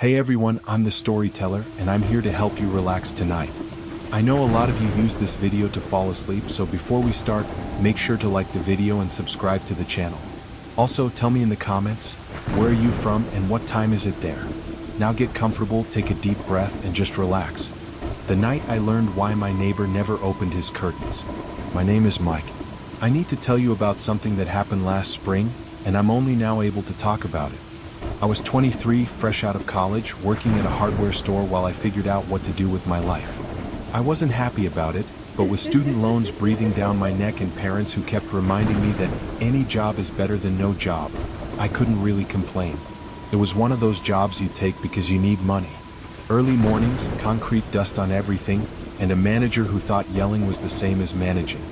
Hey everyone, I'm the storyteller, and I'm here to help you relax tonight. I know a lot of you use this video to fall asleep, so before we start, make sure to like the video and subscribe to the channel. Also, tell me in the comments, where are you from and what time is it there? Now get comfortable, take a deep breath, and just relax. The night I learned why my neighbor never opened his curtains. My name is Mike. I need to tell you about something that happened last spring, and I'm only now able to talk about it. I was 23, fresh out of college, working at a hardware store while I figured out what to do with my life. I wasn't happy about it, but with student loans breathing down my neck and parents who kept reminding me that any job is better than no job, I couldn't really complain. It was one of those jobs you take because you need money. Early mornings, concrete dust on everything, and a manager who thought yelling was the same as managing.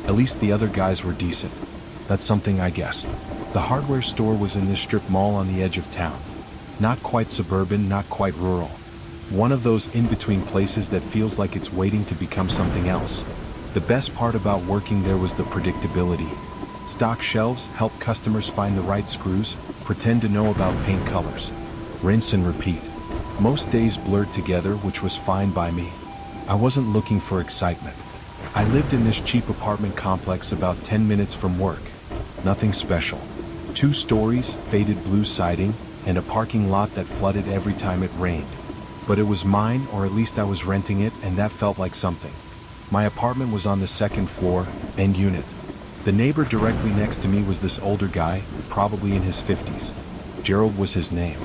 At least the other guys were decent. That's something, I guess. The hardware store was in this strip mall on the edge of town. Not quite suburban, not quite rural. One of those in-between places that feels like it's waiting to become something else. The best part about working there was the predictability. Stock shelves help customers find the right screws, pretend to know about paint colors. Rinse and repeat. Most days blurred together, which was fine by me. I wasn't looking for excitement. I lived in this cheap apartment complex about 10 minutes from work. Nothing special. 2 stories, faded blue siding, and a parking lot that flooded every time it rained. But it was mine, or at least I was renting it, and that felt like something. My apartment was on the 2nd floor, end unit. The neighbor directly next to me was this older guy, probably in his 50s. Gerald was his name.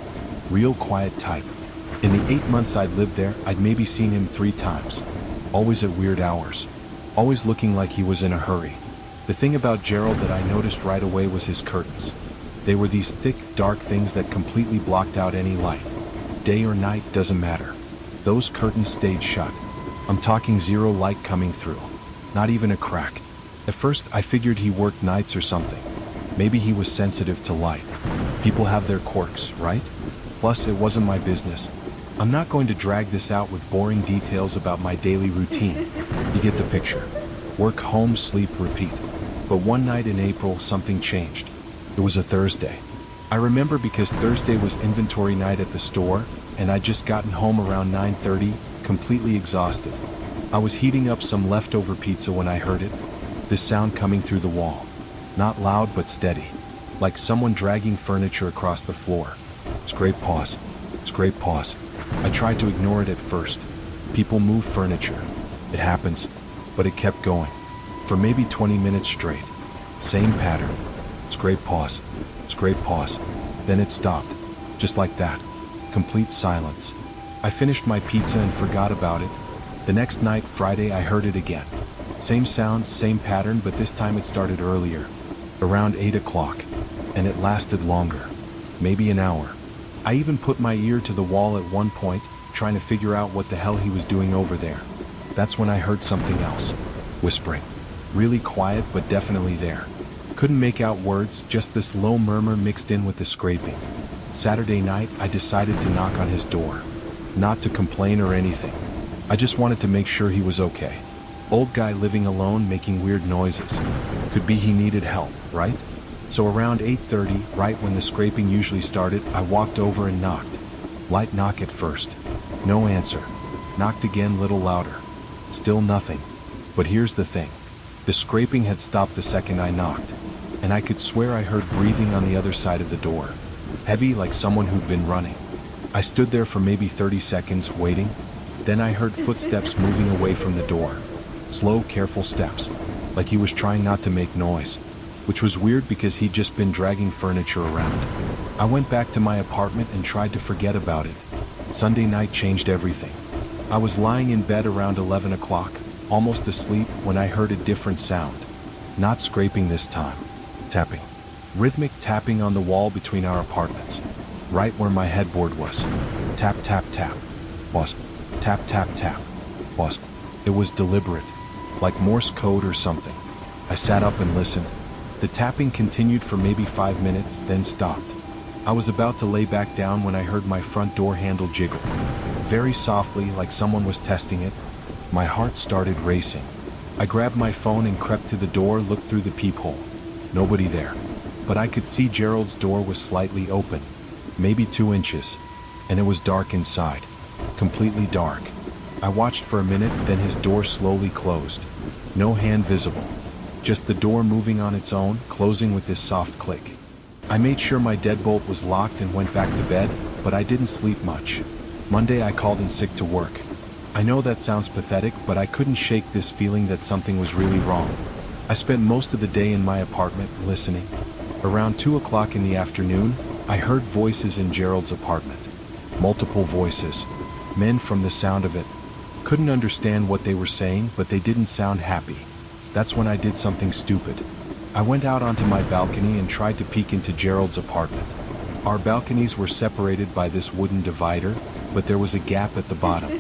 Real quiet type. In the 8 months I'd lived there, I'd maybe seen him 3 times. Always at weird hours. Always looking like he was in a hurry. The thing about Gerald that I noticed right away was his curtains. They were these thick, dark things that completely blocked out any light. Day or night, doesn't matter. Those curtains stayed shut. I'm talking zero light coming through. Not even a crack. At first, I figured he worked nights or something. Maybe he was sensitive to light. People have their quirks, right? Plus, it wasn't my business. I'm not going to drag this out with boring details about my daily routine. You get the picture. Work, home, sleep, repeat. But one night in April, something changed. It was a Thursday. I remember because Thursday was inventory night at the store, and I'd just gotten home around 9:30, completely exhausted. I was heating up some leftover pizza when I heard it. This sound coming through the wall. Not loud but steady. Like someone dragging furniture across the floor. Scrape, pause. Scrape, pause. I tried to ignore it at first. People move furniture. It happens. But it kept going. For maybe 20 minutes straight. Same pattern. Scrape, pause. Scrape, pause. Then it stopped. Just like that. Complete silence. I finished my pizza and forgot about it. The next night, Friday, I heard it again. Same sound, same pattern, but this time it started earlier. Around 8 o'clock. And it lasted longer. Maybe an hour. I even put my ear to the wall at one point, trying to figure out what the hell he was doing over there. That's when I heard something else. Whispering. Really quiet, but definitely there. Couldn't make out words, just this low murmur mixed in with the scraping. Saturday night, I decided to knock on his door. Not to complain or anything. I just wanted to make sure he was okay. Old guy living alone making weird noises. Could be he needed help, right? So around 8:30, right when the scraping usually started, I walked over and knocked. Light knock at first. No answer. Knocked again, little louder. Still nothing. But here's the thing. The scraping had stopped the second I knocked, and I could swear I heard breathing on the other side of the door. Heavy, like someone who'd been running. I stood there for maybe 30 seconds, waiting. Then I heard footsteps moving away from the door. Slow, careful steps, like he was trying not to make noise. Which was weird because he'd just been dragging furniture around. I went back to my apartment and tried to forget about it. Sunday night changed everything. I was lying in bed around 11 o'clock, almost asleep, when I heard a different sound. Not scraping this time. Tapping. Rhythmic tapping on the wall between our apartments. Right where my headboard was. Tap, tap, tap. Pause. Tap, tap, tap. Pause. It was deliberate. Like Morse code or something. I sat up and listened. The tapping continued for maybe 5 minutes, then stopped. I was about to lay back down when I heard my front door handle jiggle. Very softly, like someone was testing it. My heart started racing. I grabbed my phone and crept to the door, looked through the peephole. Nobody there. But I could see Gerald's door was slightly open. Maybe 2 inches. and it was dark inside. Completely dark. I watched for a minute, then his door slowly closed. No hand visible. Just the door moving on its own, closing with this soft click. I made sure my deadbolt was locked and went back to bed, but I didn't sleep much. Monday I called in sick to work. I know that sounds pathetic, but I couldn't shake this feeling that something was really wrong. I spent most of the day in my apartment, listening. Around 2 o'clock in the afternoon, I heard voices in Gerald's apartment. Multiple voices. Men from the sound of it. Couldn't understand what they were saying, but they didn't sound happy. That's when I did something stupid. I went out onto my balcony and tried to peek into Gerald's apartment. Our balconies were separated by this wooden divider, but there was a gap at the bottom.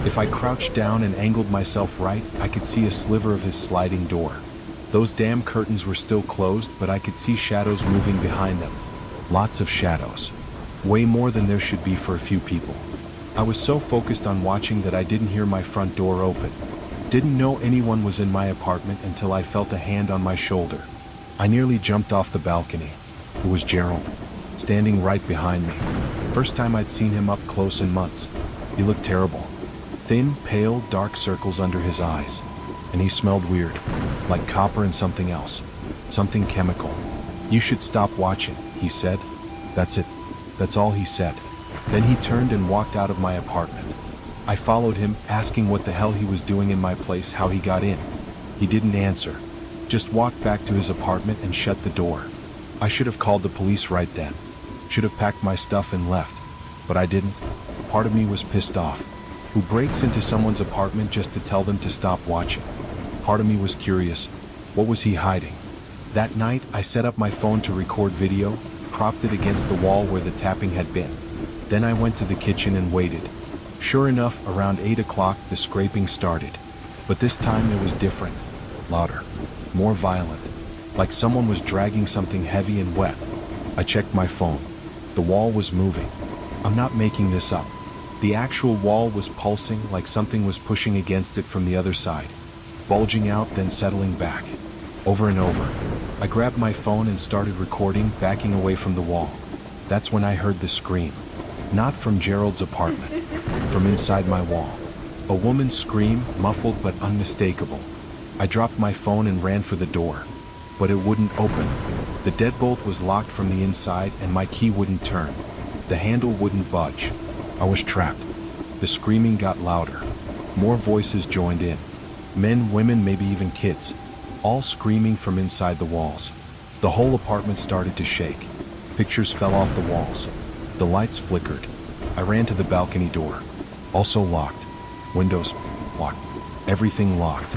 If I crouched down and angled myself right, I could see a sliver of his sliding door. Those damn curtains were still closed, but I could see shadows moving behind them. Lots of shadows. Way more than there should be for a few people. I was so focused on watching that I didn't hear my front door open. Didn't know anyone was in my apartment until I felt a hand on my shoulder. I nearly jumped off the balcony. It was Gerald, standing right behind me. First time I'd seen him up close in months. He looked terrible. Thin, pale, dark circles under his eyes. And he smelled weird, like copper and something else. Something chemical. "You should stop watching," he said. That's it. That's all he said. Then he turned and walked out of my apartment. I followed him, asking what the hell he was doing in my place, how he got in. He didn't answer. Just walked back to his apartment and shut the door. I should have called the police right then. Should have packed my stuff and left. But I didn't. Part of me was pissed off. Who breaks into someone's apartment just to tell them to stop watching? Part of me was curious. What was he hiding? That night, I set up my phone to record video, propped it against the wall where the tapping had been. Then I went to the kitchen and waited. Sure enough, around 8 o'clock, the scraping started. But this time it was different. Louder. More violent. Like someone was dragging something heavy and wet. I checked my phone. The wall was moving. I'm not making this up. The actual wall was pulsing, like something was pushing against it from the other side. Bulging out, then settling back. Over and over. I grabbed my phone and started recording, backing away from the wall. That's when I heard the scream. Not from Gerald's apartment. From inside my wall. A woman's scream, muffled but unmistakable. I dropped my phone and ran for the door. But it wouldn't open. The deadbolt was locked from the inside and my key wouldn't turn. The handle wouldn't budge. I was trapped. The screaming got louder. More voices joined in. Men, women, maybe even kids. All screaming from inside the walls. The whole apartment started to shake. Pictures fell off the walls. The lights flickered. I ran to the balcony door. Also locked. Windows locked. Everything locked.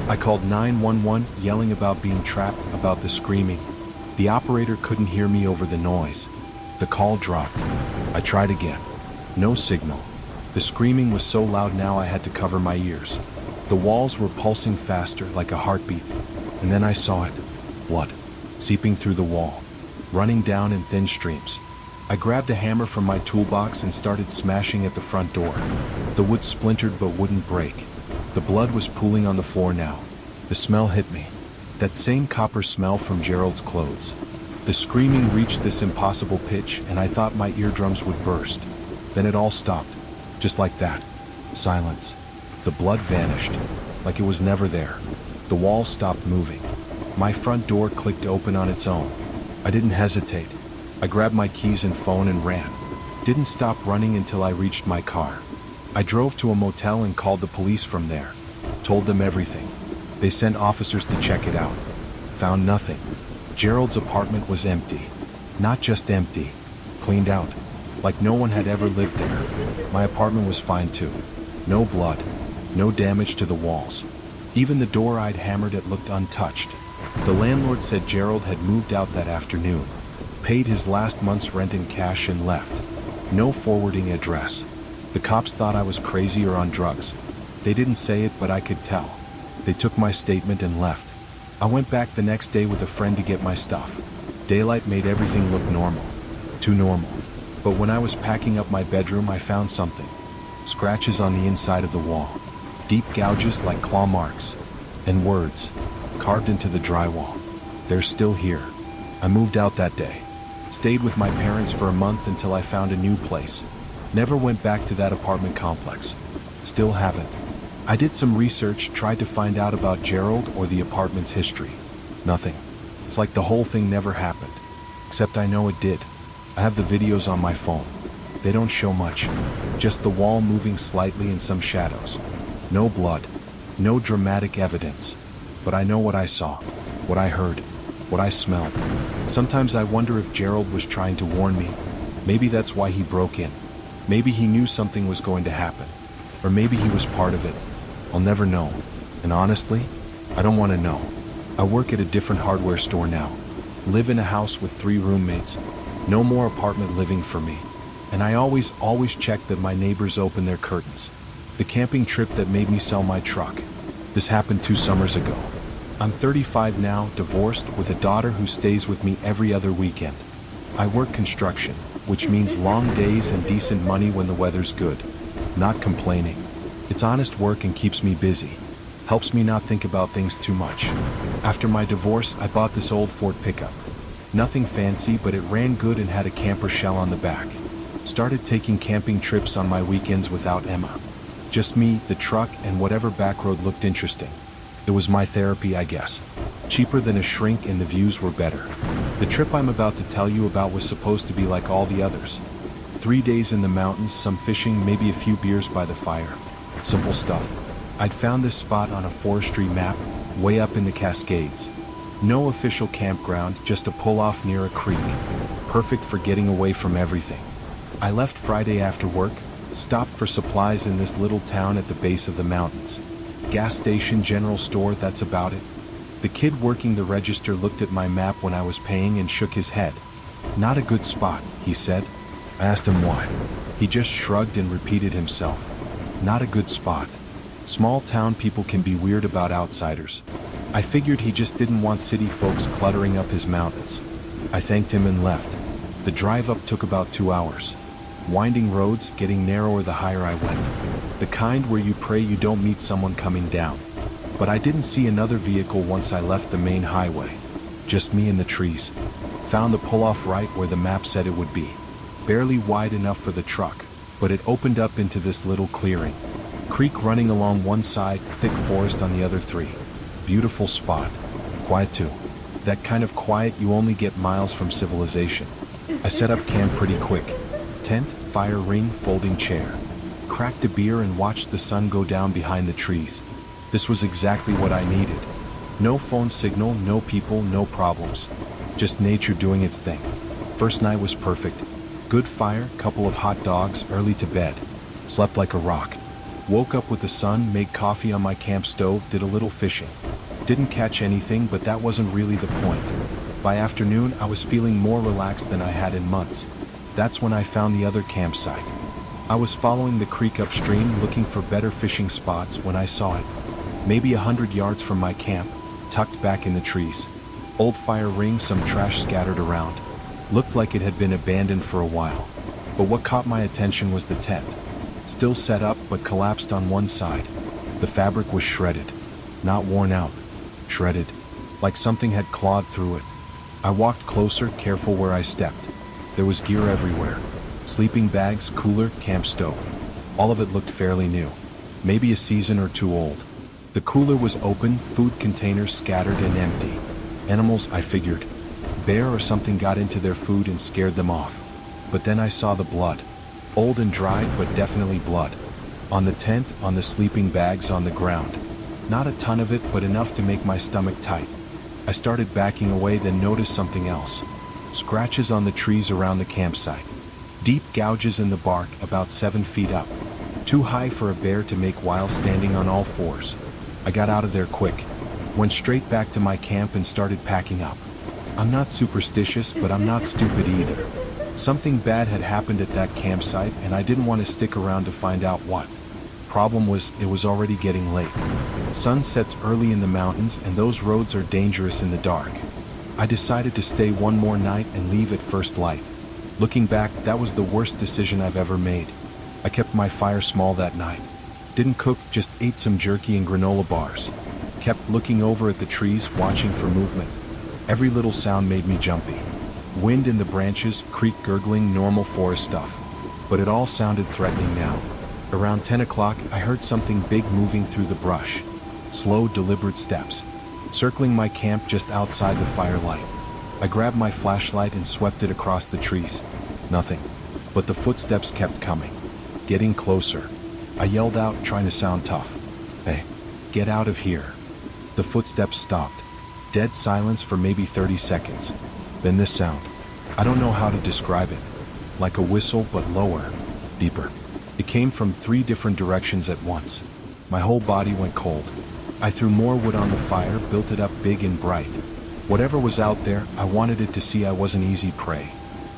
I called 911, yelling about being trapped, about the screaming. The operator couldn't hear me over the noise. The call dropped. I tried again. No signal. The screaming was so loud now I had to cover my ears. The walls were pulsing faster, like a heartbeat. And then I saw it. Blood. Seeping through the wall. Running down in thin streams. I grabbed a hammer from my toolbox and started smashing at the front door. The wood splintered but wouldn't break. The blood was pooling on the floor now. The smell hit me. That same copper smell from Gerald's clothes. The screaming reached this impossible pitch and I thought my eardrums would burst. Then it all stopped. Just like that. Silence. The blood vanished. Like it was never there. The wall stopped moving. My front door clicked open on its own. I didn't hesitate. I grabbed my keys and phone and ran. Didn't stop running until I reached my car. I drove to a motel and called the police from there. Told them everything. They sent officers to check it out. Found nothing. Gerald's apartment was empty. Not just empty. Cleaned out. Like no one had ever lived there. My apartment was fine too. No blood. No damage to the walls. Even the door I'd hammered at looked untouched. The landlord said Gerald had moved out that afternoon. Paid his last month's rent in cash and left. No forwarding address. The cops thought I was crazy or on drugs. They didn't say it, but I could tell. They took my statement and left. I went back the next day with a friend to get my stuff. Daylight made everything look normal. Too normal. But when I was packing up my bedroom, I found something. Scratches on the inside of the wall. Deep gouges like claw marks. And words. Carved into the drywall. They're still here. I moved out that day. Stayed with my parents for a month until I found a new place. Never went back to that apartment complex. Still haven't. I did some research, tried to find out about Gerald or the apartment's history. Nothing. It's like the whole thing never happened. Except I know it did. I have the videos on my phone. They don't show much. Just the wall moving slightly and some shadows. No blood. No dramatic evidence. But I know what I saw. What I heard. What I smelled. Sometimes I wonder if Gerald was trying to warn me. Maybe that's why he broke in. Maybe he knew something was going to happen. Or maybe he was part of it. I'll never know. And honestly, I don't want to know. I work at a different hardware store now. Live in a house with 3 roommates. No more apartment living for me. And I always check that my neighbors open their curtains. The camping trip that made me sell my truck. This happened 2 summers ago. I'm 35 now, divorced, with a daughter who stays with me every other weekend. I work construction, which means long days and decent money when the weather's good. Not complaining. It's honest work and keeps me busy. Helps me not think about things too much. After my divorce, I bought this old Ford pickup. Nothing fancy, but it ran good and had a camper shell on the back. Started taking camping trips on my weekends without Emma. Just me, the truck, and whatever back road looked interesting. It was my therapy, I guess. Cheaper than a shrink and the views were better. The trip I'm about to tell you about was supposed to be like all the others. 3 days in the mountains, some fishing, maybe a few beers by the fire. Simple stuff. I'd found this spot on a forestry map, way up in the Cascades. No official campground, just a pull-off near a creek. Perfect for getting away from everything. I left Friday after work, stopped for supplies in this little town at the base of the mountains. Gas station, general store, that's about it. The kid working the register looked at my map when I was paying and shook his head. Not a good spot, he said. I asked him why. He just shrugged and repeated himself. Not a good spot. Small town people can be weird about outsiders. I figured he just didn't want city folks cluttering up his mountains. I thanked him and left. The drive up took about 2 hours. Winding roads, getting narrower the higher I went. The kind where you pray you don't meet someone coming down. But I didn't see another vehicle once I left the main highway. Just me and the trees. Found the pull-off right where the map said it would be. Barely wide enough for the truck, but it opened up into this little clearing. Creek running along one side, thick forest on the other 3. Beautiful spot. Quiet too. That kind of quiet you only get miles from civilization. I set up camp pretty quick. Tent, fire ring, folding chair. Cracked a beer and watched the sun go down behind the trees. This was exactly what I needed. No phone signal, no people, no problems. Just nature doing its thing. First night was perfect. Good fire, couple of hot dogs, early to bed. Slept like a rock. Woke up with the sun, made coffee on my camp stove, did a little fishing. Didn't catch anything, but that wasn't really the point. By afternoon, I was feeling more relaxed than I had in months. That's when I found the other campsite. I was following the creek upstream looking for better fishing spots when I saw it. Maybe 100 yards from my camp, tucked back in the trees. Old fire ring, some trash scattered around. Looked like it had been abandoned for a while. But what caught my attention was the tent. Still set up, but collapsed on one side. The fabric was shredded. Not worn out. Shredded. Like something had clawed through it. I walked closer, careful where I stepped. There was gear everywhere. Sleeping bags, cooler, camp stove. All of it looked fairly new. Maybe a season or 2 old. The cooler was open, food containers scattered and empty. Animals, I figured. Bear or something got into their food and scared them off. But then I saw the blood. Old and dried, but definitely blood. On the tent, on the sleeping bags, on the ground. Not a ton of it, but enough to make my stomach tight. I started backing away, then noticed something else. Scratches on the trees around the campsite. Deep gouges in the bark, about 7 feet up. Too high for a bear to make while standing on all 4s. I got out of there quick. Went straight back to my camp and started packing up. I'm not superstitious, but I'm not stupid either. Something bad had happened at that campsite, and I didn't want to stick around to find out what. Problem was, it was already getting late. Sun sets early in the mountains, and those roads are dangerous in the dark. I decided to stay one more night and leave at first light. Looking back, that was the worst decision I've ever made. I kept my fire small that night. Didn't cook, just ate some jerky and granola bars. Kept looking over at the trees, watching for movement. Every little sound made me jumpy. Wind in the branches, creek gurgling, normal forest stuff. but it all sounded threatening now. Around 10 o'clock, I heard something big moving through the brush. Slow, deliberate steps, circling my camp just outside the firelight. I grabbed my flashlight and swept it across the trees. Nothing, but the footsteps kept coming, getting closer. I yelled out, trying to sound tough. "Hey, get out of here." The footsteps stopped. Dead silence for maybe 30 seconds. Then this sound. I don't know how to describe it. Like a whistle, but lower, deeper. It came from 3 different directions at once. My whole body went cold. I threw more wood on the fire, built it up big and bright. Whatever was out there, I wanted it to see I wasn't easy prey.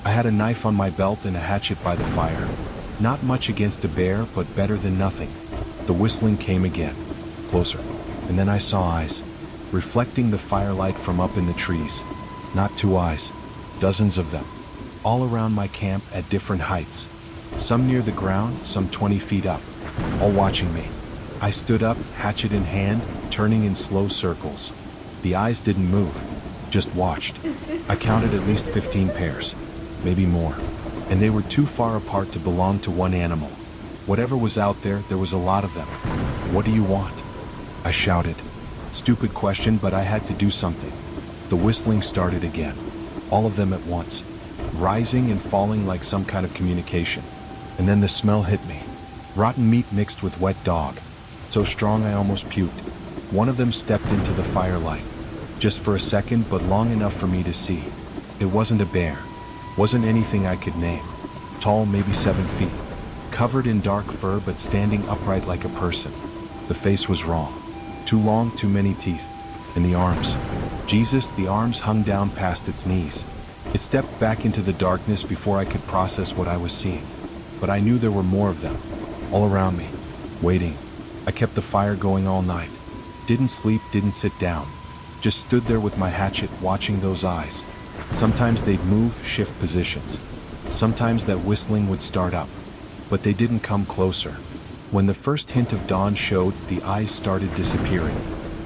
I had a knife on my belt and a hatchet by the fire. Not much against a bear, but better than nothing. The whistling came again, closer, and then I saw eyes, reflecting the firelight from up in the trees. Not 2 eyes, dozens of them, all around my camp at different heights. Some near the ground, some 20 feet up, all watching me. I stood up, hatchet in hand, turning in slow circles. The eyes didn't move, just watched. I counted at least 15 pairs, maybe more, and they were too far apart to belong to one animal. Whatever was out there, there was a lot of them. "What do you want?" I shouted. Stupid question, but I had to do something. The whistling started again, all of them at once, rising and falling like some kind of communication. And then the smell hit me. Rotten meat mixed with wet dog. So strong I almost puked. One of them stepped into the firelight. Just for a second, but long enough for me to see. It wasn't a bear. Wasn't anything I could name. Tall, maybe 7 feet. Covered in dark fur, but standing upright like a person. The face was wrong. Too long, too many teeth. And the arms. Jesus, the arms hung down past its knees. It stepped back into the darkness before I could process what I was seeing. But I knew there were more of them. All around me. Waiting. I kept the fire going all night. Didn't sleep, didn't sit down. Just stood there with my hatchet, watching those eyes. Sometimes they'd move, shift positions. Sometimes that whistling would start up. But they didn't come closer. When the first hint of dawn showed, the eyes started disappearing.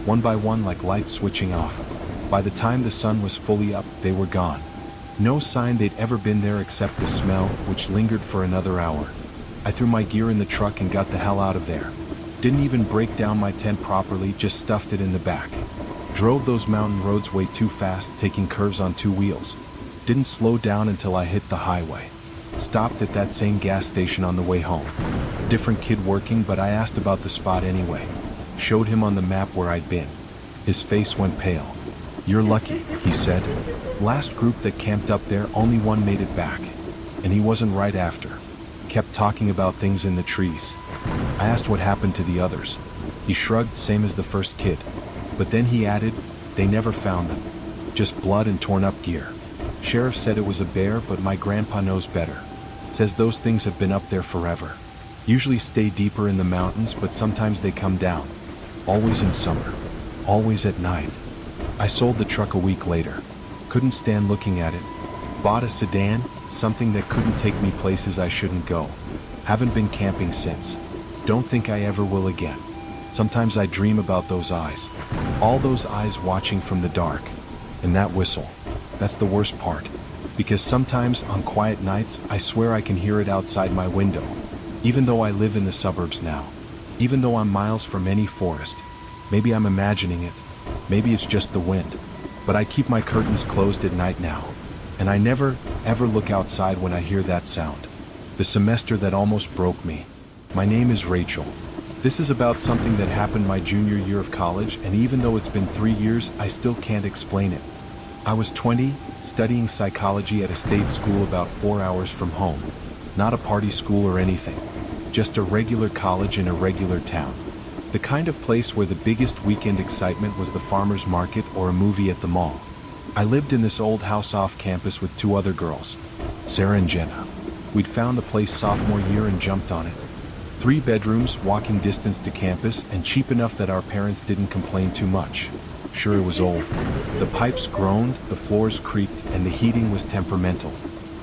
One by one, like lights switching off. By the time the sun was fully up, they were gone. No sign they'd ever been there except the smell, which lingered for another hour. I threw my gear in the truck and got the hell out of there. Didn't even break down my tent properly, just stuffed it in the back. Drove those mountain roads way too fast, taking curves on 2 wheels. Didn't slow down until I hit the highway. Stopped at that same gas station on the way home. Different kid working, but I asked about the spot anyway. Showed him on the map where I'd been. His face went pale. "You're lucky," he said. "Last group that camped up there, only one made it back. And he wasn't right after. Kept talking about things in the trees." I asked what happened to the others. He shrugged, same as the first kid. But then he added, "They never found them. Just blood and torn up gear. Sheriff said it was a bear, but my grandpa knows better. Says those things have been up there forever. Usually stay deeper in the mountains, but sometimes they come down. Always in summer. Always at night." I sold the truck a week later. Couldn't stand looking at it. Bought a sedan, something that couldn't take me places I shouldn't go. Haven't been camping since. Don't think I ever will again. Sometimes I dream about those eyes. All those eyes watching from the dark. And that whistle. That's the worst part. Because sometimes on quiet nights, I swear I can hear it outside my window. Even though I live in the suburbs now. Even though I'm miles from any forest. Maybe I'm imagining it. Maybe it's just the wind. But I keep my curtains closed at night now. And I never, ever look outside when I hear that sound. The semester that almost broke me. My name is Rachel. This is about something that happened my junior year of college, and even though it's been 3 years, I still can't explain it. I was 20, studying psychology at a state school about 4 hours from home. Not a party school or anything. Just a regular college in a regular town. The kind of place where the biggest weekend excitement was the farmer's market or a movie at the mall. I lived in this old house off campus with 2 other girls, Sarah and Jenna. We'd found the place sophomore year and jumped on it. 3 bedrooms, walking distance to campus, and cheap enough that our parents didn't complain too much. Sure, it was old. The pipes groaned, the floors creaked, and the heating was temperamental.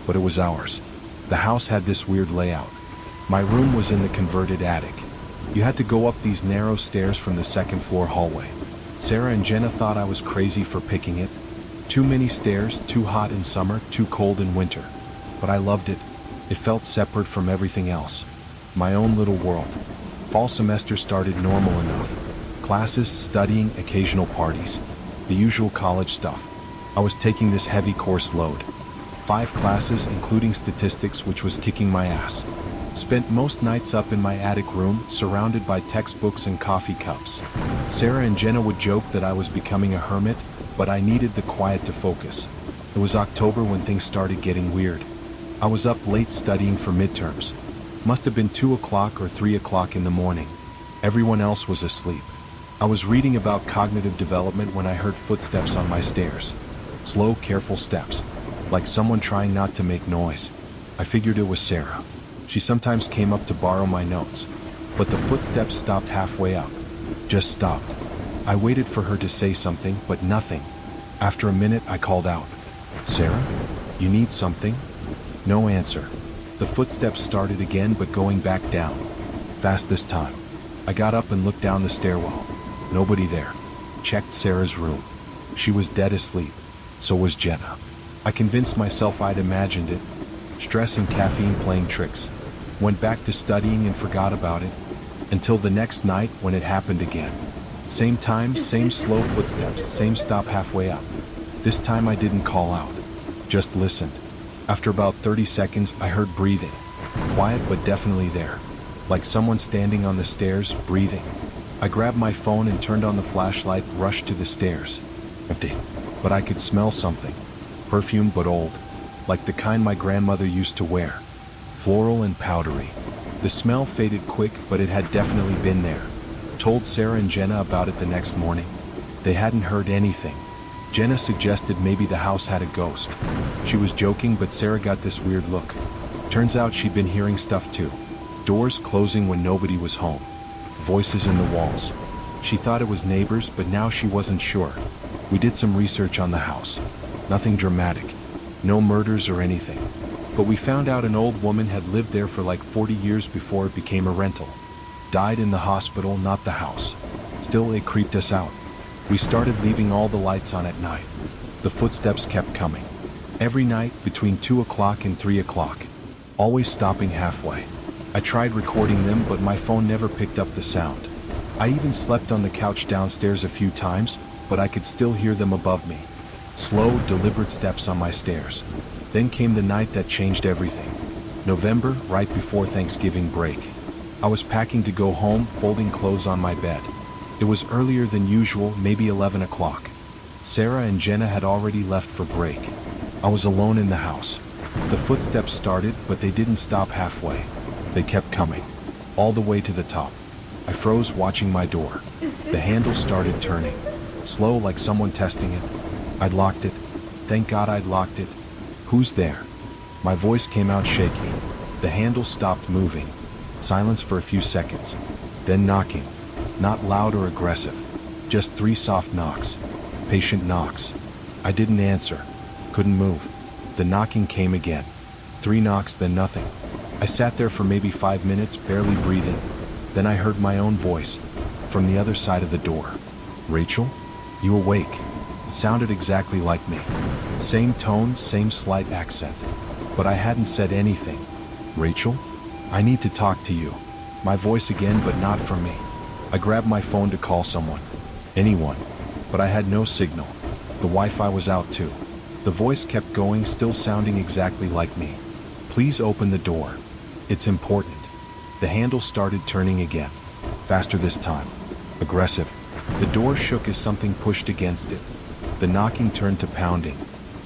But it was ours. The house had this weird layout. My room was in the converted attic. You had to go up these narrow stairs from the second floor hallway. Sarah and Jenna thought I was crazy for picking it. Too many stairs, too hot in summer, too cold in winter. But I loved it. It felt separate from everything else. My own little world. Fall semester started normal enough. Classes, studying, occasional parties. The usual college stuff. I was taking this heavy course load. 5 classes, including statistics, which was kicking my ass. Spent most nights up in my attic room, surrounded by textbooks and coffee cups. Sarah and Jenna would joke that I was becoming a hermit, but I needed the quiet to focus. It was October when things started getting weird. I was up late studying for midterms. Must have been 2 o'clock or 3 o'clock in the morning. Everyone else was asleep. I was reading about cognitive development when I heard footsteps on my stairs. Slow, careful steps, like someone trying not to make noise. I figured it was Sarah. She sometimes came up to borrow my notes, but the footsteps stopped halfway up. Just stopped. I waited for her to say something, but nothing. After a minute, I called out, "Sarah, you need something?" No answer. The footsteps started again, but going back down. Fast this time. I got up and looked down the stairwell. Nobody there. Checked Sarah's room. She was dead asleep. So was Jenna. I convinced myself I'd imagined it. Stress and caffeine playing tricks. Went back to studying and forgot about it. Until the next night when it happened again. Same time, same slow footsteps, same stop halfway up. This time I didn't call out. Just listened. After about 30 seconds, I heard breathing. Quiet but definitely there. Like someone standing on the stairs, breathing. I grabbed my phone and turned on the flashlight, rushed to the stairs. Empty. But I could smell something. Perfume but old. Like the kind my grandmother used to wear. Floral and powdery. The smell faded quick, but it had definitely been there. Told Sarah and Jenna about it the next morning. They hadn't heard anything. Jenna suggested maybe the house had a ghost. She was joking, but Sarah got this weird look. Turns out she'd been hearing stuff too. Doors closing when nobody was home. Voices in the walls. She thought it was neighbors, but now she wasn't sure. We did some research on the house. Nothing dramatic. No murders or anything. But we found out an old woman had lived there for like 40 years before it became a rental. Died in the hospital, not the house. Still, it creeped us out. We started leaving all the lights on at night. The footsteps kept coming. Every night between 2 o'clock and 3 o'clock. Always stopping halfway. I tried recording them, but my phone never picked up the sound. I even slept on the couch downstairs a few times, but I could still hear them above me. Slow, deliberate steps on my stairs. Then came the night that changed everything. November, right before Thanksgiving break. I was packing to go home, folding clothes on my bed. It was earlier than usual, maybe 11 o'clock. Sarah and Jenna had already left for break. I was alone in the house. The footsteps started, but they didn't stop halfway. They kept coming, all the way to the top. I froze watching my door. The handle started turning, slow like someone testing it. I'd locked it. Thank God I'd locked it. Who's there? My voice came out shaky. The handle stopped moving. Silence for a few seconds. Then knocking. Not loud or aggressive. Just 3 soft knocks. Patient knocks. I didn't answer. Couldn't move. The knocking came again. 3 knocks, then nothing. I sat there for maybe 5 minutes, barely breathing. Then I heard my own voice. From the other side of the door. "Rachel? You awake?" It sounded exactly like me. Same tone, same slight accent. But I hadn't said anything. "Rachel? I need to talk to you." My voice again, but not from me. I grabbed my phone to call someone. Anyone. But I had no signal. The Wi-Fi was out too. The voice kept going, still sounding exactly like me. "Please open the door. It's important." The handle started turning again. Faster this time. Aggressive. The door shook as something pushed against it. The knocking turned to pounding.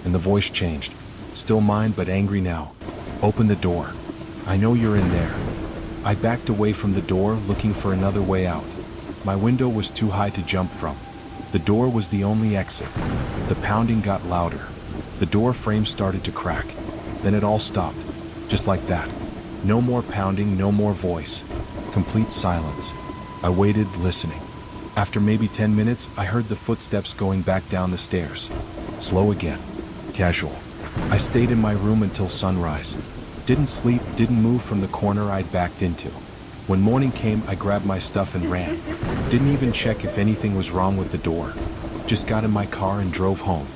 And the voice changed. Still mine, but angry now. "Open the door. I know you're in there." I backed away from the door, looking for another way out. My window was too high to jump from. The door was the only exit. The pounding got louder. The door frame started to crack. Then it all stopped. Just like that. No more pounding, no more voice. Complete silence. I waited, listening. After maybe 10 minutes, I heard the footsteps going back down the stairs. Slow again. Casual. I stayed in my room until sunrise. Didn't sleep, didn't move from the corner I'd backed into. When morning came, I grabbed my stuff and ran. Didn't even check if anything was wrong with the door. Just got in my car and drove home.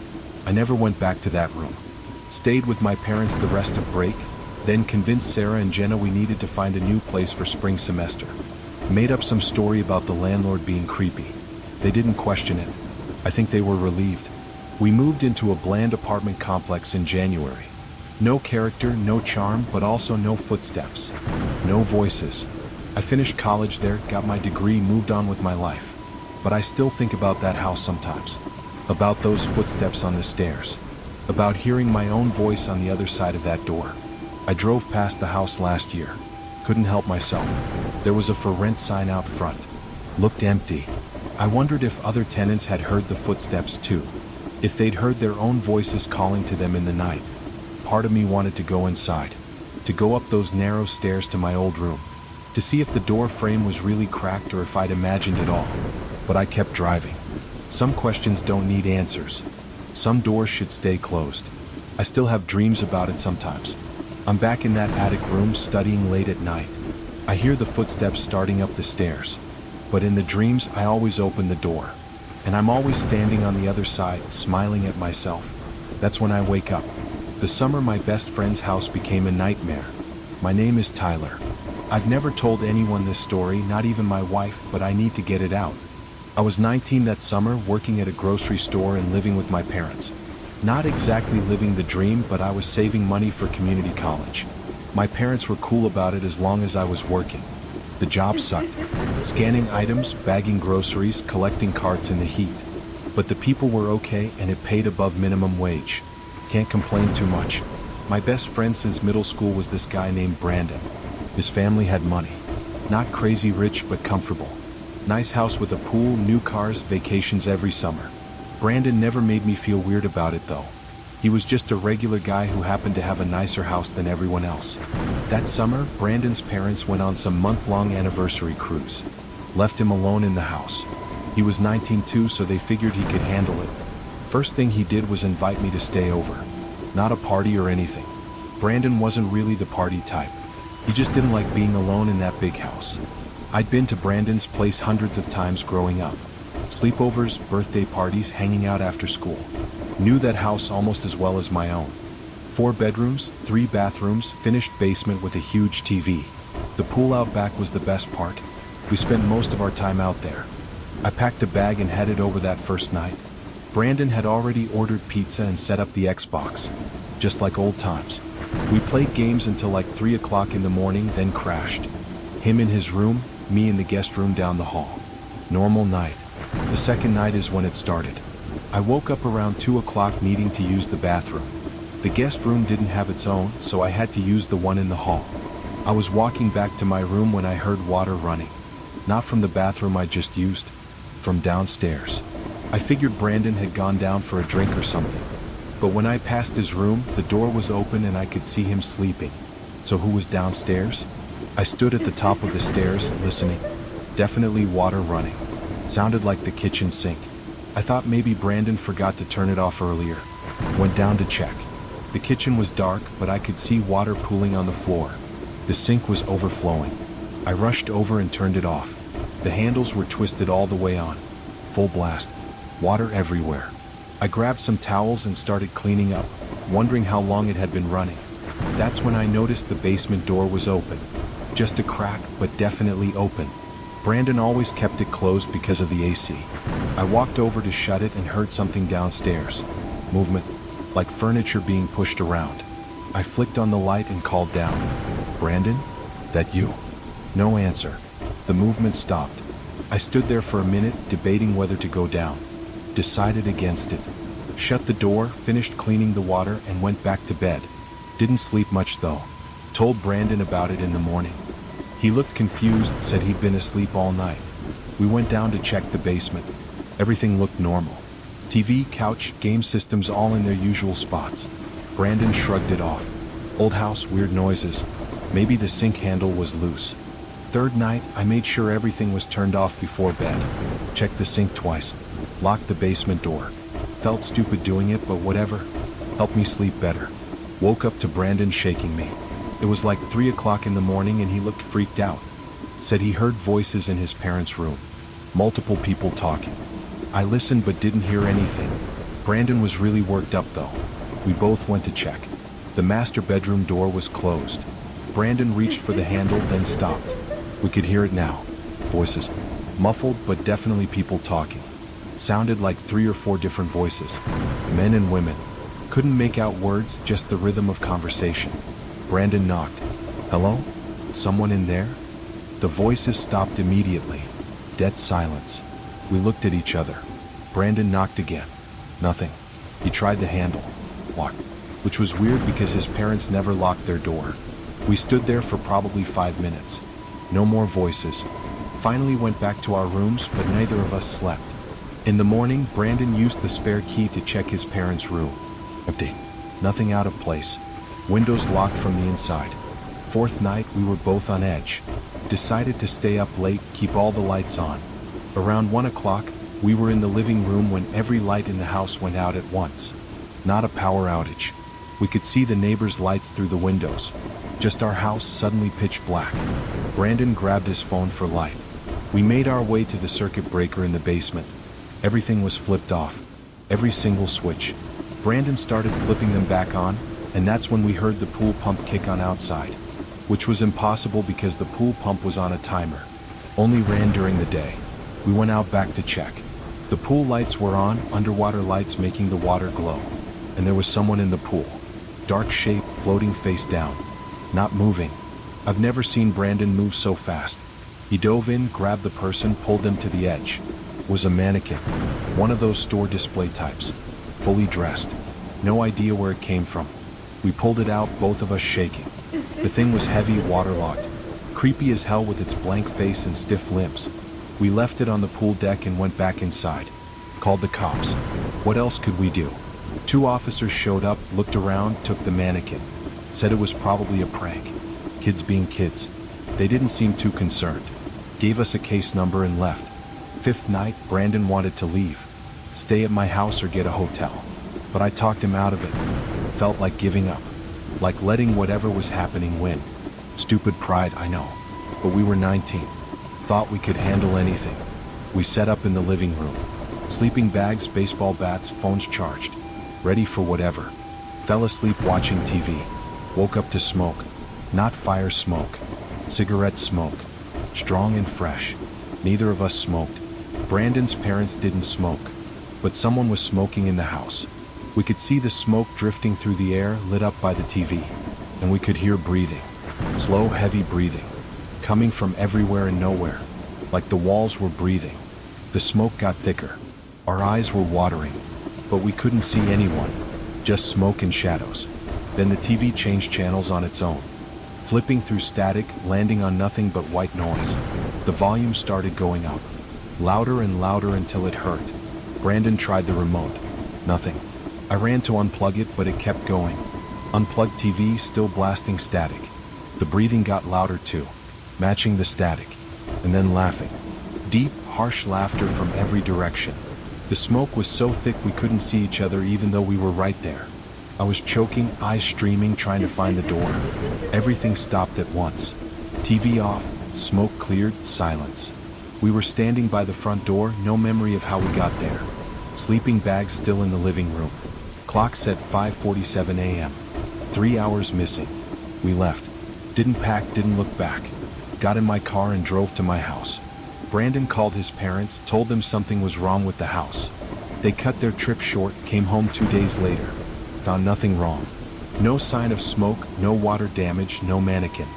I never went back to that room. Stayed with my parents the rest of break. Then convinced Sarah and Jenna we needed to find a new place for spring semester. Made up some story about the landlord being creepy. They didn't question it. I think they were relieved. We moved into a bland apartment complex in January. No character, no charm, but also no footsteps. No voices. I finished college there, got my degree, moved on with my life. But I still think about that house sometimes. About those footsteps on the stairs. About hearing my own voice on the other side of that door. I drove past the house last year. Couldn't help myself. There was a for rent sign out front. Looked empty. I wondered if other tenants had heard the footsteps too. If they'd heard their own voices calling to them in the night. Part of me wanted to go inside. To go up those narrow stairs to my old room. To see if the door frame was really cracked or if I'd imagined it all. But I kept driving. Some questions don't need answers. Some doors should stay closed. I still have dreams about it sometimes. I'm back in that attic room studying late at night. I hear the footsteps starting up the stairs. But in the dreams I always open the door. And I'm always standing on the other side, smiling at myself. That's when I wake up. The summer my best friend's house became a nightmare. My name is Tyler. I've never told anyone this story, not even my wife, but I need to get it out. I was 19 that summer, working at a grocery store and living with my parents. Not exactly living the dream, but I was saving money for community college. My parents were cool about it as long as I was working. The job sucked. Scanning items, bagging groceries, collecting carts in the heat. But the people were okay and it paid above minimum wage. Can't complain too much. My best friend since middle school was this guy named Brandon. His family had money. Not crazy rich, but comfortable. Nice house with a pool, new cars, vacations every summer. Brandon never made me feel weird about it though. He was just a regular guy who happened to have a nicer house than everyone else. That summer, Brandon's parents went on some month-long anniversary cruise. Left him alone in the house. He was 19 too, so they figured he could handle it. First thing he did was invite me to stay over. Not a party or anything. Brandon wasn't really the party type. He just didn't like being alone in that big house. I'd been to Brandon's place hundreds of times growing up. Sleepovers, birthday parties, hanging out after school. Knew that house almost as well as my own. 4 bedrooms, 3 bathrooms, finished basement with a huge TV. The pool out back was the best part. We spent most of our time out there. I packed a bag and headed over that first night. Brandon had already ordered pizza and set up the Xbox. Just like old times. We played games until like 3 o'clock in the morning, then crashed. Him in his room, me in the guest room down the hall. Normal night. The second night is when it started. I woke up around 2 o'clock needing to use the bathroom. The guest room didn't have its own, so I had to use the one in the hall. I was walking back to my room when I heard water running. Not from the bathroom I just used, from downstairs. I figured Brandon had gone down for a drink or something. But when I passed his room, the door was open and I could see him sleeping. So who was downstairs? I stood at the top of the stairs, listening. Definitely water running. Sounded like the kitchen sink. I thought maybe Brandon forgot to turn it off earlier. Went down to check. The kitchen was dark, but I could see water pooling on the floor. The sink was overflowing. I rushed over and turned it off. The handles were twisted all the way on. Full blast. Water everywhere. I grabbed some towels and started cleaning up, wondering how long it had been running. That's when I noticed the basement door was open. Just a crack, but definitely open. Brandon always kept it closed because of the AC. I walked over to shut it and heard something downstairs. Movement, like furniture being pushed around. I flicked on the light and called down. Brandon? That you? No answer. The movement stopped. I stood there for a minute, debating whether to go down. Decided against it. Shut the door, finished cleaning the water, and went back to bed. Didn't sleep much though. Told Brandon about it in the morning. He looked confused, said he'd been asleep all night. We went down to check the basement. Everything looked normal. TV, couch, game systems all in their usual spots. Brandon shrugged it off. Old house, weird noises. Maybe the sink handle was loose. Third night, I made sure everything was turned off before bed. Checked the sink twice. Locked the basement door. Felt stupid doing it, but whatever. Helped me sleep better. Woke up to Brandon shaking me. It was like 3 o'clock in the morning and he looked freaked out. Said he heard voices in his parents' room. Multiple people talking. I listened but didn't hear anything. Brandon was really worked up though. We both went to check. The master bedroom door was closed. Brandon reached for the handle, then stopped. We could hear it now. Voices. Muffled, but definitely people talking. Sounded like 3 or 4 different voices. Men and women. Couldn't make out words, just the rhythm of conversation. Brandon knocked. Hello? Someone in there? The voices stopped immediately. Dead silence. We looked at each other. Brandon knocked again. Nothing. He tried the handle. Locked. Which was weird because his parents never locked their door. We stood there for probably 5 minutes. No more voices. Finally went back to our rooms, but neither of us slept. In the morning, Brandon used the spare key to check his parents' room. Empty. Nothing out of place. Windows locked from the inside. 4th night, we were both on edge. Decided to stay up late, keep all the lights on. Around 1 o'clock, we were in the living room when every light in the house went out at once. Not a power outage. We could see the neighbors' lights through the windows. Just our house suddenly pitch black. Brandon grabbed his phone for light. We made our way to the circuit breaker in the basement. Everything was flipped off. Every single switch. Brandon started flipping them back on, and that's when we heard the pool pump kick on outside. Which was impossible because the pool pump was on a timer. Only ran during the day. We went out back to check. The pool lights were on, underwater lights making the water glow. And there was someone in the pool. Dark shape, floating face down. Not moving. I've never seen Brandon move so fast. He dove in, grabbed the person, pulled them to the edge. Was a mannequin. One of those store display types. Fully dressed. No idea where it came from. We pulled it out, both of us shaking. The thing was heavy, waterlogged. Creepy as hell with its blank face and stiff limbs. We left it on the pool deck and went back inside. Called the cops. What else could we do? 2 officers showed up, looked around, took the mannequin. Said it was probably a prank. Kids being kids. They didn't seem too concerned. Gave us a case number and left. 5th night, Brandon wanted to leave. Stay at my house or get a hotel. But I talked him out of it. Felt like giving up. Like letting whatever was happening win. Stupid pride, I know. But we were 19. Thought we could handle anything. We set up in the living room. Sleeping bags, baseball bats, phones charged. Ready for whatever. Fell asleep watching TV. Woke up to smoke. Not fire smoke. Cigarette smoke. Strong and fresh. Neither of us smoked. Brandon's parents didn't smoke. But someone was smoking in the house. We could see the smoke drifting through the air, lit up by the TV. And we could hear breathing. Slow, heavy breathing. Coming from everywhere and nowhere. Like the walls were breathing. The smoke got thicker. Our eyes were watering. But we couldn't see anyone. Just smoke and shadows. Then the TV changed channels on its own. Flipping through static, landing on nothing but white noise. The volume started going up. Louder and louder until it hurt. Brandon tried the remote. Nothing. I ran to unplug it, but it kept going. Unplugged TV, still blasting static. The breathing got louder too, matching the static. And then laughing. Deep, harsh laughter from every direction. The smoke was so thick we couldn't see each other even though we were right there. I was choking, eyes streaming, trying to find the door. Everything stopped at once. TV off, smoke cleared, silence. We were standing by the front door, no memory of how we got there. Sleeping bags still in the living room. Clock said 5:47 a.m. 3 hours missing. We left. Didn't pack, didn't look back. Got in my car and drove to my house. Brandon called his parents, told them something was wrong with the house. They cut their trip short, came home 2 days later. Found nothing wrong. No sign of smoke, no water damage, no mannequin.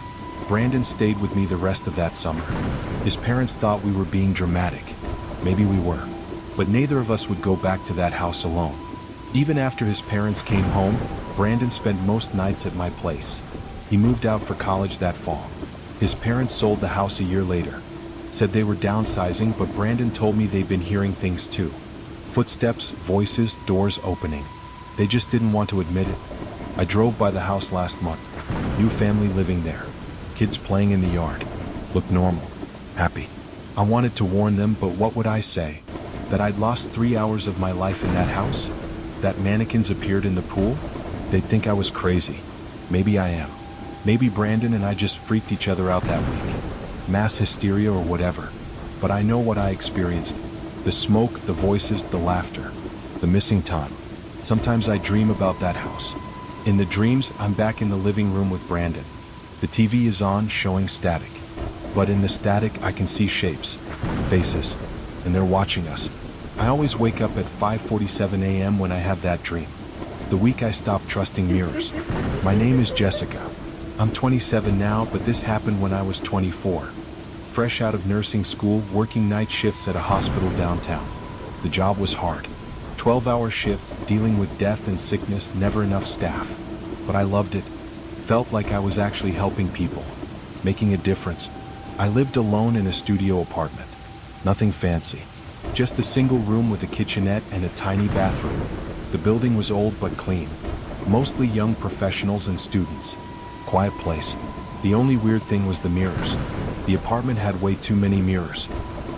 Brandon stayed with me the rest of that summer. His parents thought we were being dramatic. Maybe we were. But neither of us would go back to that house alone. Even after his parents came home, Brandon spent most nights at my place. He moved out for college that fall. His parents sold the house a year later. Said they were downsizing, but Brandon told me they'd been hearing things too. Footsteps, voices, doors opening. They just didn't want to admit it. I drove by the house last month. New family living there. Kids playing in the yard. Looked normal. Happy. I wanted to warn them, but what would I say? That I'd lost 3 hours of my life in that house? That mannequins appeared in the pool? They'd think I was crazy. Maybe I am. Maybe Brandon and I just freaked each other out that week. Mass hysteria or whatever. But I know what I experienced. The smoke, the voices, the laughter. The missing time. Sometimes I dream about that house. In the dreams, I'm back in the living room with Brandon. The TV is on, showing static. But in the static, I can see shapes, faces, and they're watching us. I always wake up at 5:47 a.m. when I have that dream. The week I stopped trusting mirrors. My name is Jessica. I'm 27 now, but this happened when I was 24. Fresh out of nursing school, working night shifts at a hospital downtown. The job was hard. 12-hour shifts, dealing with death and sickness, never enough staff. But I loved it. Felt like I was actually helping people, making a difference. I lived alone in a studio apartment. Nothing fancy. Just a single room with a kitchenette and a tiny bathroom. The building was old but clean. Mostly young professionals and students. Quiet place. The only weird thing was the mirrors. The apartment had way too many mirrors.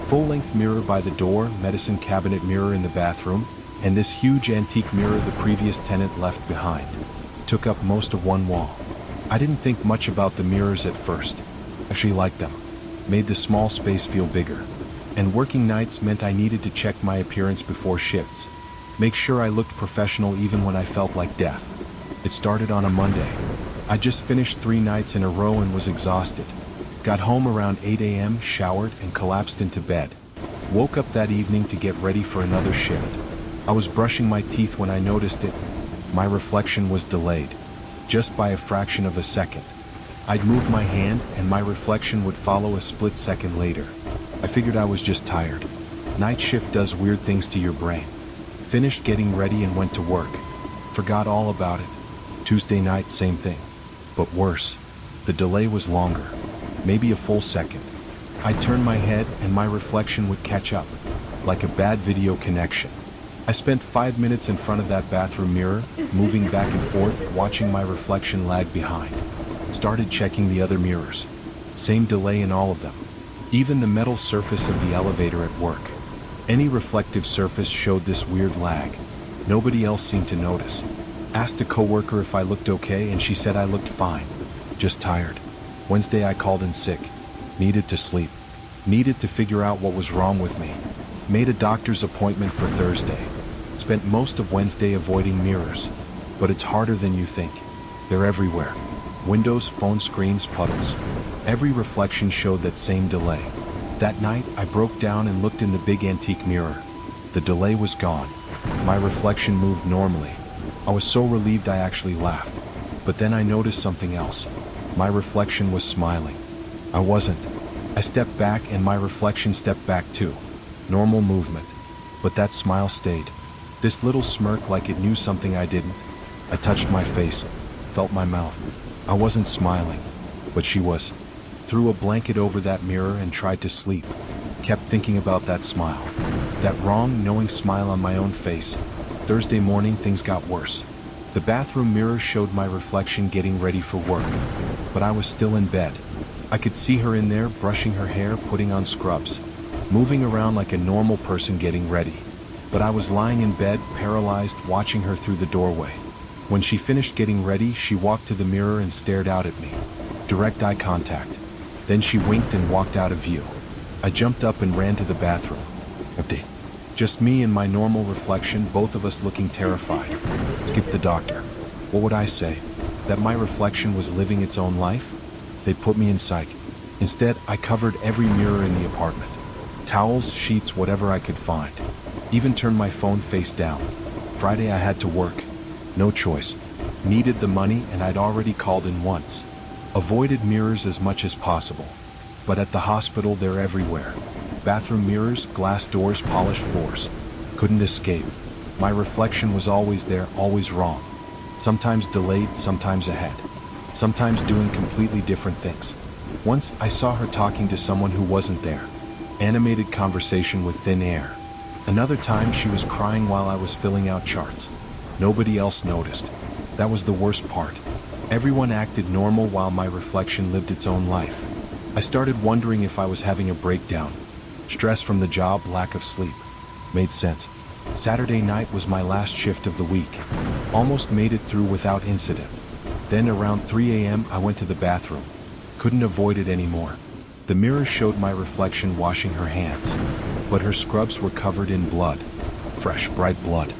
Full-length mirror by the door, medicine cabinet mirror in the bathroom, and this huge antique mirror the previous tenant left behind. Took up most of one wall. I didn't think much about the mirrors at first. Actually liked them. Made the small space feel bigger. And working nights meant I needed to check my appearance before shifts. Make sure I looked professional even when I felt like death. It started on a Monday. I just finished 3 nights in a row and was exhausted. Got home around 8 a.m., showered, and collapsed into bed. Woke up that evening to get ready for another shift. I was brushing my teeth when I noticed it. My reflection was delayed, just by a fraction of a second. I'd move my hand and my reflection would follow a split second later. I figured I was just tired. Night shift does weird things to your brain. Finished getting ready and went to work. Forgot all about it. Tuesday night, same thing. But worse. The delay was longer. Maybe a full second. I'd turn my head and my reflection would catch up. Like a bad video connection. I spent 5 minutes in front of that bathroom mirror, moving back and forth, watching my reflection lag behind. Started checking the other mirrors. Same delay in all of them. Even the metal surface of the elevator at work. Any reflective surface showed this weird lag. Nobody else seemed to notice. Asked a coworker if I looked okay and she said I looked fine. Just tired. Wednesday I called in sick. Needed to sleep. Needed to figure out what was wrong with me. Made a doctor's appointment for Thursday. Spent most of Wednesday avoiding mirrors. But it's harder than you think. They're everywhere. Windows, phone screens, puddles. Every reflection showed that same delay. That night, I broke down and looked in the big antique mirror. The delay was gone. My reflection moved normally. I was so relieved I actually laughed. But then I noticed something else. My reflection was smiling. I wasn't. I stepped back and my reflection stepped back too. Normal movement. But that smile stayed. This little smirk like it knew something I didn't. I touched my face, felt my mouth. I wasn't smiling, but she was. Threw a blanket over that mirror and tried to sleep. Kept thinking about that smile. That wrong, knowing smile on my own face. Thursday morning, things got worse. The bathroom mirror showed my reflection getting ready for work. But I was still in bed. I could see her in there, brushing her hair, putting on scrubs. Moving around like a normal person getting ready. But I was lying in bed, paralyzed, watching her through the doorway. When she finished getting ready, she walked to the mirror and stared out at me. Direct eye contact. Then she winked and walked out of view. I jumped up and ran to the bathroom. Empty. Just me and my normal reflection, both of us looking terrified. Skipped the doctor. What would I say? That my reflection was living its own life? They'd put me in psych. Instead, I covered every mirror in the apartment. Towels, sheets, whatever I could find. Even turned my phone face down. Friday I had to work. No choice. Needed the money and I'd already called in once. Avoided mirrors as much as possible. But at the hospital they're everywhere. Bathroom mirrors, glass doors, polished floors. Couldn't escape. My reflection was always there, always wrong. Sometimes delayed, sometimes ahead. Sometimes doing completely different things. Once I saw her talking to someone who wasn't there. Animated conversation with thin air. Another time she was crying while I was filling out charts. Nobody else noticed. That was the worst part. Everyone acted normal while my reflection lived its own life. I started wondering if I was having a breakdown. Stress from the job, lack of sleep. Made sense. Saturday night was my last shift of the week. Almost made it through without incident. Then around 3 a.m. I went to the bathroom. Couldn't avoid it anymore. The mirror showed my reflection washing her hands. But her scrubs were covered in blood. Fresh, bright blood.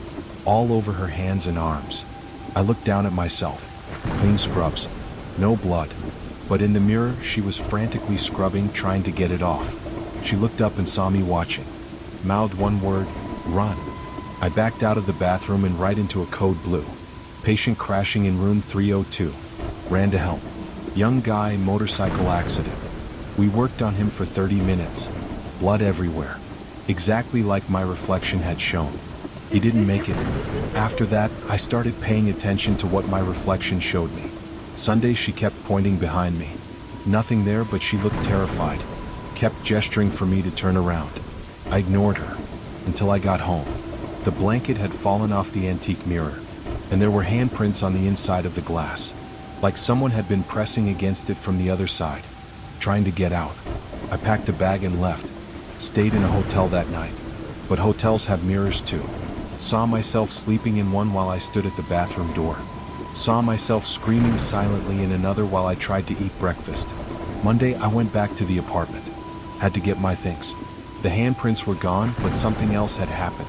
All over her hands and arms. I looked down at myself. Clean scrubs. No blood. But in the mirror, she was frantically scrubbing, trying to get it off. She looked up and saw me watching. Mouthed one word, "Run." I backed out of the bathroom and right into a code blue. Patient crashing in room 302. Ran to help. Young guy, motorcycle accident. We worked on him for 30 minutes. Blood everywhere. Exactly like my reflection had shown. He didn't make it. After that, I started paying attention to what my reflection showed me. Sunday she kept pointing behind me. Nothing there, but she looked terrified. Kept gesturing for me to turn around. I ignored her. Until I got home. The blanket had fallen off the antique mirror. And there were handprints on the inside of the glass. Like someone had been pressing against it from the other side. Trying to get out. I packed a bag and left. Stayed in a hotel that night. But hotels have mirrors too. Saw myself sleeping in one while I stood at the bathroom door. Saw myself screaming silently in another while I tried to eat breakfast. Monday I went back to the apartment. Had to get my things. The handprints were gone, but something else had happened.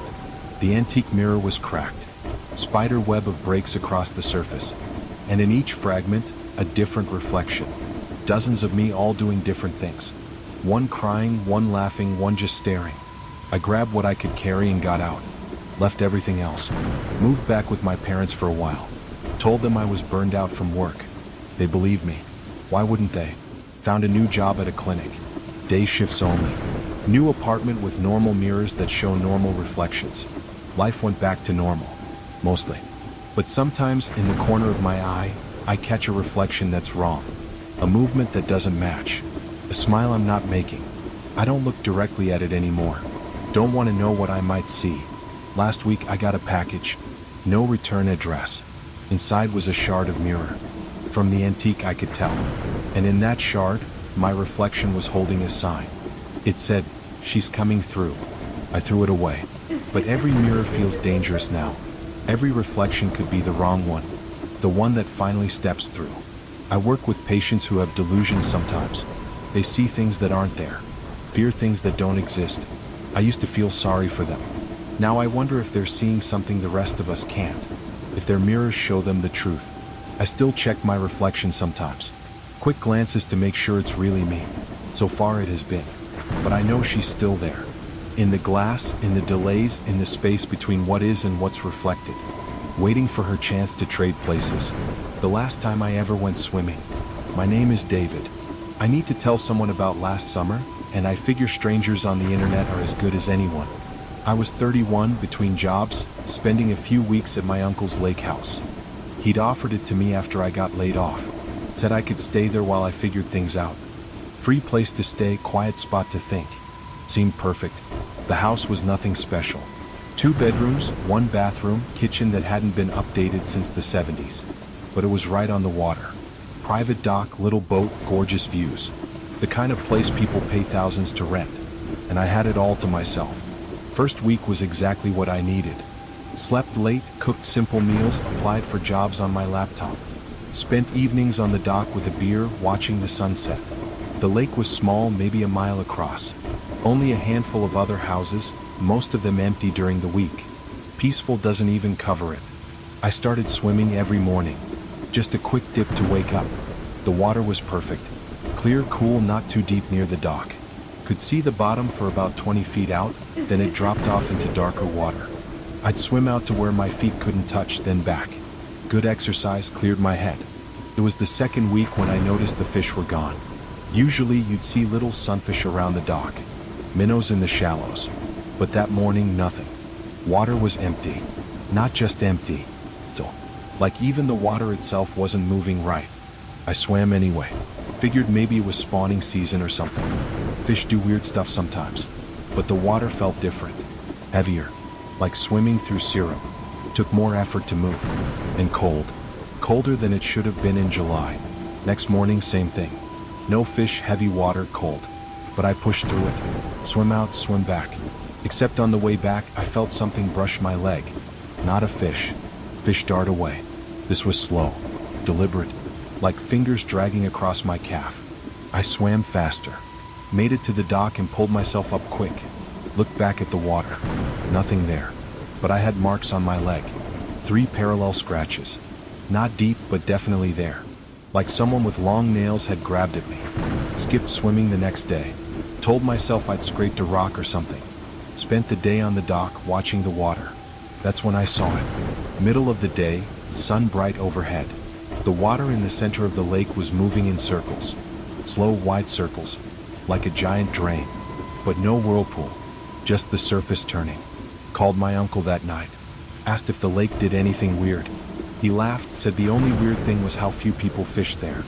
The antique mirror was cracked. Spider web of breaks across the surface. And in each fragment, a different reflection. Dozens of me all doing different things. One crying, one laughing, one just staring. I grabbed what I could carry and got out. Left everything else. Moved back with my parents for a while. Told them I was burned out from work. They believed me. Why wouldn't they? Found a new job at a clinic. Day shifts only. New apartment with normal mirrors that show normal reflections. Life went back to normal. Mostly. But sometimes, in the corner of my eye, I catch a reflection that's wrong. A movement that doesn't match. A smile I'm not making. I don't look directly at it anymore. Don't want to know what I might see. Last week I got a package. No return address. Inside was a shard of mirror. From the antique I could tell. And in that shard, my reflection was holding a sign. It said, "She's coming through." I threw it away. But every mirror feels dangerous now. Every reflection could be the wrong one. The one that finally steps through. I work with patients who have delusions sometimes. They see things that aren't there. Fear things that don't exist. I used to feel sorry for them. Now I wonder if they're seeing something the rest of us can't. If their mirrors show them the truth. I still check my reflection sometimes. Quick glances to make sure it's really me. So far it has been. But I know she's still there. In the glass, in the delays, in the space between what is and what's reflected. Waiting for her chance to trade places. The last time I ever went swimming. My name is David. I need to tell someone about last summer, and I figure strangers on the internet are as good as anyone. I was 31, between jobs, spending a few weeks at my uncle's lake house. He'd offered it to me after I got laid off. Said I could stay there while I figured things out. Free place to stay, quiet spot to think. Seemed perfect. The house was nothing special. 2 bedrooms, 1 bathroom, kitchen that hadn't been updated since the 70s. But it was right on the water. Private dock, little boat, gorgeous views. The kind of place people pay thousands to rent. And I had it all to myself. First week was exactly what I needed. Slept late, cooked simple meals, applied for jobs on my laptop. Spent evenings on the dock with a beer, watching the sunset. The lake was small, maybe a mile across. Only a handful of other houses, most of them empty during the week. Peaceful doesn't even cover it. I started swimming every morning. Just a quick dip to wake up. The water was perfect. Clear, cool, not too deep near the dock. Could see the bottom for about 20 feet out, then it dropped off into darker water. I'd swim out to where my feet couldn't touch, then back. Good exercise, cleared my head. It was the second week when I noticed the fish were gone. Usually you'd see little sunfish around the dock. Minnows in the shallows. But that morning, nothing. Water was empty. Not just empty. Like even the water itself wasn't moving right. I swam anyway. Figured maybe it was spawning season or something. Fish do weird stuff sometimes. But the water felt different. Heavier. Like swimming through syrup. Took more effort to move. And cold. Colder than it should have been in July. Next morning, same thing. No fish, heavy water, cold. But I pushed through it. Swim out, swim back. Except on the way back, I felt something brush my leg. Not a fish. Fish dart away. This was slow. Deliberate. Like fingers dragging across my calf. I swam faster. Made it to the dock and pulled myself up quick. Looked back at the water. Nothing there. But I had marks on my leg. 3 parallel scratches. Not deep, but definitely there. Like someone with long nails had grabbed at me. Skipped swimming the next day. Told myself I'd scraped a rock or something. Spent the day on the dock watching the water. That's when I saw it. Middle of the day, sun bright overhead. The water in the center of the lake was moving in circles. Slow, wide circles, like a giant drain. But no whirlpool, just the surface turning. Called my uncle that night. Asked if the lake did anything weird. He laughed, said the only weird thing was how few people fished there.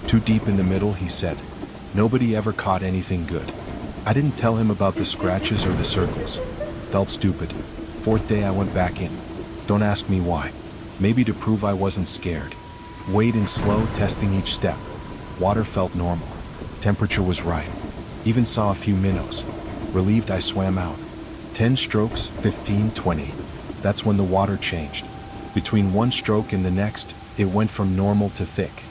Too deep in the middle, he said. Nobody ever caught anything good. I didn't tell him about the scratches or the circles. Felt stupid. Fourth day I went back in. Don't ask me why. Maybe to prove I wasn't scared. Weighed in slow, testing each step. Water felt normal. Temperature was right. Even saw a few minnows. Relieved, I swam out. 10 strokes, 15, 20. That's when the water changed. Between one stroke and the next, it went from normal to thick.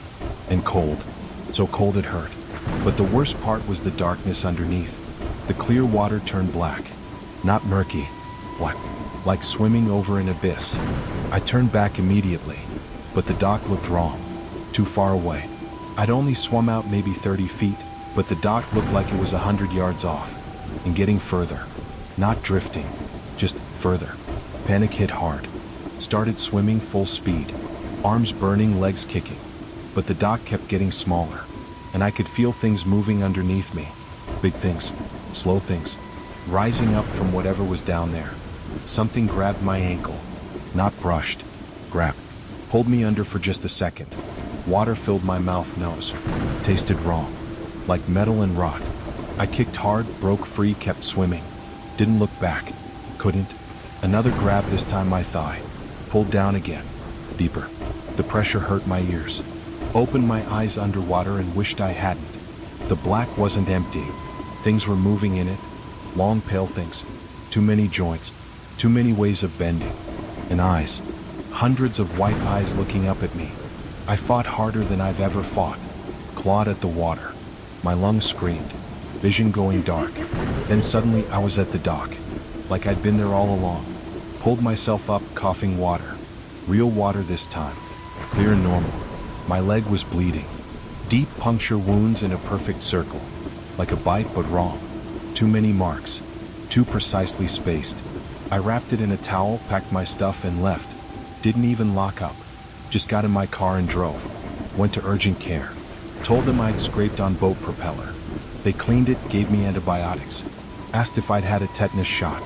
And cold. So cold it hurt. But the worst part was the darkness underneath. The clear water turned black. Not murky. Black. Like swimming over an abyss. I turned back immediately. But the dock looked wrong. Too far away. I'd only swum out maybe 30 feet, but the dock looked like it was 100 yards off. And getting further. Not drifting. Just further. Panic hit hard. Started swimming full speed. Arms burning, legs kicking. But the dock kept getting smaller. And I could feel things moving underneath me. Big things. Slow things. Rising up from whatever was down there. Something grabbed my ankle. Not brushed. Grabbed. Pulled me under for just a second. Water filled my mouth, nose. Tasted wrong. Like metal and rot. I kicked hard, broke free, kept swimming. Didn't look back. Couldn't. Another grab, this time my thigh. Pulled down again. Deeper. The pressure hurt my ears. Opened my eyes underwater and wished I hadn't. The black wasn't empty. Things were moving in it. Long, pale things. Too many joints. Too many ways of bending. And eyes. Hundreds of white eyes looking up at me. I fought harder than I've ever fought. Clawed at the water. My lungs screamed. Vision going dark. Then suddenly I was at the dock. Like I'd been there all along. Pulled myself up, coughing water. Real water this time. Clear and normal. My leg was bleeding. Deep puncture wounds in a perfect circle. Like a bite, but wrong. Too many marks. Too precisely spaced. I wrapped it in a towel, packed my stuff, and left. Didn't even lock up. Just got in my car and drove. Went to urgent care. Told them I'd scraped on boat propeller. They cleaned it, gave me antibiotics. Asked if I'd had a tetanus shot.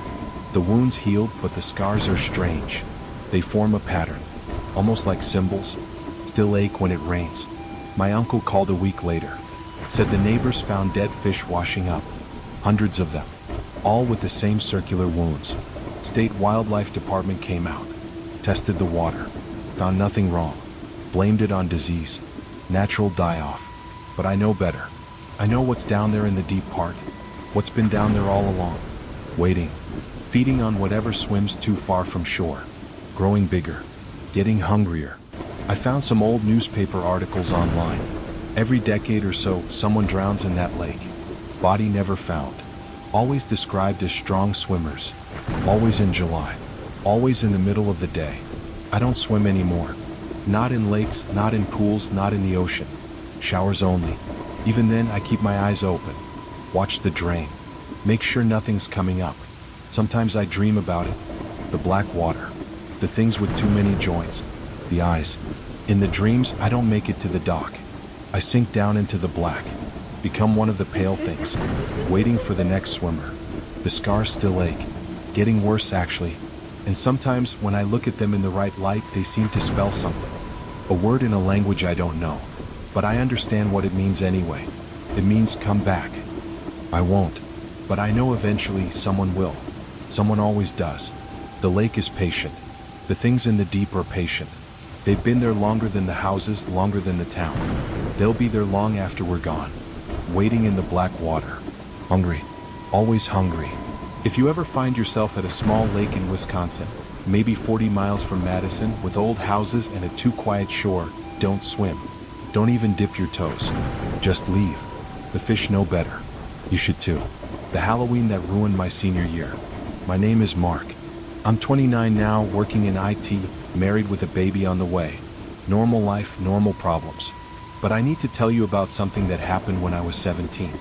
The wounds healed, but the scars are strange. They form a pattern. Almost like symbols. Still ache when it rains. My uncle called a week later. Said the neighbors found dead fish washing up. Hundreds of them. All with the same circular wounds. State Wildlife Department came out. Tested the water. Found nothing wrong. Blamed it on disease. Natural die-off. But I know better. I know what's down there in the deep part. What's been down there all along. Waiting. Feeding on whatever swims too far from shore. Growing bigger. Getting hungrier. I found some old newspaper articles online. Every decade or so, someone drowns in that lake. Body never found. Always described as strong swimmers. Always in July. Always in the middle of the day. I don't swim anymore. Not in lakes, not in pools, not in the ocean. Showers only. Even then, I keep my eyes open. Watch the drain. Make sure nothing's coming up. Sometimes I dream about it. The black water. The things with too many joints. The eyes. In the dreams, I don't make it to the dock. I sink down into the black. Become one of the pale things. Waiting for the next swimmer. The scars still ache. Getting worse, actually. And sometimes, when I look at them in the right light, they seem to spell something. A word in a language I don't know. But I understand what it means anyway. It means come back. I won't. But I know eventually someone will. Someone always does. The lake is patient. The things in the deep are patient. They've been there longer than the houses, longer than the town. They'll be there long after we're gone. Waiting in the black water. Hungry. Always hungry. If you ever find yourself at a small lake in Wisconsin, maybe 40 miles from Madison, with old houses and a too quiet shore, don't swim. Don't even dip your toes. Just leave. The fish know better. You should too. The Halloween that ruined my senior year. My name is Mark. I'm 29 now, working in IT, married with a baby on the way. Normal life, normal problems. But I need to tell you about something that happened when I was 17.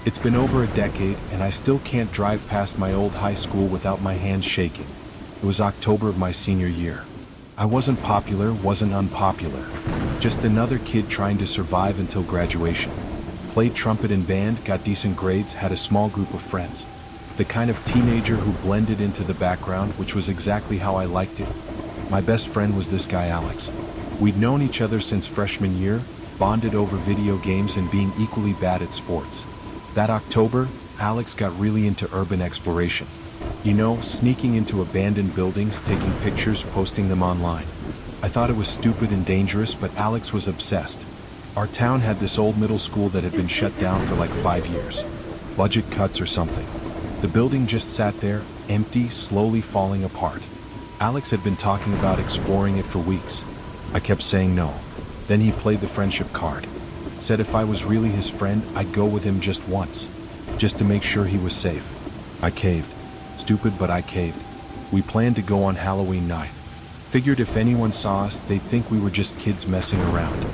It's been over a decade, and I still can't drive past my old high school without my hands shaking. It was October of my senior year. I wasn't popular, wasn't unpopular. Just another kid trying to survive until graduation. Played trumpet in band, got decent grades, had a small group of friends. The kind of teenager who blended into the background, which was exactly how I liked it. My best friend was this guy Alex. We'd known each other since freshman year, bonded over video games and being equally bad at sports. That October, Alex got really into urban exploration. You know, sneaking into abandoned buildings, taking pictures, posting them online. I thought it was stupid and dangerous, but Alex was obsessed. Our town had this old middle school that had been shut down for like 5 years. Budget cuts or something. The building just sat there, empty, slowly falling apart. Alex had been talking about exploring it for weeks. I kept saying no. Then he played the friendship card. Said if I was really his friend, I'd go with him just once. Just to make sure he was safe. I caved. Stupid, but I caved. We planned to go on Halloween night. Figured if anyone saw us, they'd think we were just kids messing around.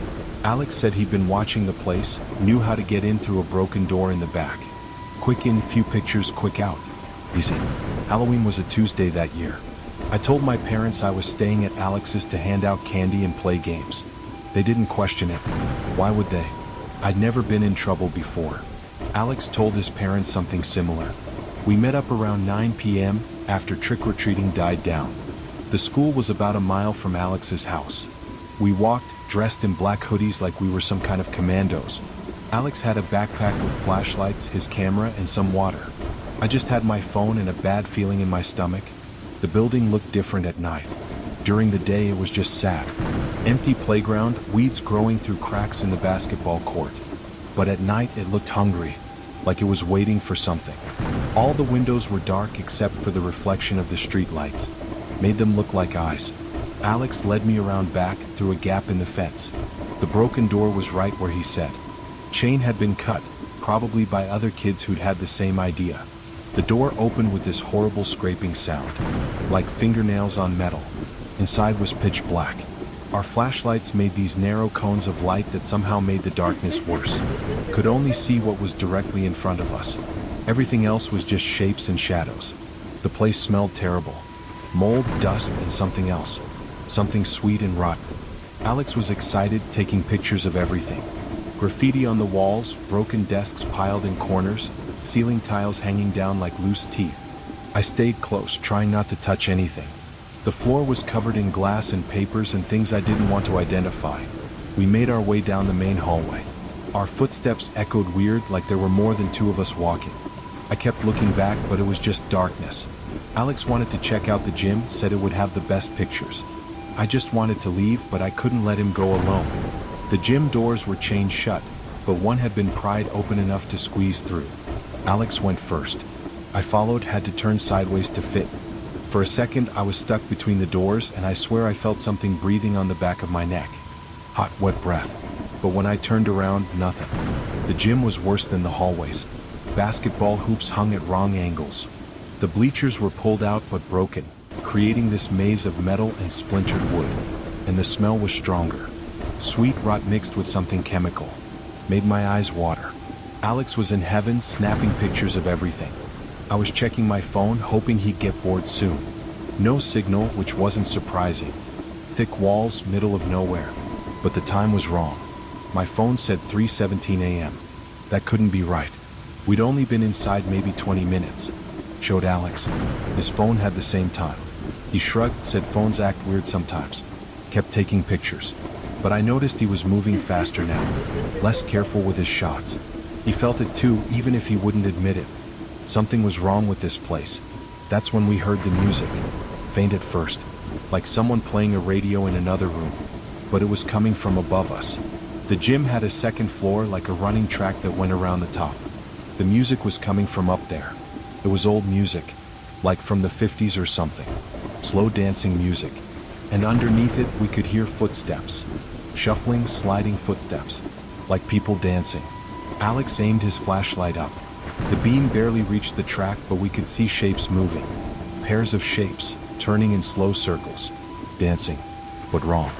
Alex said he'd been watching the place, knew how to get in through a broken door in the back. Quick in, few pictures, quick out. Easy. Halloween was a Tuesday that year. I told my parents I was staying at Alex's to hand out candy and play games. They didn't question it. Why would they? I'd never been in trouble before. Alex told his parents something similar. We met up around 9 p.m. after trick-or-treating died down. The school was about a mile from Alex's house. We walked, dressed in black hoodies like we were some kind of commandos. Alex had a backpack with flashlights, his camera, and some water. I just had my phone and a bad feeling in my stomach. The building looked different at night. During the day, it was just sad. Empty playground, weeds growing through cracks in the basketball court. But at night, it looked hungry, like it was waiting for something. All the windows were dark except for the reflection of the street lights. Made them look like eyes. Alex led me around back, through a gap in the fence. The broken door was right where he said. Chain had been cut, probably by other kids who'd had the same idea. The door opened with this horrible scraping sound, like fingernails on metal. Inside was pitch black. Our flashlights made these narrow cones of light that somehow made the darkness worse. Could only see what was directly in front of us. Everything else was just shapes and shadows. The place smelled terrible. Mold, dust, and something else. Something sweet and rotten. Alex was excited, taking pictures of everything. Graffiti on the walls, broken desks piled in corners, ceiling tiles hanging down like loose teeth. I stayed close, trying not to touch anything. The floor was covered in glass and papers and things I didn't want to identify. We made our way down the main hallway. Our footsteps echoed weird, like there were more than two of us walking. I kept looking back, but it was just darkness. Alex wanted to check out the gym, said it would have the best pictures. I just wanted to leave, but I couldn't let him go alone. The gym doors were chained shut, but one had been pried open enough to squeeze through. Alex went first. I followed, had to turn sideways to fit. For a second, I was stuck between the doors, and I swear I felt something breathing on the back of my neck. Hot, wet breath. But when I turned around, nothing. The gym was worse than the hallways. Basketball hoops hung at wrong angles. The bleachers were pulled out but broken, creating this maze of metal and splintered wood. And the smell was stronger. Sweet rot mixed with something chemical. Made my eyes water. Alex was in heaven, snapping pictures of everything. I was checking my phone, hoping he'd get bored soon. No signal, which wasn't surprising. Thick walls, middle of nowhere. But the time was wrong. My phone said 3:17 a.m. That couldn't be right. We'd only been inside maybe 20 minutes. Showed Alex. His phone had the same time. He shrugged, said phones act weird sometimes. Kept taking pictures. But I noticed he was moving faster now. Less careful with his shots. He felt it too, even if he wouldn't admit it. Something was wrong with this place. That's when we heard the music. Faint at first. Like someone playing a radio in another room. But it was coming from above us. The gym had a second floor, like a running track that went around the top. The music was coming from up there. It was old music. Like from the 50s or something. Slow dancing music. And underneath it we could hear footsteps. Shuffling, sliding footsteps. Like people dancing. Alex aimed his flashlight up. The beam barely reached the track, but we could see shapes moving. Pairs of shapes, turning in slow circles. Dancing. but wrong.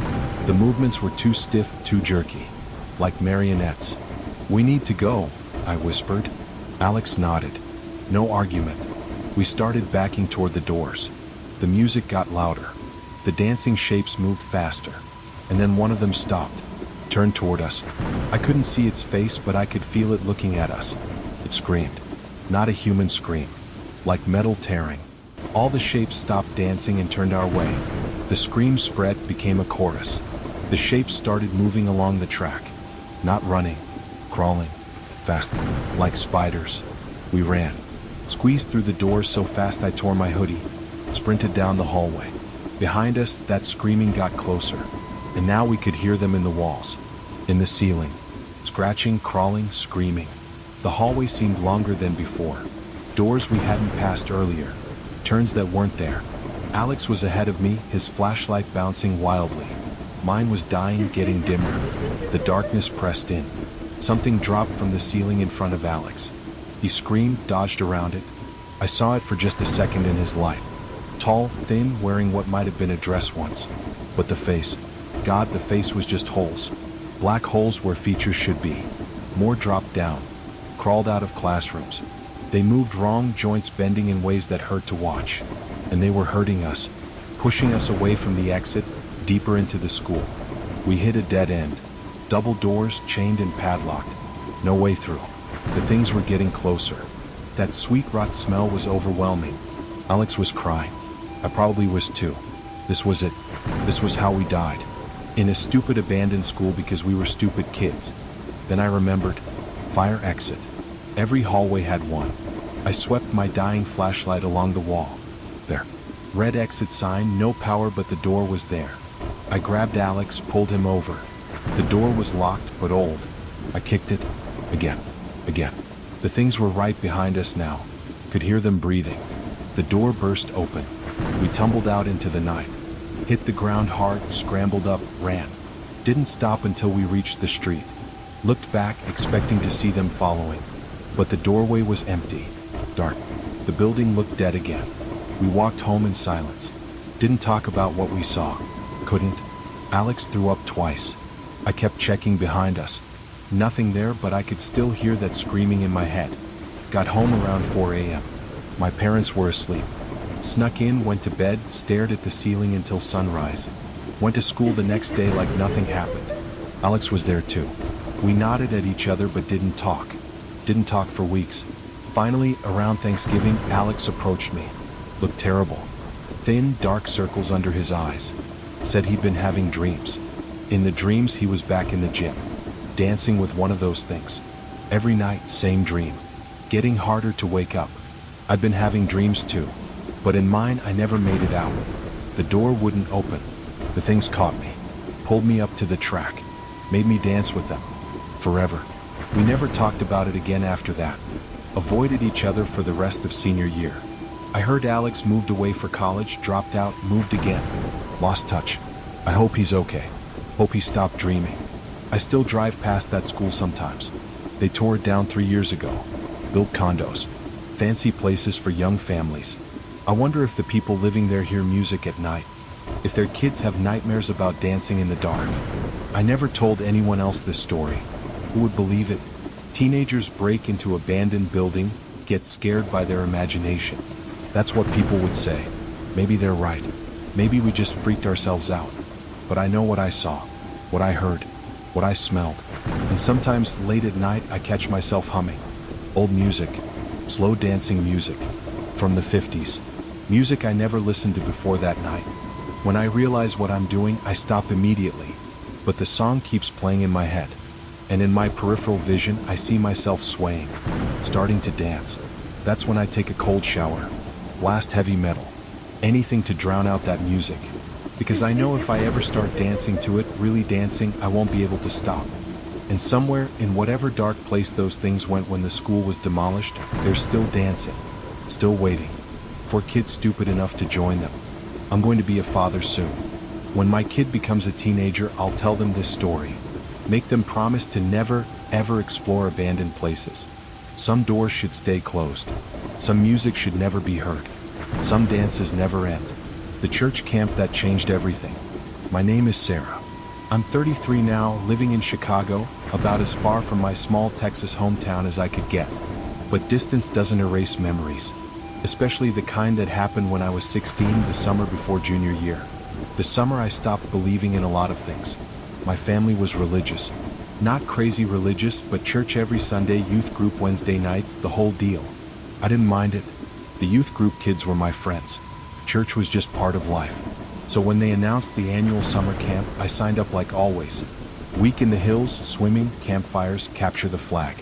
The movements were too stiff, too jerky, like marionettes. "We need to go," I whispered. Alex nodded. No argument. We started backing toward the doors. The music got louder. The dancing shapes moved faster. And then one of them stopped, turned toward us. I couldn't see its face, but I could feel it looking at us. It screamed. Not a human scream. Like metal tearing. All the shapes stopped dancing and turned our way. The scream spread, became a chorus. The shapes started moving along the track. Not running, crawling, fast, like spiders. We ran. Squeezed through the doors so fast I tore my hoodie. Sprinted down the hallway. Behind us, that screaming got closer. And now we could hear them in the walls, in the ceiling. Scratching, crawling, screaming. The hallway seemed longer than before. Doors we hadn't passed earlier. Turns that weren't there. Alex was ahead of me, his flashlight bouncing wildly. Mine was dying, getting dimmer. The darkness pressed in. Something dropped from the ceiling in front of Alex. He screamed, dodged around it. I saw it for just a second in his light. Tall, thin, wearing what might have been a dress once. But the face. God, the face was just holes. Black holes where features should be. More dropped down. Crawled out of classrooms. They moved wrong, joints bending in ways that hurt to watch. And they were hurting us. Pushing us away from the exit, deeper into the school. We hit a dead end. Double doors, chained and padlocked. No way through. The things were getting closer. That sweet rot smell was overwhelming. Alex was crying. I probably was too. This was it. This was how we died. In a stupid abandoned school because we were stupid kids. Then I remembered. Fire exit. Every hallway had one. I swept my dying flashlight along the wall. There. Red exit sign, no power, but the door was there. I grabbed Alex, pulled him over. The door was locked, but old. I kicked it. Again. The things were right behind us now. Could hear them breathing. The door burst open. We tumbled out into the night. Hit the ground hard, scrambled up, ran. Didn't stop until we reached the street. Looked back, expecting to see them following. But the doorway was empty. Dark. The building looked dead again. We walked home in silence. Didn't talk about what we saw. Couldn't. Alex threw up twice. I kept checking behind us. Nothing there, but I could still hear that screaming in my head. Got home around 4 a.m. My parents were asleep. Snuck in, went to bed, stared at the ceiling until sunrise. Went to school the next day like nothing happened. Alex was there too. We nodded at each other but didn't talk. Didn't talk for weeks. Finally, around Thanksgiving, Alex approached me. Looked terrible. Thin, dark circles under his eyes. Said he'd been having dreams. In the dreams, he was back in the gym. Dancing with one of those things. Every night, same dream. Getting harder to wake up. I'd been having dreams too. But in mine, I never made it out. The door wouldn't open. The things caught me. Pulled me up to the track. Made me dance with them. Forever. We never talked about it again after that. Avoided each other for the rest of senior year. I heard Alex moved away for college, dropped out, moved again. Lost touch. I hope he's okay. Hope he stopped dreaming. I still drive past that school sometimes. They tore it down 3 years ago. Built condos. Fancy places for young families. I wonder if the people living there hear music at night. If their kids have nightmares about dancing in the dark. I never told anyone else this story. Who would believe it? Teenagers break into abandoned building, get scared by their imagination. That's what people would say. Maybe they're right. Maybe we just freaked ourselves out. But I know what I saw, what I heard, what I smelled. And sometimes late at night I catch myself humming. Old music, slow dancing music, from the 50s. Music I never listened to before that night. When I realize what I'm doing, I stop immediately. But the song keeps playing in my head. And in my peripheral vision, I see myself swaying, starting to dance. That's when I take a cold shower, blast heavy metal, anything to drown out that music. Because I know if I ever start dancing to it, really dancing, I won't be able to stop. And somewhere, in whatever dark place those things went when the school was demolished, they're still dancing, still waiting, for kids stupid enough to join them. I'm going to be a father soon. When my kid becomes a teenager, I'll tell them this story. Make them promise to never, ever explore abandoned places. Some doors should stay closed. Some music should never be heard. Some dances never end. The church camp that changed everything. My name is Sarah. I'm 33 now, living in Chicago, about as far from my small Texas hometown as I could get. But distance doesn't erase memories, especially the kind that happened when I was 16, the summer before junior year. The summer I stopped believing in a lot of things. My family was religious. Not crazy religious, but church every Sunday, youth group Wednesday nights, the whole deal. I didn't mind it. The youth group kids were my friends. Church was just part of life. So when they announced the annual summer camp, I signed up like always. Week in the hills, swimming, campfires, capture the flag.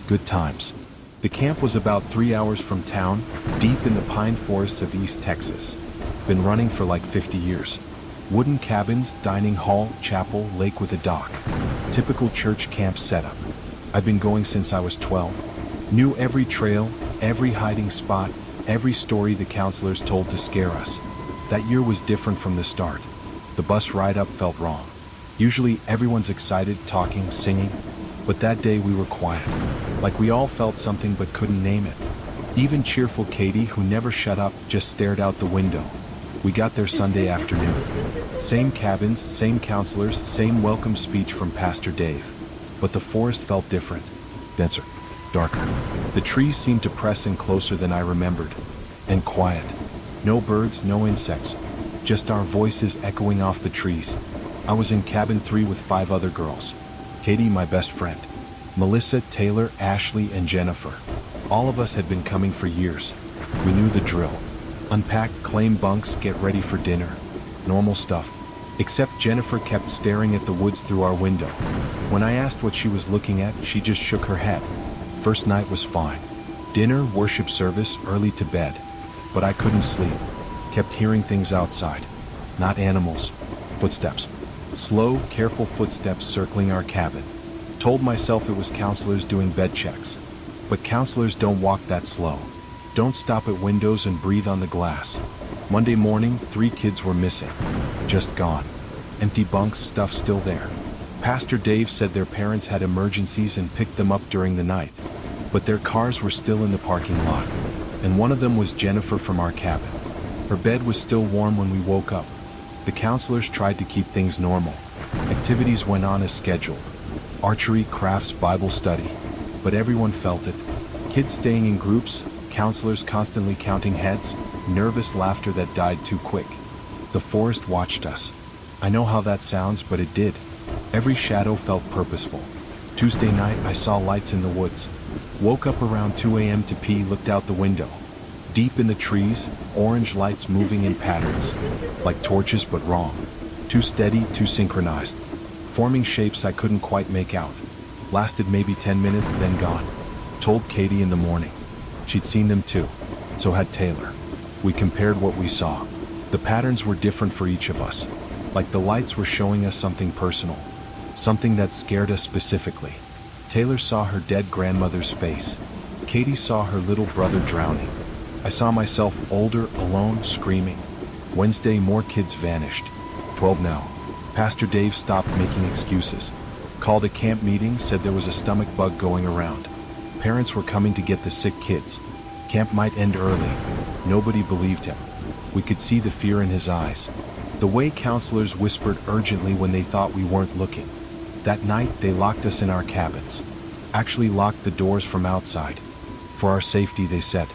Good times. The camp was about 3 hours from town, deep in the pine forests of East Texas. Been running for like 50 years. Wooden cabins, dining hall, chapel, lake with a dock. Typical church camp setup. I've been going since I was 12. Knew every trail, every hiding spot, every story the counselors told to scare us. That year was different from the start. The bus ride up felt wrong. Usually everyone's excited, talking, singing, but that day we were quiet. Like we all felt something but couldn't name it. Even cheerful Katie, who never shut up, just stared out the window. We got there Sunday afternoon. Same cabins, same counselors, same welcome speech from Pastor Dave. But the forest felt different. Denser. Darker. The trees seemed to press in closer than I remembered. And quiet. No birds, no insects. Just our voices echoing off the trees. I was in cabin 3 with 5 other girls. Katie, my best friend. Melissa, Taylor, Ashley, and Jennifer. All of us had been coming for years. We knew the drill. Unpack, claim bunks, get ready for dinner. Normal stuff. Except Jennifer kept staring at the woods through our window. When I asked what she was looking at, she just shook her head. First night was fine. Dinner, worship service, early to bed. But I couldn't sleep. Kept hearing things outside. Not animals. Footsteps. Slow, careful footsteps circling our cabin. Told myself it was counselors doing bed checks. But counselors don't walk that slow. Don't stop at windows and breathe on the glass. Monday morning, 3 kids were missing. Just gone. Empty bunks, stuff still there. Pastor Dave said their parents had emergencies and picked them up during the night. But their cars were still in the parking lot. And one of them was Jennifer from our cabin. Her bed was still warm when we woke up. The counselors tried to keep things normal. Activities went on as scheduled. Archery, crafts, Bible study. But everyone felt it. Kids staying in groups, counselors constantly counting heads, nervous laughter that died too quick. The forest watched us. I know how that sounds, but it did. Every shadow felt purposeful. Tuesday night, I saw lights in the woods. Woke up around 2 a.m. to pee, looked out the window. Deep in the trees, orange lights moving in patterns. Like torches, but wrong. Too steady, too synchronized. Forming shapes I couldn't quite make out. Lasted maybe 10 minutes, then gone. Told Katie in the morning. She'd seen them too. So had Taylor. We compared what we saw. The patterns were different for each of us. Like the lights were showing us something personal. Something that scared us specifically. Taylor saw her dead grandmother's face. Katie saw her little brother drowning. I saw myself older, alone, screaming. Wednesday, more kids vanished. 12 now. Pastor Dave stopped making excuses. Called a camp meeting, said there was a stomach bug going around. Parents were coming to get the sick kids. Camp might end early. Nobody believed him. We could see the fear in his eyes. The way counselors whispered urgently when they thought we weren't looking. That night, they locked us in our cabins. Actually locked the doors from outside. For our safety, they said.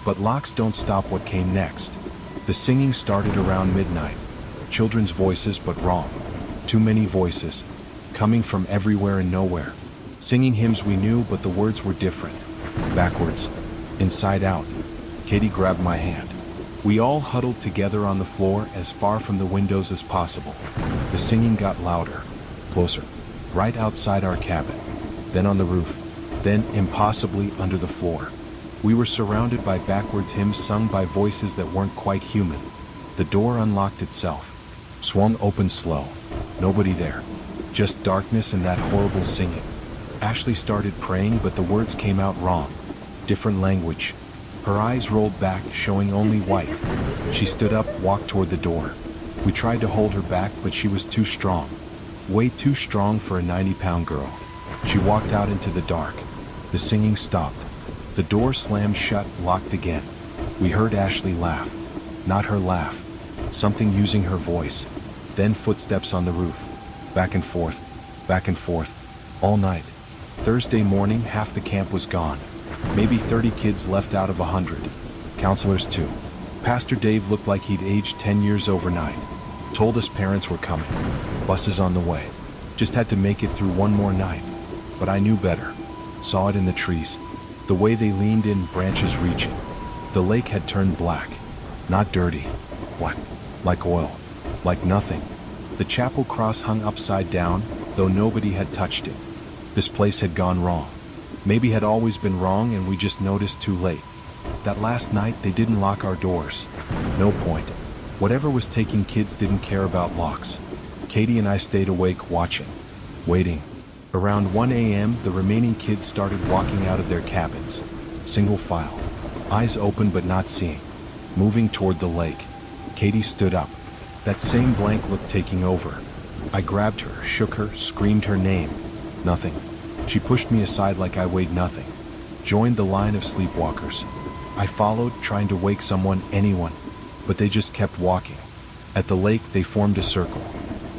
But locks don't stop what came next. The singing started around midnight. Children's voices, but wrong. Too many voices. Coming from everywhere and nowhere. Singing hymns we knew, but the words were different. Backwards. Inside out. Katie grabbed my hand. We all huddled together on the floor, as far from the windows as possible. The singing got louder. Closer. Right outside our cabin. Then on the roof. Then, impossibly, under the floor. We were surrounded by backwards hymns sung by voices that weren't quite human. The door unlocked itself. Swung open slow. Nobody there. Just darkness and that horrible singing. Ashley started praying, but the words came out wrong. Different language. Her eyes rolled back, showing only white. She stood up, walked toward the door. We tried to hold her back, but she was too strong. Way too strong for a 90-pound girl. She walked out into the dark. The singing stopped. The door slammed shut, locked again. We heard Ashley laugh. Not her laugh. Something using her voice. Then footsteps on the roof. Back and forth, all night. Thursday morning, half the camp was gone. Maybe 30 kids left out of 100. Counselors too. Pastor Dave looked like he'd aged 10 years overnight. Told us parents were coming. Buses on the way. Just had to make it through one more night. But I knew better. Saw it in the trees. The way they leaned in, branches reaching. The lake had turned black. Not dirty. What? Like oil. Like nothing. The chapel cross hung upside down, though nobody had touched it. This place had gone wrong. Maybe had always been wrong and we just noticed too late. That last night they didn't lock our doors. No point. Whatever was taking kids didn't care about locks. Katie and I stayed awake watching. Waiting. Around 1 a.m. the remaining kids started walking out of their cabins. Single file. Eyes open but not seeing. Moving toward the lake. Katie stood up. That same blank look taking over. I grabbed her, shook her, screamed her name. Nothing. She pushed me aside like I weighed nothing. Joined the line of sleepwalkers. I followed, trying to wake someone, anyone. But they just kept walking. At the lake, they formed a circle.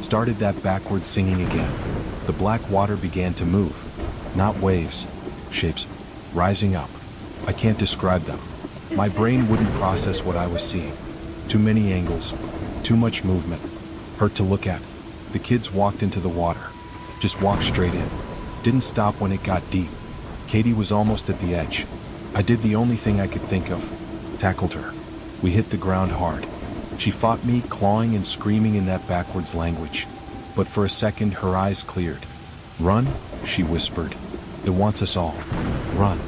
Started that backward singing again. The black water began to move. Not waves. Shapes. Rising up. I can't describe them. My brain wouldn't process what I was seeing. Too many angles. Too much movement. Hurt to look at. The kids walked into the water. Just walked straight in. Didn't stop when it got deep. Katie was almost at the edge. I did the only thing I could think of. Tackled her. We hit the ground hard. She fought me, clawing and screaming in that backwards language. But for a second, her eyes cleared. "Run," she whispered. "It wants us all. Run."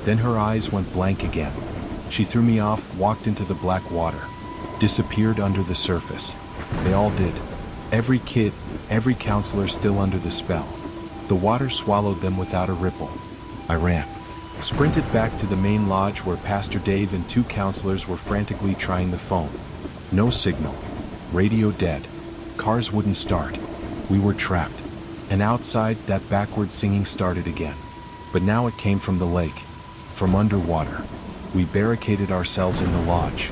Then her eyes went blank again. She threw me off, walked into the black water. Disappeared under the surface. They all did. Every kid, every counselor still under the spell. The water swallowed them without a ripple. I ran. Sprinted back to the main lodge where Pastor Dave and 2 counselors were frantically trying the phone. No signal. Radio dead. Cars wouldn't start. We were trapped. And outside, that backward singing started again. But now it came from the lake. From underwater. We barricaded ourselves in the lodge.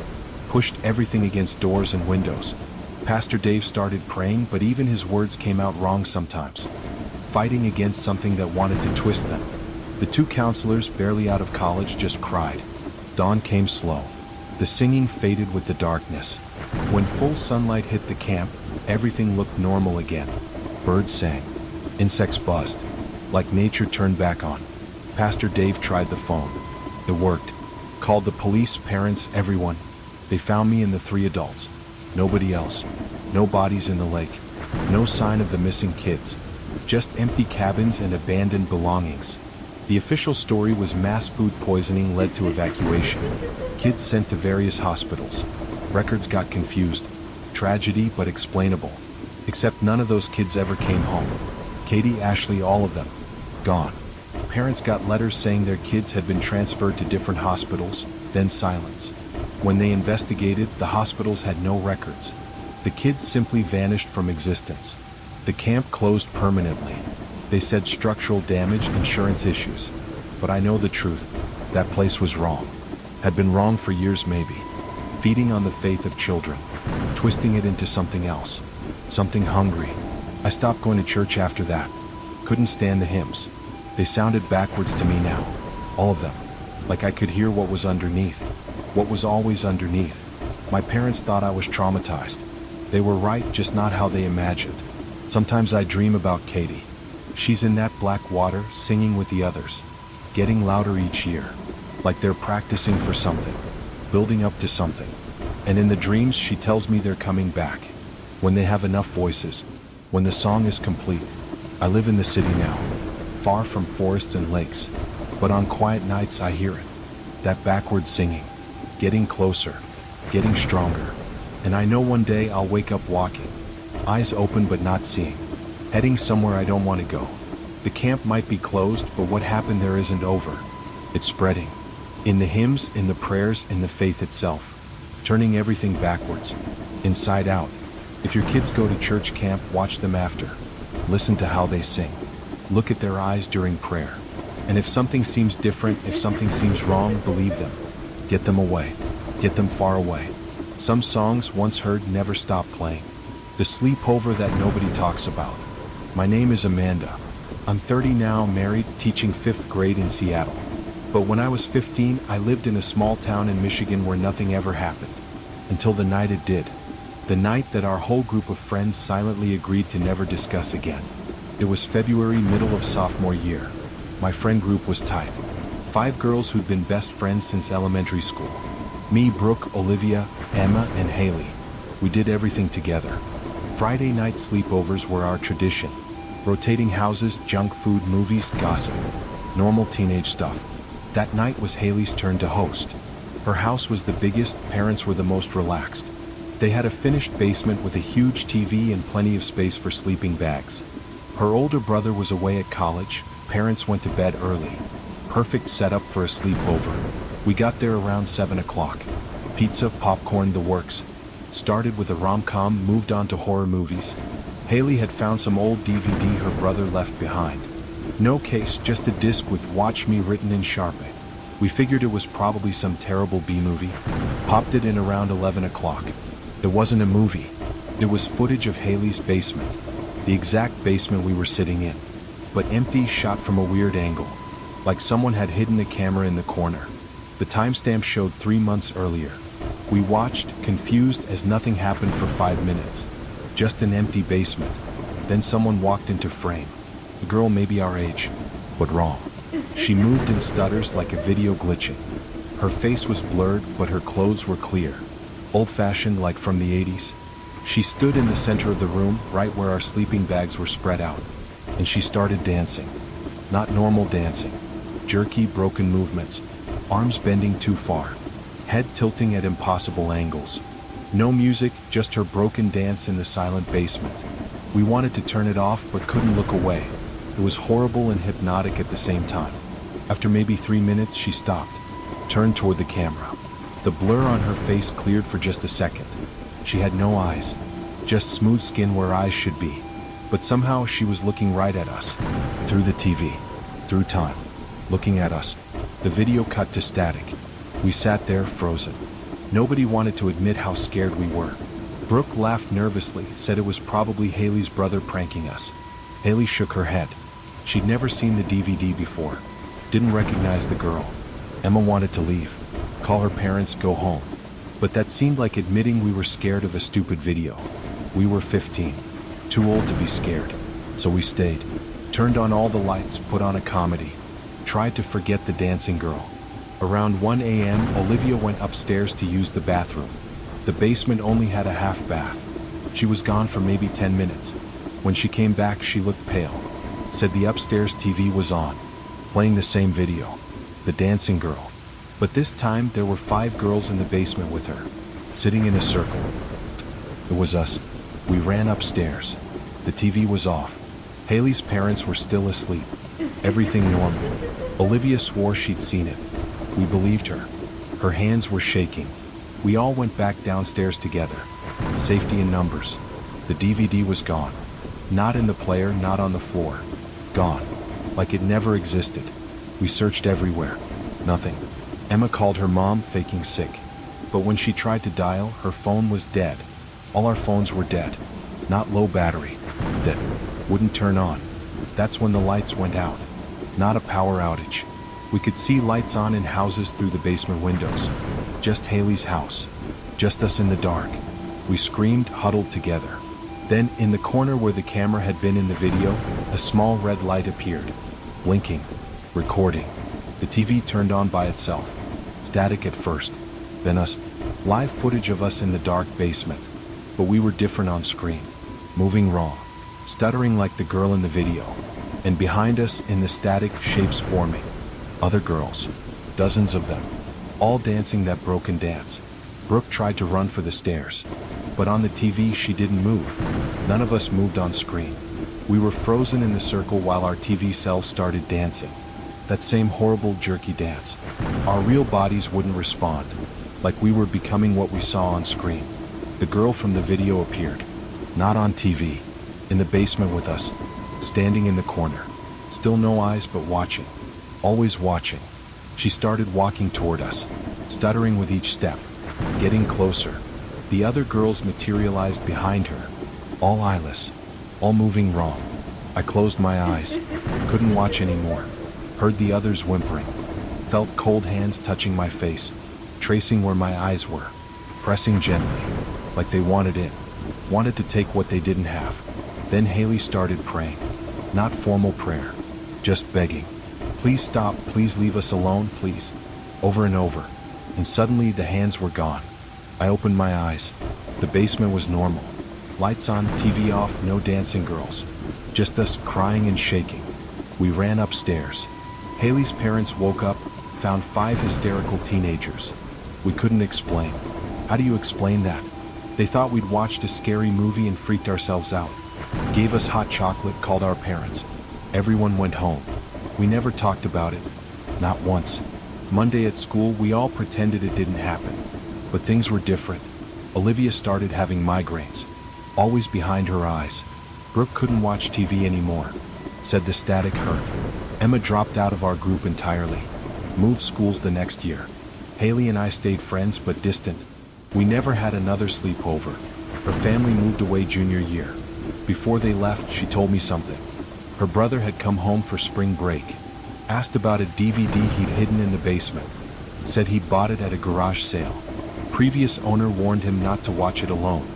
Pushed everything against doors and windows. Pastor Dave started praying, but even his words came out wrong sometimes. Fighting against something that wanted to twist them. The 2 counselors, barely out of college, just cried. Dawn came slow. The singing faded with the darkness. When full sunlight hit the camp, everything looked normal again. Birds sang. Insects buzzed. Like nature turned back on. Pastor Dave tried the phone. It worked. Called the police, parents, everyone. They found me and the 3 adults. Nobody else. No bodies in the lake. No sign of the missing kids. Just empty cabins and abandoned belongings. The official story was mass food poisoning led to evacuation. Kids sent to various hospitals. Records got confused. Tragedy, but explainable. Except none of those kids ever came home. Katie, Ashley, all of them. Gone. Parents got letters saying their kids had been transferred to different hospitals, then silence. When they investigated, the hospitals had no records. The kids simply vanished from existence. The camp closed permanently. They said structural damage, insurance issues. But I know the truth. That place was wrong. Had been wrong for years maybe. Feeding on the faith of children. Twisting it into something else. Something hungry. I stopped going to church after that. Couldn't stand the hymns. They sounded backwards to me now. All of them. Like I could hear what was underneath. What was always underneath. My parents thought I was traumatized. They were right, just not how they imagined. Sometimes I dream about Katie. She's in that black water, singing with the others. Getting louder each year. Like they're practicing for something. Building up to something. And in the dreams, she tells me they're coming back. When they have enough voices. When the song is complete. I live in the city now. Far from forests and lakes. But on quiet nights I hear it. That backward singing. Getting closer. Getting stronger. And I know one day I'll wake up walking. Eyes open but not seeing. Heading somewhere I don't want to go. The camp might be closed, but what happened there isn't over. It's spreading. In the hymns, in the prayers, in the faith itself. Turning everything backwards. Inside out. If your kids go to church camp, watch them after. Listen to how they sing. Look at their eyes during prayer. And if something seems different, if something seems wrong, believe them. Get them away. Get them far away. Some songs, once heard, never stop playing. The sleepover that nobody talks about. My name is Amanda. I'm 30 now, married, teaching 5th grade in Seattle. But when I was 15, I lived in a small town in Michigan where nothing ever happened. Until the night it did. The night that our whole group of friends silently agreed to never discuss again. It was February, middle of sophomore year. My friend group was tight. 5 girls who'd been best friends since elementary school. Me, Brooke, Olivia, Emma, and Haley. We did everything together. Friday night sleepovers were our tradition. Rotating houses, junk food, movies, gossip. Normal teenage stuff. That night was Haley's turn to host. Her house was the biggest, parents were the most relaxed. They had a finished basement with a huge TV and plenty of space for sleeping bags. Her older brother was away at college, parents went to bed early. Perfect setup for a sleepover. We got there around 7 o'clock. Pizza, popcorn, the works. Started with a rom-com, moved on to horror movies. Haley had found some old DVD her brother left behind. No case, just a disc with "Watch Me" written in Sharpie. We figured it was probably some terrible B-movie. Popped it in around 11 o'clock. It wasn't a movie. It was footage of Haley's basement. The exact basement we were sitting in. But empty, shot from a weird angle. Like someone had hidden a camera in the corner. The timestamp showed 3 months earlier. We watched, confused, as nothing happened for 5 minutes. Just an empty basement. Then someone walked into frame. A girl maybe our age, but wrong. She moved in stutters like a video glitching. Her face was blurred, but her clothes were clear. Old-fashioned, like from the 80s. She stood in the center of the room, right where our sleeping bags were spread out. And she started dancing. Not normal dancing. Jerky, broken movements. Arms bending too far. Head tilting at impossible angles. No music, just her broken dance in the silent basement. We wanted to turn it off, but couldn't look away. It was horrible and hypnotic at the same time. After maybe 3 minutes, she stopped, turned toward the camera. The blur on her face cleared for just a second. She had no eyes, just smooth skin where eyes should be. But somehow she was looking right at us. Through the TV, through time, looking at us. The video cut to static. We sat there, frozen. Nobody wanted to admit how scared we were. Brooke laughed nervously, said it was probably Haley's brother pranking us. Haley shook her head. She'd never seen the DVD before. Didn't recognize the girl. Emma wanted to leave. Call her parents, go home. But that seemed like admitting we were scared of a stupid video. We were 15. Too old to be scared. So we stayed. Turned on all the lights, put on a comedy. Tried to forget the dancing girl. Around 1 a.m., Olivia went upstairs to use the bathroom. The basement only had a half bath. She was gone for maybe 10 minutes. When she came back, she looked pale. Said the upstairs TV was on, playing the same video. The dancing girl. But this time, there were 5 girls in the basement with her, sitting in a circle. It was us. We ran upstairs. The TV was off. Haley's parents were still asleep. Everything normal. Olivia swore she'd seen it. We believed her. Her hands were shaking. We all went back downstairs together. Safety in numbers. The DVD was gone. Not in the player, not on the floor. Gone. Like it never existed. We searched everywhere. Nothing. Emma called her mom, faking sick. But when she tried to dial, her phone was dead. All our phones were dead. Not low battery. That wouldn't turn on. That's when the lights went out. Not a power outage. We could see lights on in houses through the basement windows. Just Haley's house. Just us in the dark. We screamed, huddled together. Then, in the corner where the camera had been in the video, a small red light appeared. Blinking. Recording. The TV turned on by itself. Static at first. Then us. Live footage of us in the dark basement. But we were different on screen. Moving wrong. Stuttering like the girl in the video. And behind us, in the static, shapes forming. Other girls. Dozens of them. All dancing that broken dance. Brooke tried to run for the stairs. But on the TV, she didn't move. None of us moved on screen. We were frozen in the circle while our TV cells started dancing. That same horrible jerky dance. Our real bodies wouldn't respond. Like we were becoming what we saw on screen. The girl from the video appeared. Not on TV. In the basement with us. Standing in the corner. Still no eyes but watching. Always watching. She started walking toward us. Stuttering with each step. Getting closer. The other girls materialized behind her. all eyeless, all moving wrong. I closed my eyes, couldn't watch anymore, heard the others whimpering, felt cold hands touching my face, tracing where my eyes were, pressing gently, like they wanted in, wanted to take what they didn't have. Then Haley started praying, not formal prayer, just begging. Please stop, please leave us alone, please. Over and over, and suddenly the hands were gone. I opened my eyes. The basement was normal. Lights on, TV off, no dancing girls. Just us crying and shaking. We ran upstairs. Haley's parents woke up, found 5 hysterical teenagers. We couldn't explain. How do you explain that? They thought we'd watched a scary movie and freaked ourselves out. Gave us hot chocolate, called our parents. Everyone went home. We never talked about it. Not once. Monday at school, we all pretended it didn't happen. But things were different. Olivia started having migraines. Always behind her eyes. Brooke couldn't watch TV anymore. Said the static hurt. Emma dropped out of our group entirely. Moved schools the next year. Haley and I stayed friends but distant. We never had another sleepover. Her family moved away junior year. Before they left, she told me something. Her brother had come home for spring break. Asked about a DVD he'd hidden in the basement. Said he bought it at a garage sale. Previous owner warned him not to watch it alone.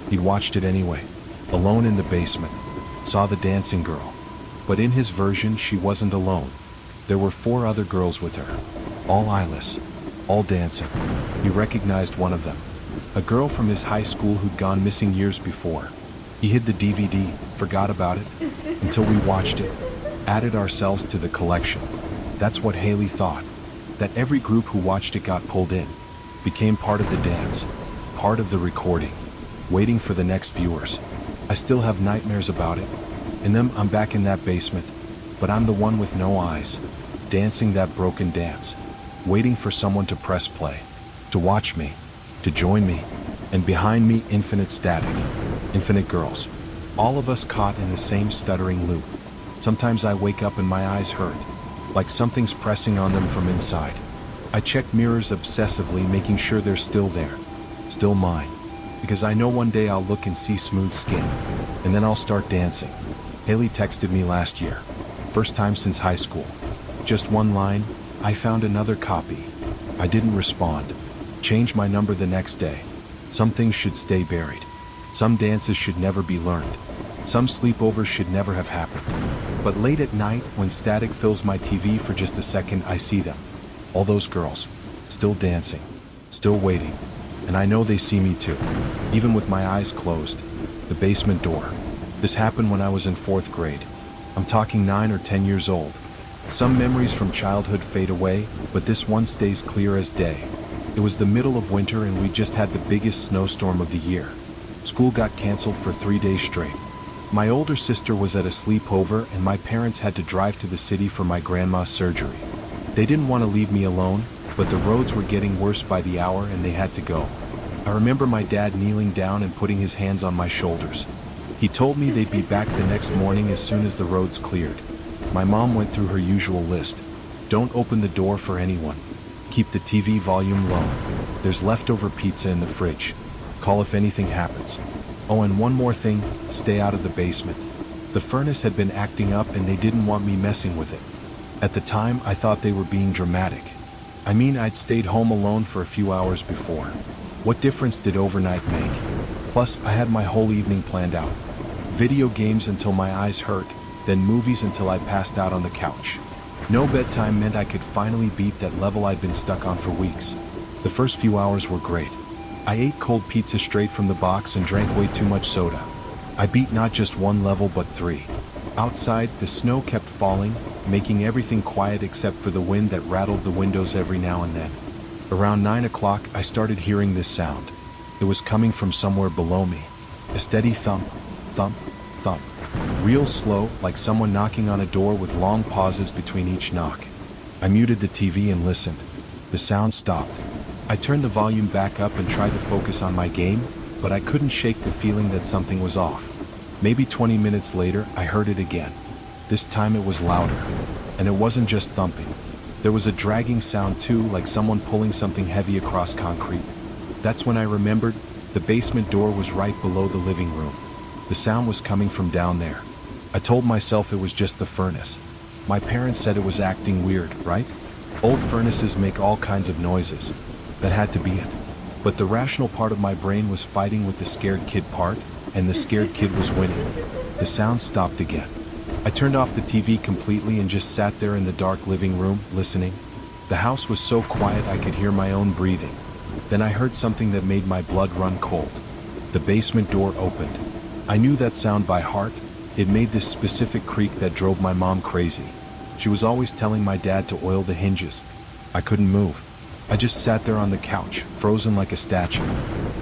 He watched it anyway. Alone in the basement. Saw the dancing girl. But in his version, she wasn't alone. There were 4 other girls with her. All eyeless. All dancing. He recognized one of them. A girl from his high school who'd gone missing years before. He hid the DVD, forgot about it, until we watched it. Added ourselves to the collection. That's what Haley thought. That every group who watched it got pulled in. Became part of the dance. Part of the recording. Waiting for the next viewers. I still have nightmares about it. In them, I'm back in that basement. But I'm the one with no eyes. Dancing that broken dance. Waiting for someone to press play. To watch me. To join me. And behind me, infinite static. Infinite girls. All of us caught in the same stuttering loop. Sometimes I wake up and my eyes hurt. Like something's pressing on them from inside. I check mirrors obsessively, making sure they're still there. Still mine. Because I know one day I'll look and see smooth skin. And then I'll start dancing. Haley texted me last year. First time since high school. Just one line, I found another copy. I didn't respond. Changed my number the next day. Some things should stay buried. Some dances should never be learned. Some sleepovers should never have happened. But late at night, when static fills my TV for just a second, I see them. All those girls. Still dancing. Still waiting. And I know they see me too. Even with my eyes closed. The basement door. This happened when I was in 4th grade. I'm talking 9 or 10 years old. Some memories from childhood fade away, but this one stays clear as day. It was the middle of winter and we just had the biggest snowstorm of the year. School got canceled for 3 days straight. My older sister was at a sleepover and my parents had to drive to the city for my grandma's surgery. They didn't want to leave me alone, but the roads were getting worse by the hour and they had to go. I remember my dad kneeling down and putting his hands on my shoulders. He told me they'd be back the next morning as soon as the roads cleared. My mom went through her usual list. Don't open the door for anyone. Keep the TV volume low. There's leftover pizza in the fridge. Call if anything happens. Oh, and one more thing, stay out of the basement. The furnace had been acting up and they didn't want me messing with it. At the time, I thought they were being dramatic. I mean, I'd stayed home alone for a few hours before. What difference did overnight make? Plus, I had my whole evening planned out. Video games until my eyes hurt, then movies until I passed out on the couch. No bedtime meant I could finally beat that level I'd been stuck on for weeks. The first few hours were great. I ate cold pizza straight from the box and drank way too much soda. I beat not just 1 level but 3. Outside, the snow kept falling, making everything quiet except for the wind that rattled the windows every now and then. Around 9 o'clock, I started hearing this sound. It was coming from somewhere below me. A steady thump, thump, thump. Real slow, like someone knocking on a door with long pauses between each knock. I muted the TV and listened. The sound stopped. I turned the volume back up and tried to focus on my game, but I couldn't shake the feeling that something was off. Maybe 20 minutes later, I heard it again. This time it was louder. And it wasn't just thumping. There was a dragging sound too, like someone pulling something heavy across concrete. That's when I remembered the basement door was right below the living room. The sound was coming from down there. I told myself it was just the furnace. My parents said it was acting weird, right? Old furnaces make all kinds of noises. That had to be it. But the rational part of my brain was fighting with the scared kid part, and the scared kid was winning. The sound stopped again. I turned off the TV completely and just sat there in the dark living room, listening. The house was so quiet I could hear my own breathing. Then I heard something that made my blood run cold. The basement door opened. I knew that sound by heart. It made this specific creak that drove my mom crazy. She was always telling my dad to oil the hinges. I couldn't move. I just sat there on the couch, frozen like a statue.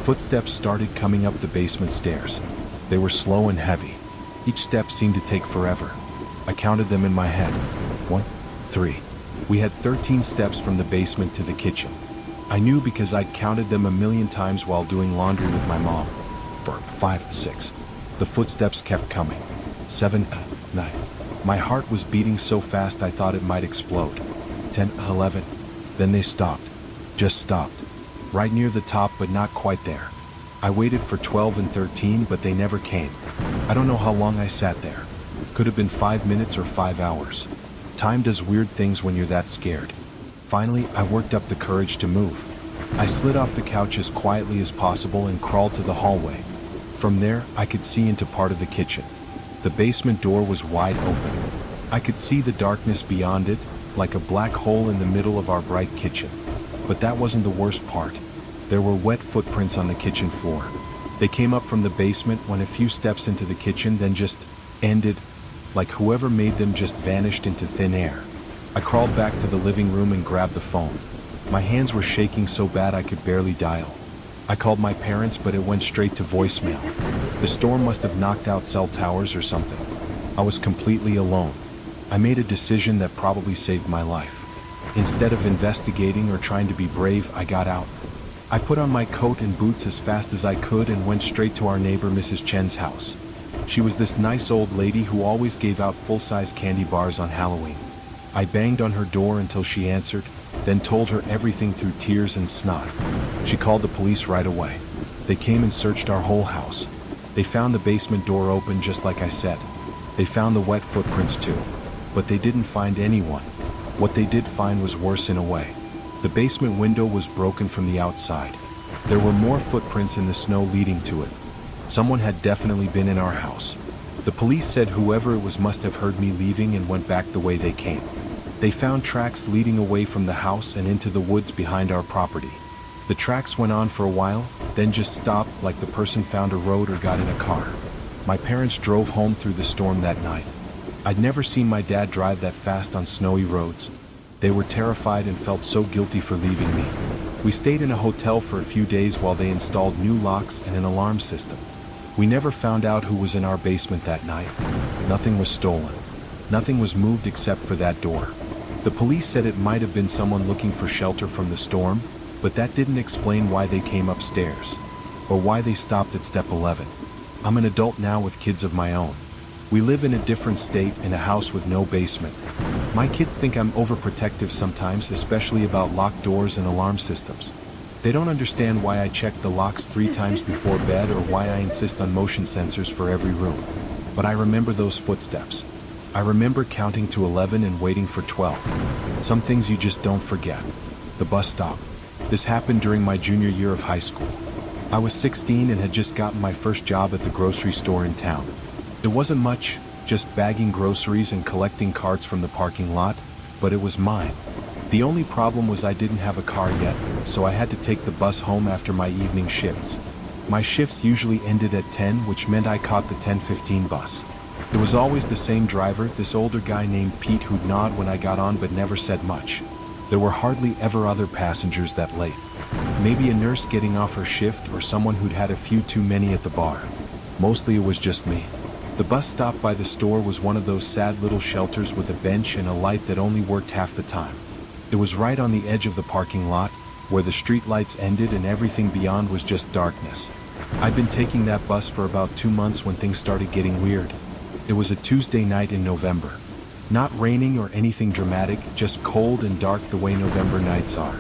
Footsteps started coming up the basement stairs. They were slow and heavy. Each step seemed to take forever. I counted them in my head. 1, 3. We had 13 steps from the basement to the kitchen. I knew because I'd counted them a million times while doing laundry with my mom. 4, 5, 6. The footsteps kept coming. 7, 9. My heart was beating so fast I thought it might explode. 10, 11. Then they stopped. Just stopped. Right near the top, but not quite there. I waited for 12 and 13, but they never came. I don't know how long I sat there. Could have been 5 minutes or 5 hours. Time does weird things when you're that scared. Finally, I worked up the courage to move. I slid off the couch as quietly as possible and crawled to the hallway. From there, I could see into part of the kitchen. The basement door was wide open. I could see the darkness beyond it, like a black hole in the middle of our bright kitchen. But that wasn't the worst part. There were wet footprints on the kitchen floor. They came up from the basement, went a few steps into the kitchen, then just ended, like whoever made them just vanished into thin air. I crawled back to the living room and grabbed the phone. My hands were shaking so bad I could barely dial. I called my parents, but it went straight to voicemail. The storm must have knocked out cell towers or something. I was completely alone. I made a decision that probably saved my life. Instead of investigating or trying to be brave, I got out. I put on my coat and boots as fast as I could and went straight to our neighbor Mrs. Chen's house. She was this nice old lady who always gave out full-size candy bars on Halloween. I banged on her door until she answered, then told her everything through tears and snot. She called the police right away. They came and searched our whole house. They found the basement door open just like I said. They found the wet footprints too. But they didn't find anyone. What they did find was worse in a way. The basement window was broken from the outside. There were more footprints in the snow leading to it. Someone had definitely been in our house. The police said whoever it was must have heard me leaving and went back the way they came. They found tracks leading away from the house and into the woods behind our property. The tracks went on for a while, then just stopped like the person found a road or got in a car. My parents drove home through the storm that night. I'd never seen my dad drive that fast on snowy roads. They were terrified and felt so guilty for leaving me. We stayed in a hotel for a few days while they installed new locks and an alarm system. We never found out who was in our basement that night. Nothing was stolen. Nothing was moved except for that door. The police said it might have been someone looking for shelter from the storm, but that didn't explain why they came upstairs, or why they stopped at step 11. I'm an adult now with kids of my own. We live in a different state in a house with no basement. My kids think I'm overprotective sometimes, especially about locked doors and alarm systems. They don't understand why I check the locks 3 times before bed or why I insist on motion sensors for every room. But I remember those footsteps. I remember counting to 11 and waiting for 12. Some things you just don't forget. The bus stop. This happened during my junior year of high school. I was 16 and had just gotten my first job at the grocery store in town. It wasn't much, just bagging groceries and collecting carts from the parking lot, but it was mine. The only problem was I didn't have a car yet, so I had to take the bus home after my evening shifts. My shifts usually ended at 10, which meant I caught the 10:15 bus. It was always the same driver, this older guy named Pete, who'd nod when I got on but never said much. There were hardly ever other passengers that late. Maybe a nurse getting off her shift or someone who'd had a few too many at the bar. Mostly it was just me. The bus stop by the store was one of those sad little shelters with a bench and a light that only worked half the time. It was right on the edge of the parking lot, where the street lights ended and everything beyond was just darkness. I'd been taking that bus for about 2 months when things started getting weird. It was a Tuesday night in November. Not raining or anything dramatic, just cold and dark the way November nights are.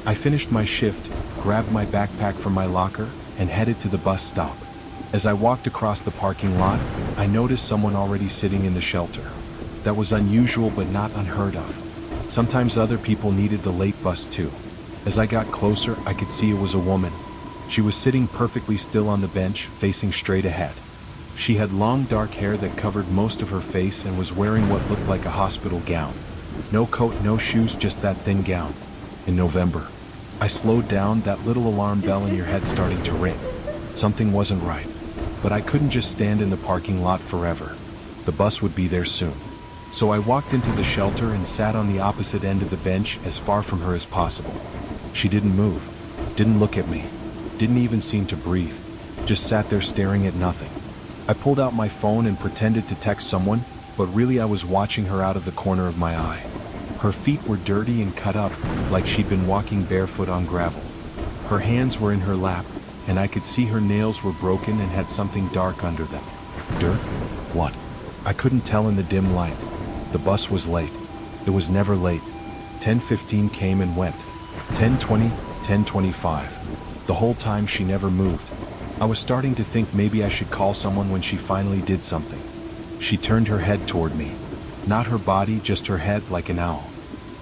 I finished my shift, grabbed my backpack from my locker, and headed to the bus stop. As I walked across the parking lot, I noticed someone already sitting in the shelter. That was unusual but not unheard of. Sometimes other people needed the late bus too. As I got closer, I could see it was a woman. She was sitting perfectly still on the bench, facing straight ahead. She had long dark hair that covered most of her face and was wearing what looked like a hospital gown. No coat, no shoes, just that thin gown. In November. I slowed down, that little alarm bell in your head starting to ring. Something wasn't right. But I couldn't just stand in the parking lot forever. The bus would be there soon. So I walked into the shelter and sat on the opposite end of the bench as far from her as possible. She didn't move, didn't look at me, didn't even seem to breathe, just sat there staring at nothing. I pulled out my phone and pretended to text someone, but really I was watching her out of the corner of my eye. Her feet were dirty and cut up, like she'd been walking barefoot on gravel. Her hands were in her lap, and I could see her nails were broken and had something dark under them. Dirt? What? I couldn't tell in the dim light. The bus was late. It was never late. 10:15 came and went. 10:20, 10:25. The whole time she never moved. I was starting to think maybe I should call someone when she finally did something. She turned her head toward me. Not her body, just her head, like an owl.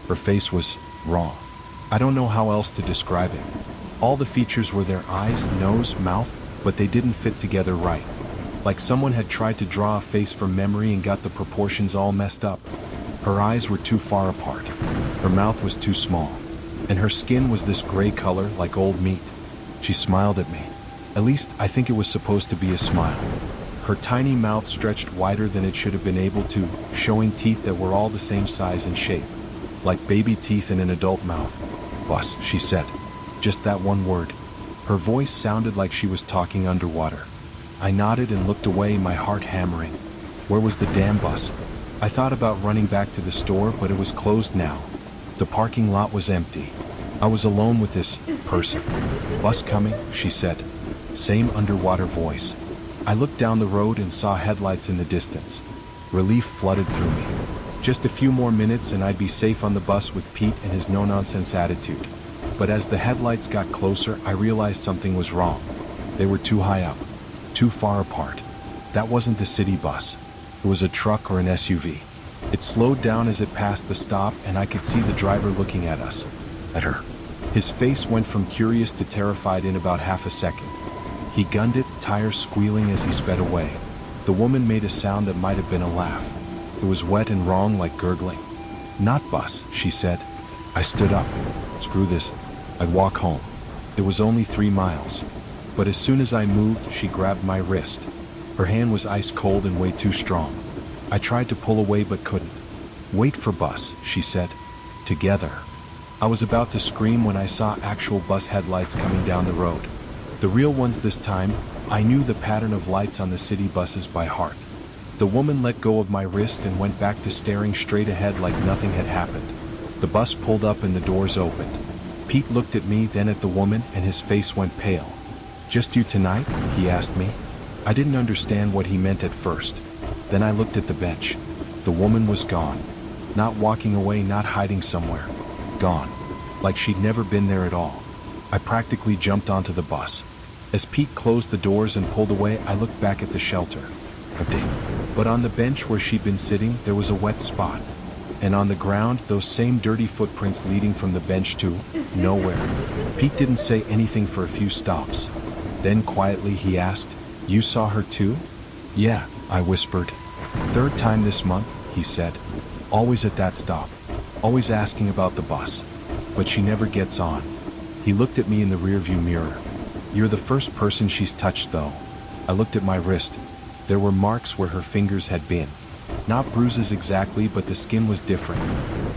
Her face was wrong. I don't know how else to describe it. All the features were their eyes, nose, mouth, but they didn't fit together right. Like someone had tried to draw a face from memory and got the proportions all messed up. Her eyes were too far apart. Her mouth was too small. And her skin was this gray color, like old meat. She smiled at me. At least, I think it was supposed to be a smile. Her tiny mouth stretched wider than it should have been able to, showing teeth that were all the same size and shape. Like baby teeth in an adult mouth. "Bus," she said. Just that one word. Her voice sounded like she was talking underwater. I nodded and looked away, my heart hammering. Where was the damn bus? I thought about running back to the store, but it was closed now. The parking lot was empty. I was alone with this person. "Bus coming," she said. Same underwater voice. I looked down the road and saw headlights in the distance. Relief flooded through me. Just a few more minutes and I'd be safe on the bus with Pete and his no-nonsense attitude. But as the headlights got closer, I realized something was wrong. They were too high up, too far apart. That wasn't the city bus. It was a truck or an SUV. It slowed down as it passed the stop, and I could see the driver looking at us. At her. His face went from curious to terrified in about half a second. He gunned it, tires squealing as he sped away. The woman made a sound that might have been a laugh. It was wet and wrong, like gurgling. "Not bus," she said. I stood up. Screw this. I'd walk home. It was only 3 miles. But as soon as I moved, she grabbed my wrist. Her hand was ice cold and way too strong. I tried to pull away but couldn't. "Wait for bus," she said. Together. I was about to scream when I saw actual bus headlights coming down the road. The real ones this time. I knew the pattern of lights on the city buses by heart. The woman let go of my wrist and went back to staring straight ahead like nothing had happened. The bus pulled up and the doors opened. Pete looked at me, then at the woman, and his face went pale. "Just you tonight?" he asked me. I didn't understand what he meant at first. Then I looked at the bench. The woman was gone. Not walking away, not hiding somewhere. Gone. Like she'd never been there at all. I practically jumped onto the bus. As Pete closed the doors and pulled away, I looked back at the shelter. Empty. But on the bench where she'd been sitting, there was a wet spot. And on the ground, those same dirty footprints leading from the bench to nowhere. Pete didn't say anything for a few stops. Then quietly he asked, "You saw her too?" "Yeah," I whispered. "3rd time this month," he said. "Always at that stop. Always asking about the bus. But she never gets on." He looked at me in the rearview mirror. "You're the first person she's touched though." I looked at my wrist. There were marks where her fingers had been. Not bruises exactly, but the skin was different.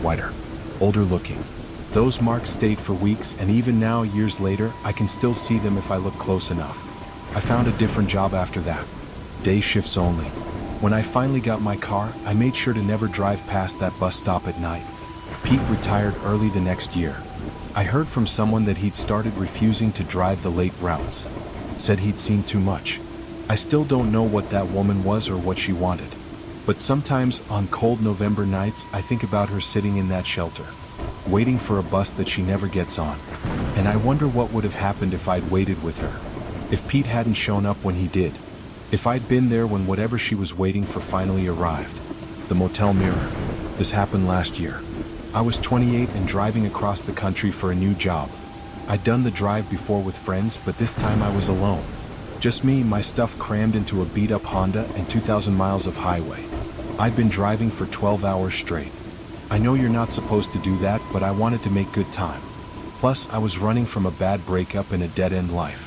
Whiter. Older looking. Those marks stayed for weeks, and even now, years later, I can still see them if I look close enough. I found a different job after that. Day shifts only. When I finally got my car, I made sure to never drive past that bus stop at night. Pete retired early the next year. I heard from someone that he'd started refusing to drive the late routes. Said he'd seen too much. I still don't know what that woman was or what she wanted. But sometimes, on cold November nights, I think about her sitting in that shelter, waiting for a bus that she never gets on. And I wonder what would have happened if I'd waited with her. If Pete hadn't shown up when he did. If I'd been there when whatever she was waiting for finally arrived. The motel mirror. This happened last year. I was 28 and driving across the country for a new job. I'd done the drive before with friends, but this time I was alone. Just me, my stuff crammed into a beat-up Honda and 2,000 miles of highway. I'd been driving for 12 hours straight. I know you're not supposed to do that, but I wanted to make good time. Plus, I was running from a bad breakup and a dead-end life.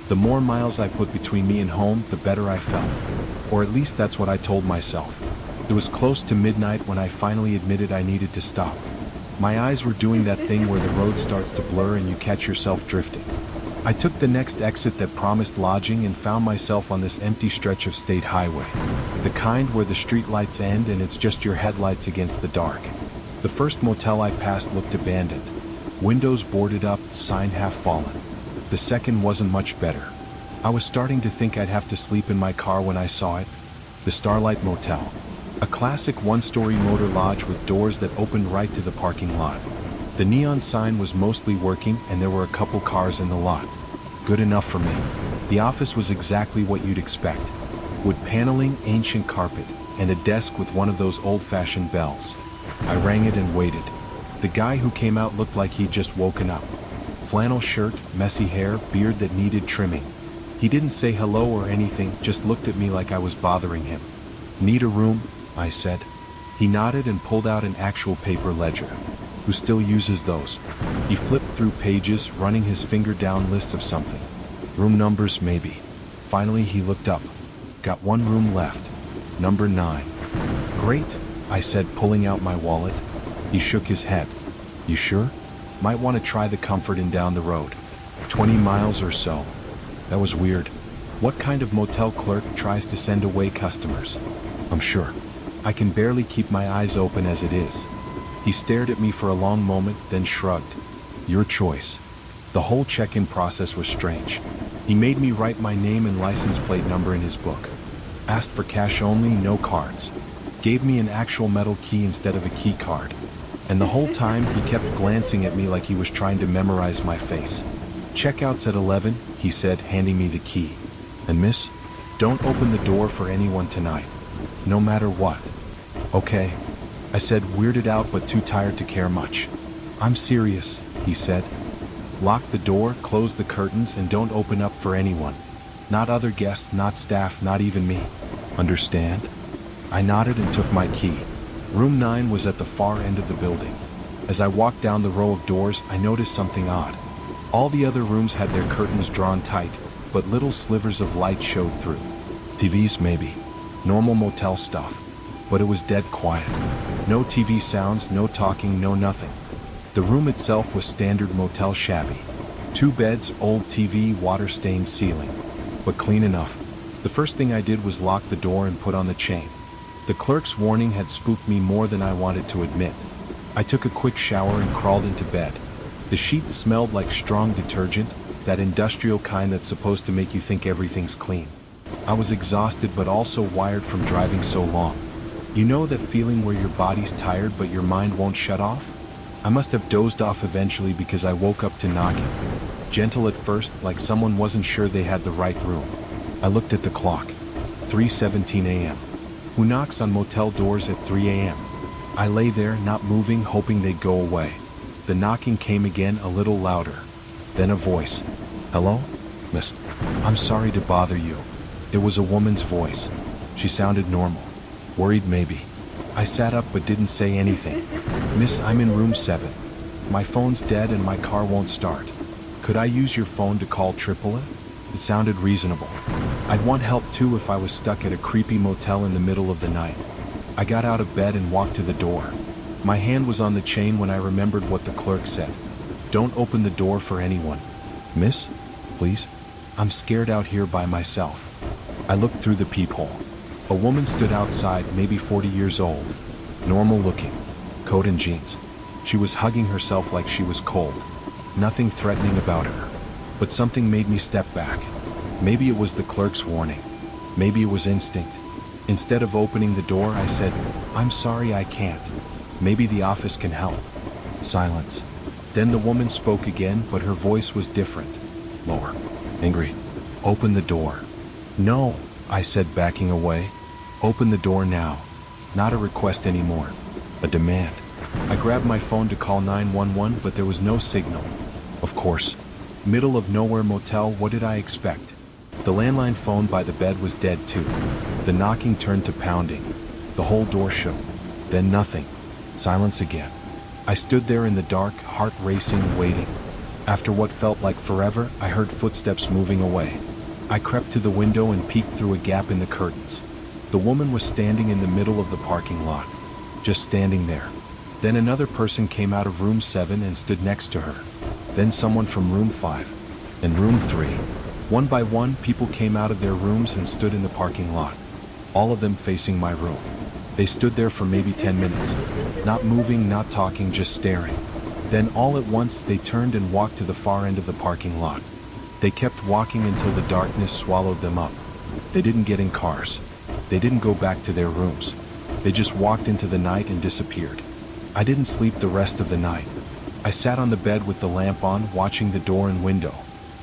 The more miles I put between me and home, the better I felt. Or at least that's what I told myself. It was close to midnight when I finally admitted I needed to stop. My eyes were doing that thing where the road starts to blur and you catch yourself drifting. I took the next exit that promised lodging and found myself on this empty stretch of state highway. The kind where the street lights end and it's just your headlights against the dark. The first motel I passed looked abandoned. Windows boarded up, sign half fallen. The second wasn't much better. I was starting to think I'd have to sleep in my car when I saw it. The Starlight Motel. A classic one-story motor lodge with doors that opened right to the parking lot. The neon sign was mostly working and there were a couple cars in the lot. Good enough for me. The office was exactly what you'd expect. Wood paneling, ancient carpet, and a desk with one of those old-fashioned bells. I rang it and waited. The guy who came out looked like he'd just woken up. Flannel shirt, messy hair, beard that needed trimming. He didn't say hello or anything, just looked at me like I was bothering him. Need a room? I said. He nodded and pulled out an actual paper ledger. Who still uses those? He flipped through pages, running his finger down lists of something. Room numbers, maybe. Finally, he looked up. Got one room left. Number 9. Great, I said, pulling out my wallet. He shook his head. You sure? Might want to try the Comfort Inn down the road. 20 miles or so. That was weird. What kind of motel clerk tries to send away customers? I'm sure. I can barely keep my eyes open as it is. He stared at me for a long moment, then shrugged. Your choice. The whole check-in process was strange. He made me write my name and license plate number in his book. Asked for cash only, no cards. Gave me an actual metal key instead of a key card. And the whole time he kept glancing at me like he was trying to memorize my face. Checkout's at 11, he said, handing me the key. And miss, don't open the door for anyone tonight. No matter what. Okay. I said, weirded out but too tired to care much. I'm serious, he said. Lock the door, close the curtains, and don't open up for anyone. Not other guests, not staff, not even me. Understand? I nodded and took my key. Room 9 was at the far end of the building. As I walked down the row of doors, I noticed something odd. All the other rooms had their curtains drawn tight, but little slivers of light showed through. TVs maybe. Normal motel stuff. But it was dead quiet. No TV sounds, no talking, no nothing. The room itself was standard motel shabby. 2 beds, old TV, water-stained ceiling. But clean enough. The first thing I did was lock the door and put on the chain. The clerk's warning had spooked me more than I wanted to admit. I took a quick shower and crawled into bed. The sheets smelled like strong detergent, that industrial kind that's supposed to make you think everything's clean. I was exhausted but also wired from driving so long. You know that feeling where your body's tired but your mind won't shut off? I must have dozed off eventually because I woke up to knocking. Gentle at first, like someone wasn't sure they had the right room. I looked at the clock. 3:17 a.m. Who knocks on motel doors at 3 a.m.? I lay there, not moving, hoping they'd go away. The knocking came again, a little louder. Then a voice. Hello? Miss, I'm sorry to bother you. It was a woman's voice. She sounded normal. Worried maybe. I sat up but didn't say anything. Miss, I'm in room 7. My phone's dead and my car won't start. Could I use your phone to call AAA? It sounded reasonable. I'd want help too if I was stuck at a creepy motel in the middle of the night. I got out of bed and walked to the door. My hand was on the chain when I remembered what the clerk said. Don't open the door for anyone. Miss, please? I'm scared out here by myself. I looked through the peephole. A woman stood outside, maybe 40 years old. Normal looking. Coat and jeans. She was hugging herself like she was cold. Nothing threatening about her. But something made me step back. Maybe it was the clerk's warning. Maybe it was instinct. Instead of opening the door, I said, I'm sorry, I can't. Maybe the office can help. Silence. Then the woman spoke again, but her voice was different. Lower. Angry. Open the door. No, I said, backing away. Open the door now. Not a request anymore. A demand. I grabbed my phone to call 911, but there was no signal. Of course. Middle of nowhere motel, what did I expect? The landline phone by the bed was dead too. The knocking turned to pounding. The whole door shook. Then nothing. Silence again. I stood there in the dark, heart racing, waiting. After what felt like forever, I heard footsteps moving away. I crept to the window and peeked through a gap in the curtains. The woman was standing in the middle of the parking lot. Just standing there. Then another person came out of room 7 and stood next to her. Then someone from room 5. And room 3. One by one, people came out of their rooms and stood in the parking lot. All of them facing my room. They stood there for maybe 10 minutes. Not moving, not talking, just staring. Then all at once, they turned and walked to the far end of the parking lot. They kept walking until the darkness swallowed them up. They didn't get in cars. They didn't go back to their rooms. They just walked into the night and disappeared. I didn't sleep the rest of the night. I sat on the bed with the lamp on, watching the door and window.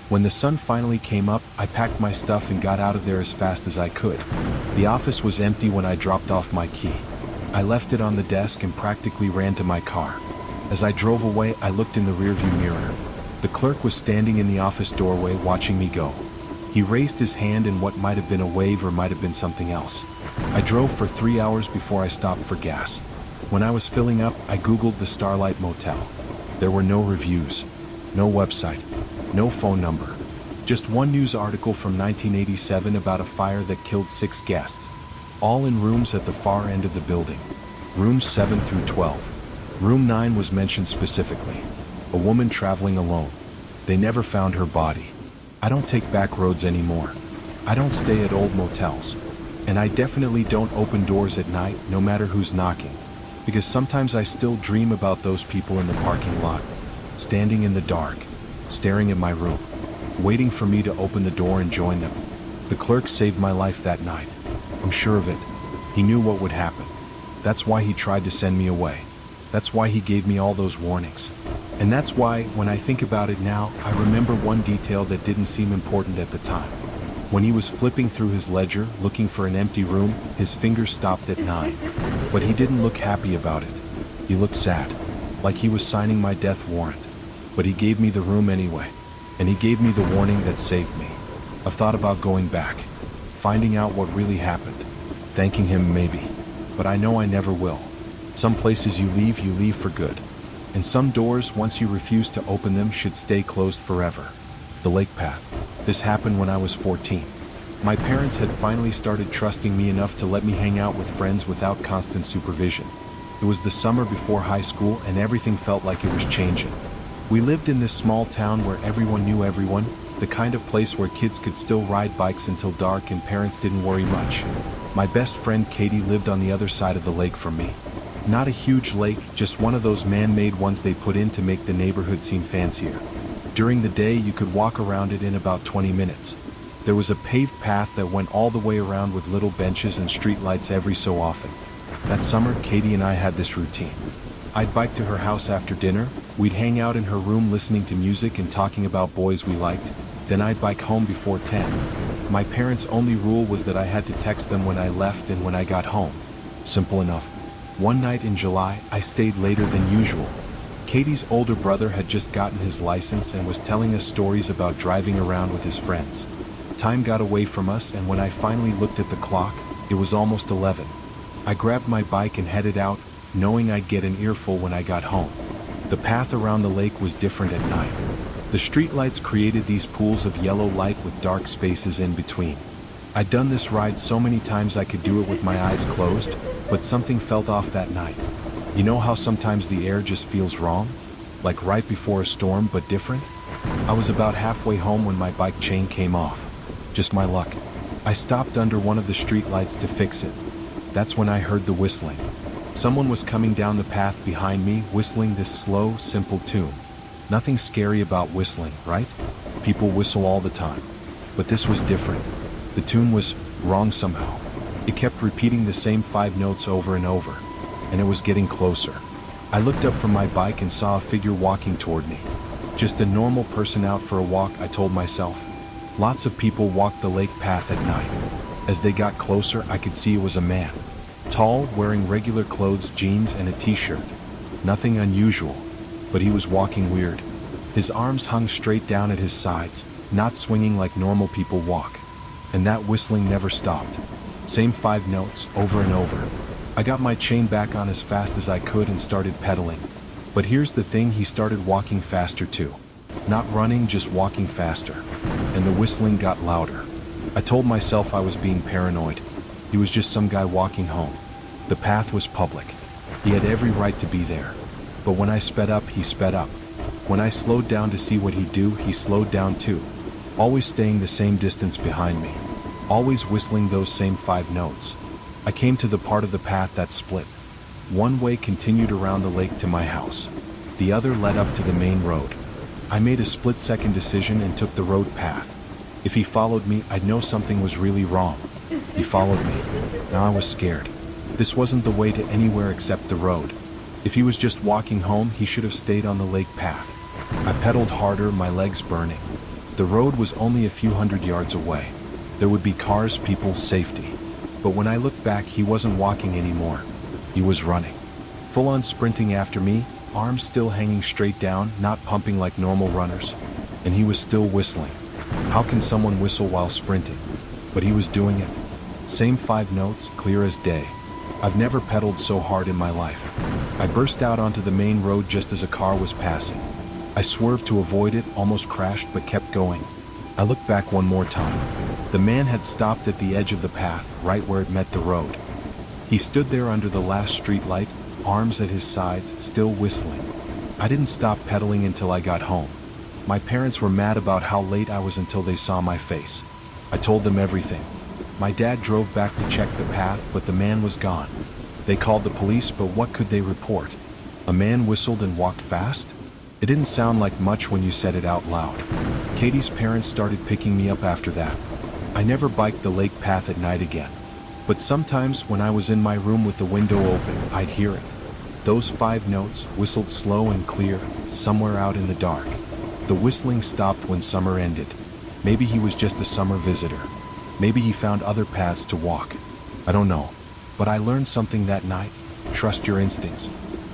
When the sun finally came up, I packed my stuff and got out of there as fast as I could. The office was empty when I dropped off my key. I left it on the desk and practically ran to my car. As I drove away, I looked in the rearview mirror. The clerk was standing in the office doorway watching me go. He raised his hand in what might have been a wave or might have been something else. I drove for 3 hours before I stopped for gas. When I was filling up, I Googled the Starlight Motel. There were no reviews, no website, no phone number. Just one news article from 1987 about a fire that killed 6 guests. All in rooms at the far end of the building. Rooms 7 through 12. Room 9 was mentioned specifically. A woman traveling alone. They never found her body. I don't take back roads anymore. I don't stay at old motels. And I definitely don't open doors at night, no matter who's knocking. Because sometimes I still dream about those people in the parking lot, standing in the dark, staring at my room, waiting for me to open the door and join them. The clerk saved my life that night. I'm sure of it. He knew what would happen. That's why he tried to send me away. That's why he gave me all those warnings. And that's why, when I think about it now, I remember one detail that didn't seem important at the time. When he was flipping through his ledger, looking for an empty room, his fingers stopped at 9. But he didn't look happy about it. He looked sad, like he was signing my death warrant. But he gave me the room anyway. And he gave me the warning that saved me. I've thought about going back, finding out what really happened, thanking him maybe. But I know I never will. Some places you leave for good. And some doors, once you refuse to open them, should stay closed forever. The lake path. This happened when I was 14. My parents had finally started trusting me enough to let me hang out with friends without constant supervision. It was the summer before high school and everything felt like it was changing. We lived in this small town where everyone knew everyone, the kind of place where kids could still ride bikes until dark and parents didn't worry much. My best friend Katie lived on the other side of the lake from me. Not a huge lake, just one of those man-made ones they put in to make the neighborhood seem fancier. During the day, you could walk around it in about 20 minutes. There was a paved path that went all the way around with little benches and streetlights every so often. That summer, Katie and I had this routine. I'd bike to her house after dinner, we'd hang out in her room listening to music and talking about boys we liked, then I'd bike home before 10. My parents' only rule was that I had to text them when I left and when I got home. Simple enough. One night in July, I stayed later than usual. Katie's older brother had just gotten his license and was telling us stories about driving around with his friends. Time got away from us, and when I finally looked at the clock, it was almost 11. I grabbed my bike and headed out, knowing I'd get an earful when I got home. The path around the lake was different at night. The streetlights created these pools of yellow light with dark spaces in between. I'd done this ride so many times I could do it with my eyes closed, but something felt off that night. You know how sometimes the air just feels wrong? Like right before a storm, but different? I was about halfway home when my bike chain came off. Just my luck. I stopped under one of the streetlights to fix it. That's when I heard the whistling. Someone was coming down the path behind me, whistling this slow, simple tune. Nothing scary about whistling, right? People whistle all the time. But this was different. The tune was wrong somehow. It kept repeating the same 5 notes over and over, and it was getting closer. I looked up from my bike and saw a figure walking toward me. Just a normal person out for a walk, I told myself. Lots of people walked the lake path at night. As they got closer, I could see it was a man. Tall, wearing regular clothes, jeans and a t-shirt. Nothing unusual, but he was walking weird. His arms hung straight down at his sides, not swinging like normal people walk. And that whistling never stopped. Same 5 notes, over and over. I got my chain back on as fast as I could and started pedaling. But here's the thing, he started walking faster too. Not running, just walking faster. And the whistling got louder. I told myself I was being paranoid. He was just some guy walking home. The path was public. He had every right to be there. But when I sped up, he sped up. When I slowed down to see what he'd do, he slowed down too. Always staying the same distance behind me. Always whistling those same 5 notes. I came to the part of the path that split. One way continued around the lake to my house. The other led up to the main road. I made a split-second decision and took the road path. If he followed me, I'd know something was really wrong. He followed me. Now I was scared. This wasn't the way to anywhere except the road. If he was just walking home, he should have stayed on the lake path. I pedaled harder, my legs burning. The road was only a few hundred yards away. There would be cars, people, safety. But when I looked back, he wasn't walking anymore. He was running. Full-on sprinting after me, arms still hanging straight down, not pumping like normal runners. And he was still whistling. How can someone whistle while sprinting? But he was doing it. Same 5 notes, clear as day. I've never pedaled so hard in my life. I burst out onto the main road just as a car was passing. I swerved to avoid it, almost crashed, but kept going. I looked back one more time. The man had stopped at the edge of the path, right where it met the road. He stood there under the last street light, arms at his sides, still whistling. I didn't stop pedaling until I got home. My parents were mad about how late I was until they saw my face. I told them everything. My dad drove back to check the path, but the man was gone. They called the police, but what could they report? A man whistled and walked fast? It didn't sound like much when you said it out loud. Katie's parents started picking me up after that. I never biked the lake path at night again. But sometimes when I was in my room with the window open, I'd hear it. Those 5 notes, whistled slow and clear, somewhere out in the dark. The whistling stopped when summer ended. Maybe he was just a summer visitor. Maybe he found other paths to walk. I don't know. But I learned something that night. Trust your instincts.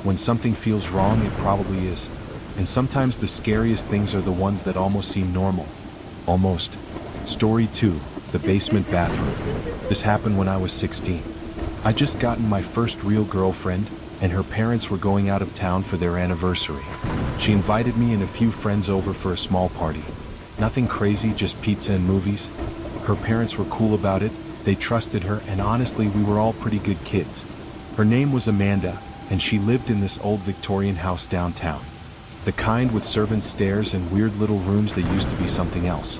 When something feels wrong, it probably is. And sometimes the scariest things are the ones that almost seem normal. Almost. Story 2, the basement bathroom. This happened when I was 16. I'd just gotten my first real girlfriend, and her parents were going out of town for their anniversary. She invited me and a few friends over for a small party. Nothing crazy, just pizza and movies. Her parents were cool about it, they trusted her, and honestly, we were all pretty good kids. Her name was Amanda, and she lived in this old Victorian house downtown. The kind with servant stairs and weird little rooms that used to be something else.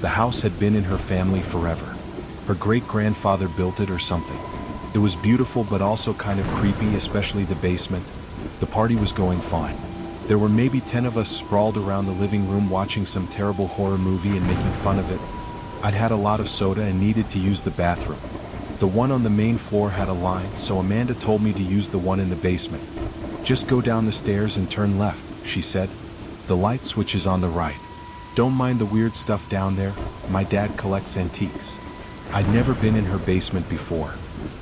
The house had been in her family forever. Her great-grandfather built it or something. It was beautiful but also kind of creepy, especially the basement. The party was going fine. There were maybe 10 of us sprawled around the living room watching some terrible horror movie and making fun of it. I'd had a lot of soda and needed to use the bathroom. The one on the main floor had a line, so Amanda told me to use the one in the basement. Just go down the stairs and turn left, she said. The light switch is on the right. Don't mind the weird stuff down there, my dad collects antiques. I'd never been in her basement before.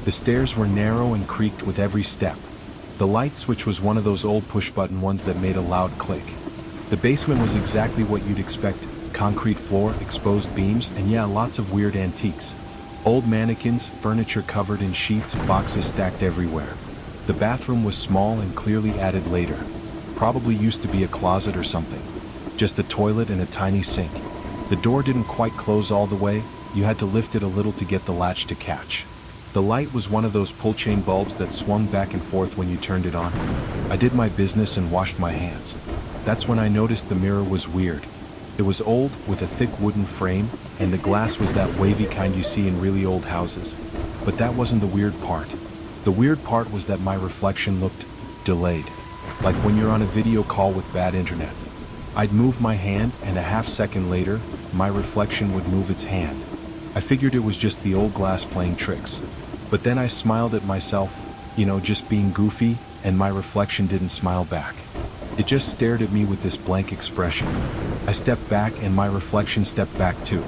The stairs were narrow and creaked with every step. The light switch was one of those old push-button ones that made a loud click. The basement was exactly what you'd expect. Concrete floor, exposed beams, and yeah, lots of weird antiques. Old mannequins, furniture covered in sheets, boxes stacked everywhere. The bathroom was small and clearly added later. Probably used to be a closet or something. Just a toilet and a tiny sink. The door didn't quite close all the way, you had to lift it a little to get the latch to catch. The light was one of those pull-chain bulbs that swung back and forth when you turned it on. I did my business and washed my hands. That's when I noticed the mirror was weird. It was old, with a thick wooden frame, and the glass was that wavy kind you see in really old houses. But that wasn't the weird part. The weird part was that my reflection looked delayed. Like when you're on a video call with bad internet. I'd move my hand, and a half-second later, my reflection would move its hand. I figured it was just the old glass playing tricks. But then I smiled at myself, just being goofy, and my reflection didn't smile back. It just stared at me with this blank expression. I stepped back and my reflection stepped back too,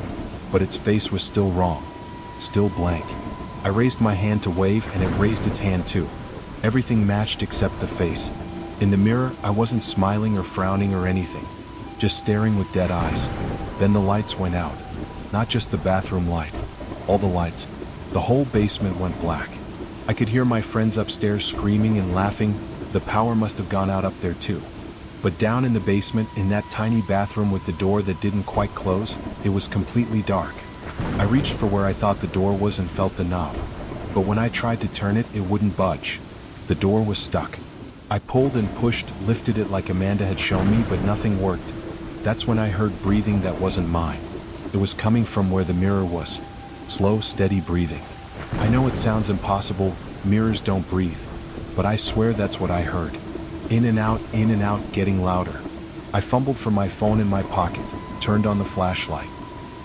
but its face was still wrong, still blank. I raised my hand to wave and it raised its hand too. Everything matched except the face. In the mirror, I wasn't smiling or frowning or anything, just staring with dead eyes. Then the lights went out. Not just the bathroom light, all the lights. The whole basement went black. I could hear my friends upstairs screaming and laughing. The power must have gone out up there too. But down in the basement, in that tiny bathroom with the door that didn't quite close, it was completely dark. I reached for where I thought the door was and felt the knob. But when I tried to turn it, it wouldn't budge. The door was stuck. I pulled and pushed, lifted it like Amanda had shown me, but nothing worked. That's when I heard breathing that wasn't mine. It was coming from where the mirror was. Slow, steady breathing. I know it sounds impossible, mirrors don't breathe. But I swear that's what I heard. In and out, getting louder. I fumbled for my phone in my pocket, turned on the flashlight.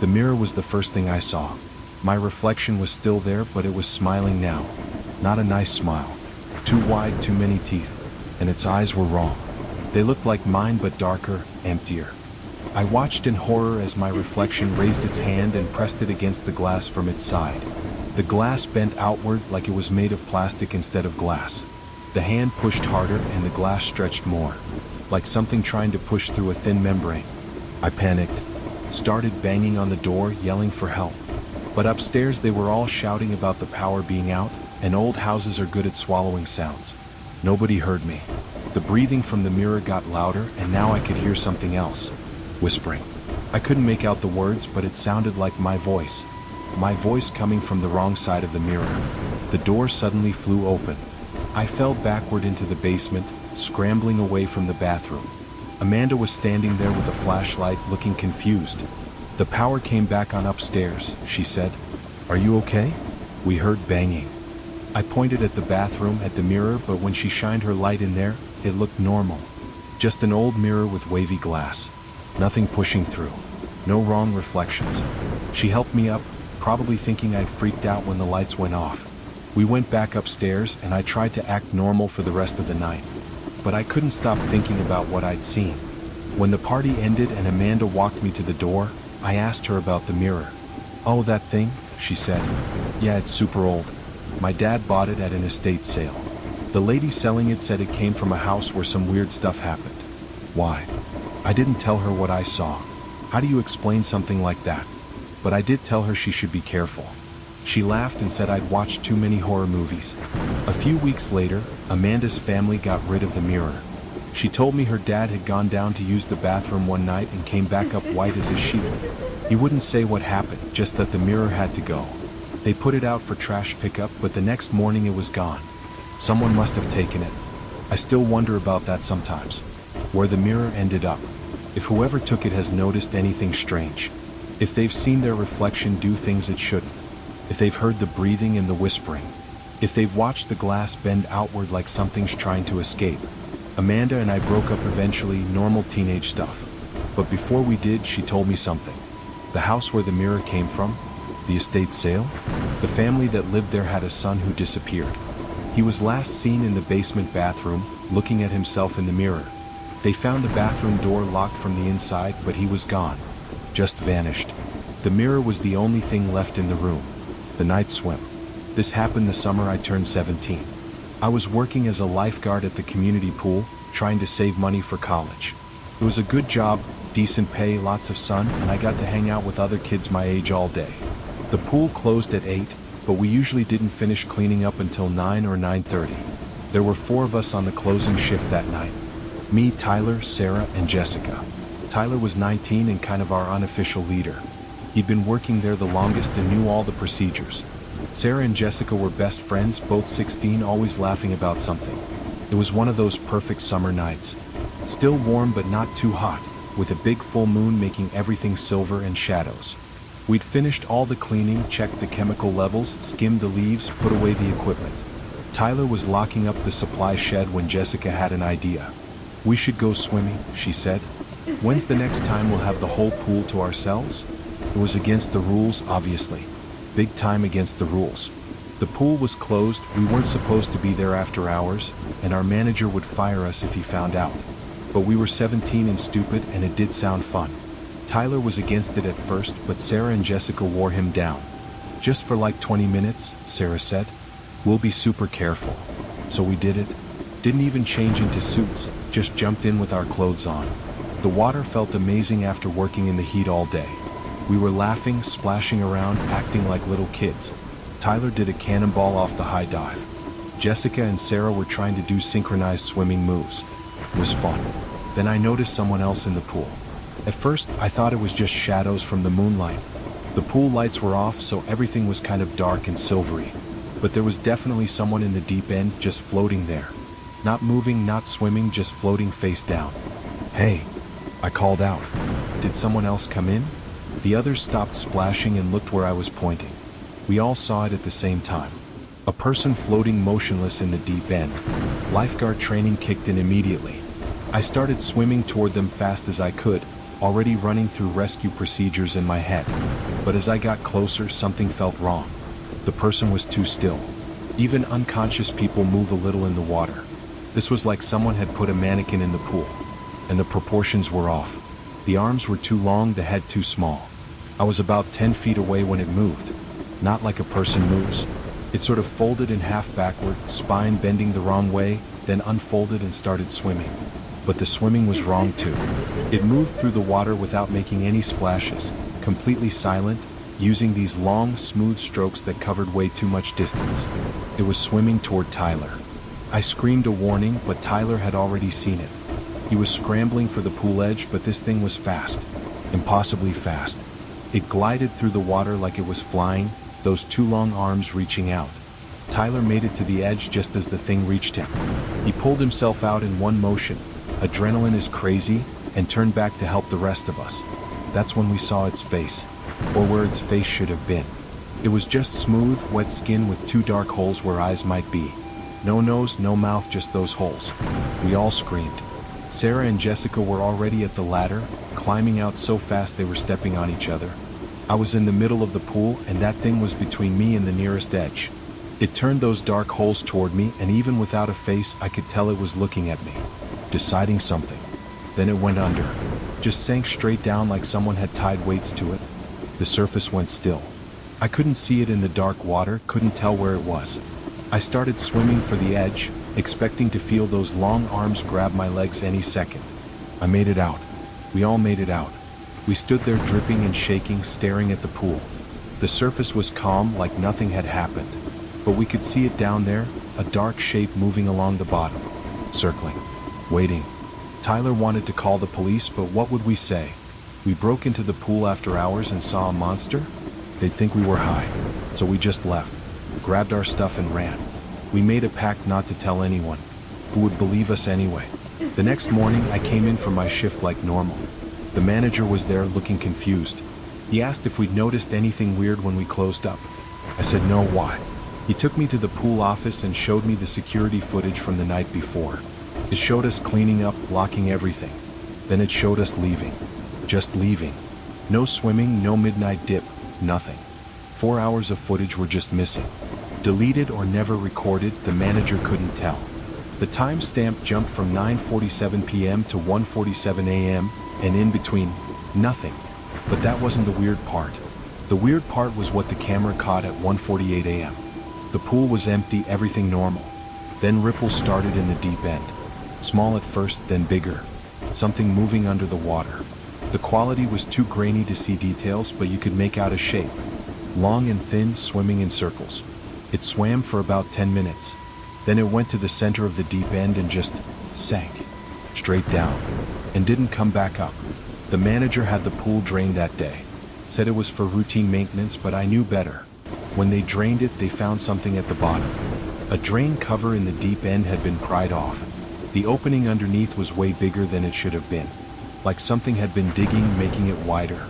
The mirror was the first thing I saw. My reflection was still there, but it was smiling now. Not a nice smile. Too wide, too many teeth. And its eyes were wrong. They looked like mine, but darker, emptier. I watched in horror as my reflection raised its hand and pressed it against the glass from its side. The glass bent outward like it was made of plastic instead of glass. The hand pushed harder and the glass stretched more, like something trying to push through a thin membrane. I panicked, started banging on the door, yelling for help. But upstairs they were all shouting about the power being out, and old houses are good at swallowing sounds. Nobody heard me. The breathing from the mirror got louder, and now I could hear something else. Whispering. I couldn't make out the words, but it sounded like my voice. My voice coming from the wrong side of the mirror. The door suddenly flew open. I fell backward into the basement, scrambling away from the bathroom. Amanda was standing there with a flashlight, looking confused. The power came back on upstairs, she said. Are you okay? We heard banging. I pointed at the bathroom, at the mirror, but when she shined her light in there, it looked normal. Just an old mirror with wavy glass. Nothing pushing through. No wrong reflections. She helped me up, probably thinking I'd freaked out when the lights went off. We went back upstairs and I tried to act normal for the rest of the night. But I couldn't stop thinking about what I'd seen. When the party ended and Amanda walked me to the door, I asked her about the mirror. Oh, that thing? She said. Yeah, it's super old. My dad bought it at an estate sale. The lady selling it said it came from a house where some weird stuff happened. Why? I didn't tell her what I saw. How do you explain something like that? But I did tell her she should be careful. She laughed and said I'd watched too many horror movies. A few weeks later, Amanda's family got rid of the mirror. She told me her dad had gone down to use the bathroom one night and came back up white as a sheet. He wouldn't say what happened, just that the mirror had to go. They put it out for trash pickup, but the next morning it was gone. Someone must have taken it. I still wonder about that sometimes. Where the mirror ended up. If whoever took it has noticed anything strange. If they've seen their reflection do things it shouldn't. If they've heard the breathing and the whispering. If they've watched the glass bend outward like something's trying to escape. Amanda and I broke up eventually, normal teenage stuff. But before we did, she told me something. The house where the mirror came from, the estate sale, the family that lived there had a son who disappeared. He was last seen in the basement bathroom, looking at himself in the mirror. They found the bathroom door locked from the inside, but he was gone. Just vanished. The mirror was the only thing left in the room. The night swim. This happened the summer I turned 17. I was working as a lifeguard at the community pool, trying to save money for college. It was a good job, decent pay, lots of sun, and I got to hang out with other kids my age all day. The pool closed at 8, but we usually didn't finish cleaning up until 9 or 9:30. There were 4 of us on the closing shift that night. Me, Tyler, Sarah, and Jessica. Tyler was 19 and kind of our unofficial leader. He'd been working there the longest and knew all the procedures. Sarah and Jessica were best friends, both 16, always laughing about something. It was one of those perfect summer nights. Still warm but not too hot, with a big full moon making everything silver and shadows. We'd finished all the cleaning, checked the chemical levels, skimmed the leaves, put away the equipment. Tyler was locking up the supply shed when Jessica had an idea. We should go swimming, she said. When's the next time we'll have the whole pool to ourselves? It was against the rules, obviously. Big time against the rules. The pool was closed, we weren't supposed to be there after hours, and our manager would fire us if he found out. But we were 17 and stupid, and it did sound fun. Tyler was against it at first, but Sarah and Jessica wore him down. Just for like 20 minutes, Sarah said. We'll be super careful. So we did it. Didn't even change into suits, just jumped in with our clothes on. The water felt amazing after working in the heat all day. We were laughing, splashing around, acting like little kids. Tyler did a cannonball off the high dive. Jessica and Sarah were trying to do synchronized swimming moves. It was fun. Then I noticed someone else in the pool. At first, I thought it was just shadows from the moonlight. The pool lights were off, so everything was kind of dark and silvery. But there was definitely someone in the deep end just floating there. Not moving, not swimming, just floating face down. Hey, I called out. Did someone else come in? The others stopped splashing and looked where I was pointing. We all saw it at the same time. A person floating motionless in the deep end. Lifeguard training kicked in immediately. I started swimming toward them fast as I could, already running through rescue procedures in my head. But as I got closer, something felt wrong. The person was too still. Even unconscious people move a little in the water. This was like someone had put a mannequin in the pool, and the proportions were off. The arms were too long, the head too small. I was about 10 feet away when it moved. Not like a person moves. It sort of folded in half backward, spine bending the wrong way, then unfolded and started swimming. But the swimming was wrong too. It moved through the water without making any splashes, completely silent, using these long, smooth strokes that covered way too much distance. It was swimming toward Tyler. I screamed a warning, but Tyler had already seen it. He was scrambling for the pool edge, but this thing was fast. Impossibly fast. It glided through the water like it was flying, those two long arms reaching out. Tyler made it to the edge just as the thing reached him. He pulled himself out in one motion. Adrenaline is crazy, and turned back to help the rest of us. That's when we saw its face, or where its face should have been. It was just smooth, wet skin with two dark holes where eyes might be. No nose, no mouth, just those holes. We all screamed. Sarah and Jessica were already at the ladder, climbing out so fast they were stepping on each other. I was in the middle of the pool, and that thing was between me and the nearest edge. It turned those dark holes toward me, and even without a face, I could tell it was looking at me, deciding something. Then it went under. Just sank straight down like someone had tied weights to it. The surface went still. I couldn't see it in the dark water, couldn't tell where it was. I started swimming for the edge, expecting to feel those long arms grab my legs any second. I made it out. We all made it out. We stood there dripping and shaking, staring at the pool. The surface was calm, like nothing had happened. But we could see it down there, a dark shape moving along the bottom, circling, waiting. Tyler wanted to call the police, but what would we say? We broke into the pool after hours and saw a monster? They'd think we were high. So we just left, grabbed our stuff and ran. We made a pact not to tell anyone. Who would believe us anyway? The next morning, I came in for my shift like normal. The manager was there looking confused. He asked if we'd noticed anything weird when we closed up. I said no, why? He took me to the pool office and showed me the security footage from the night before. It showed us cleaning up, locking everything. Then it showed us leaving. Just leaving. No swimming, no midnight dip, nothing. 4 hours of footage were just missing. Deleted or never recorded, the manager couldn't tell. The timestamp jumped from 9:47 p.m. to 1:47 a.m., and in between, nothing. But that wasn't the weird part. The weird part was what the camera caught at 1:48 a.m. The pool was empty, everything normal. Then ripples started in the deep end. Small at first, then bigger. Something moving under the water. The quality was too grainy to see details, but you could make out a shape. Long and thin, swimming in circles. It swam for about 10 minutes. Then it went to the center of the deep end and just sank. Straight down. And didn't come back up. The manager had the pool drained that day. Said it was for routine maintenance, but I knew better. When they drained it, they found something at the bottom. A drain cover in the deep end had been pried off. The opening underneath was way bigger than it should have been. Like something had been digging, making it wider.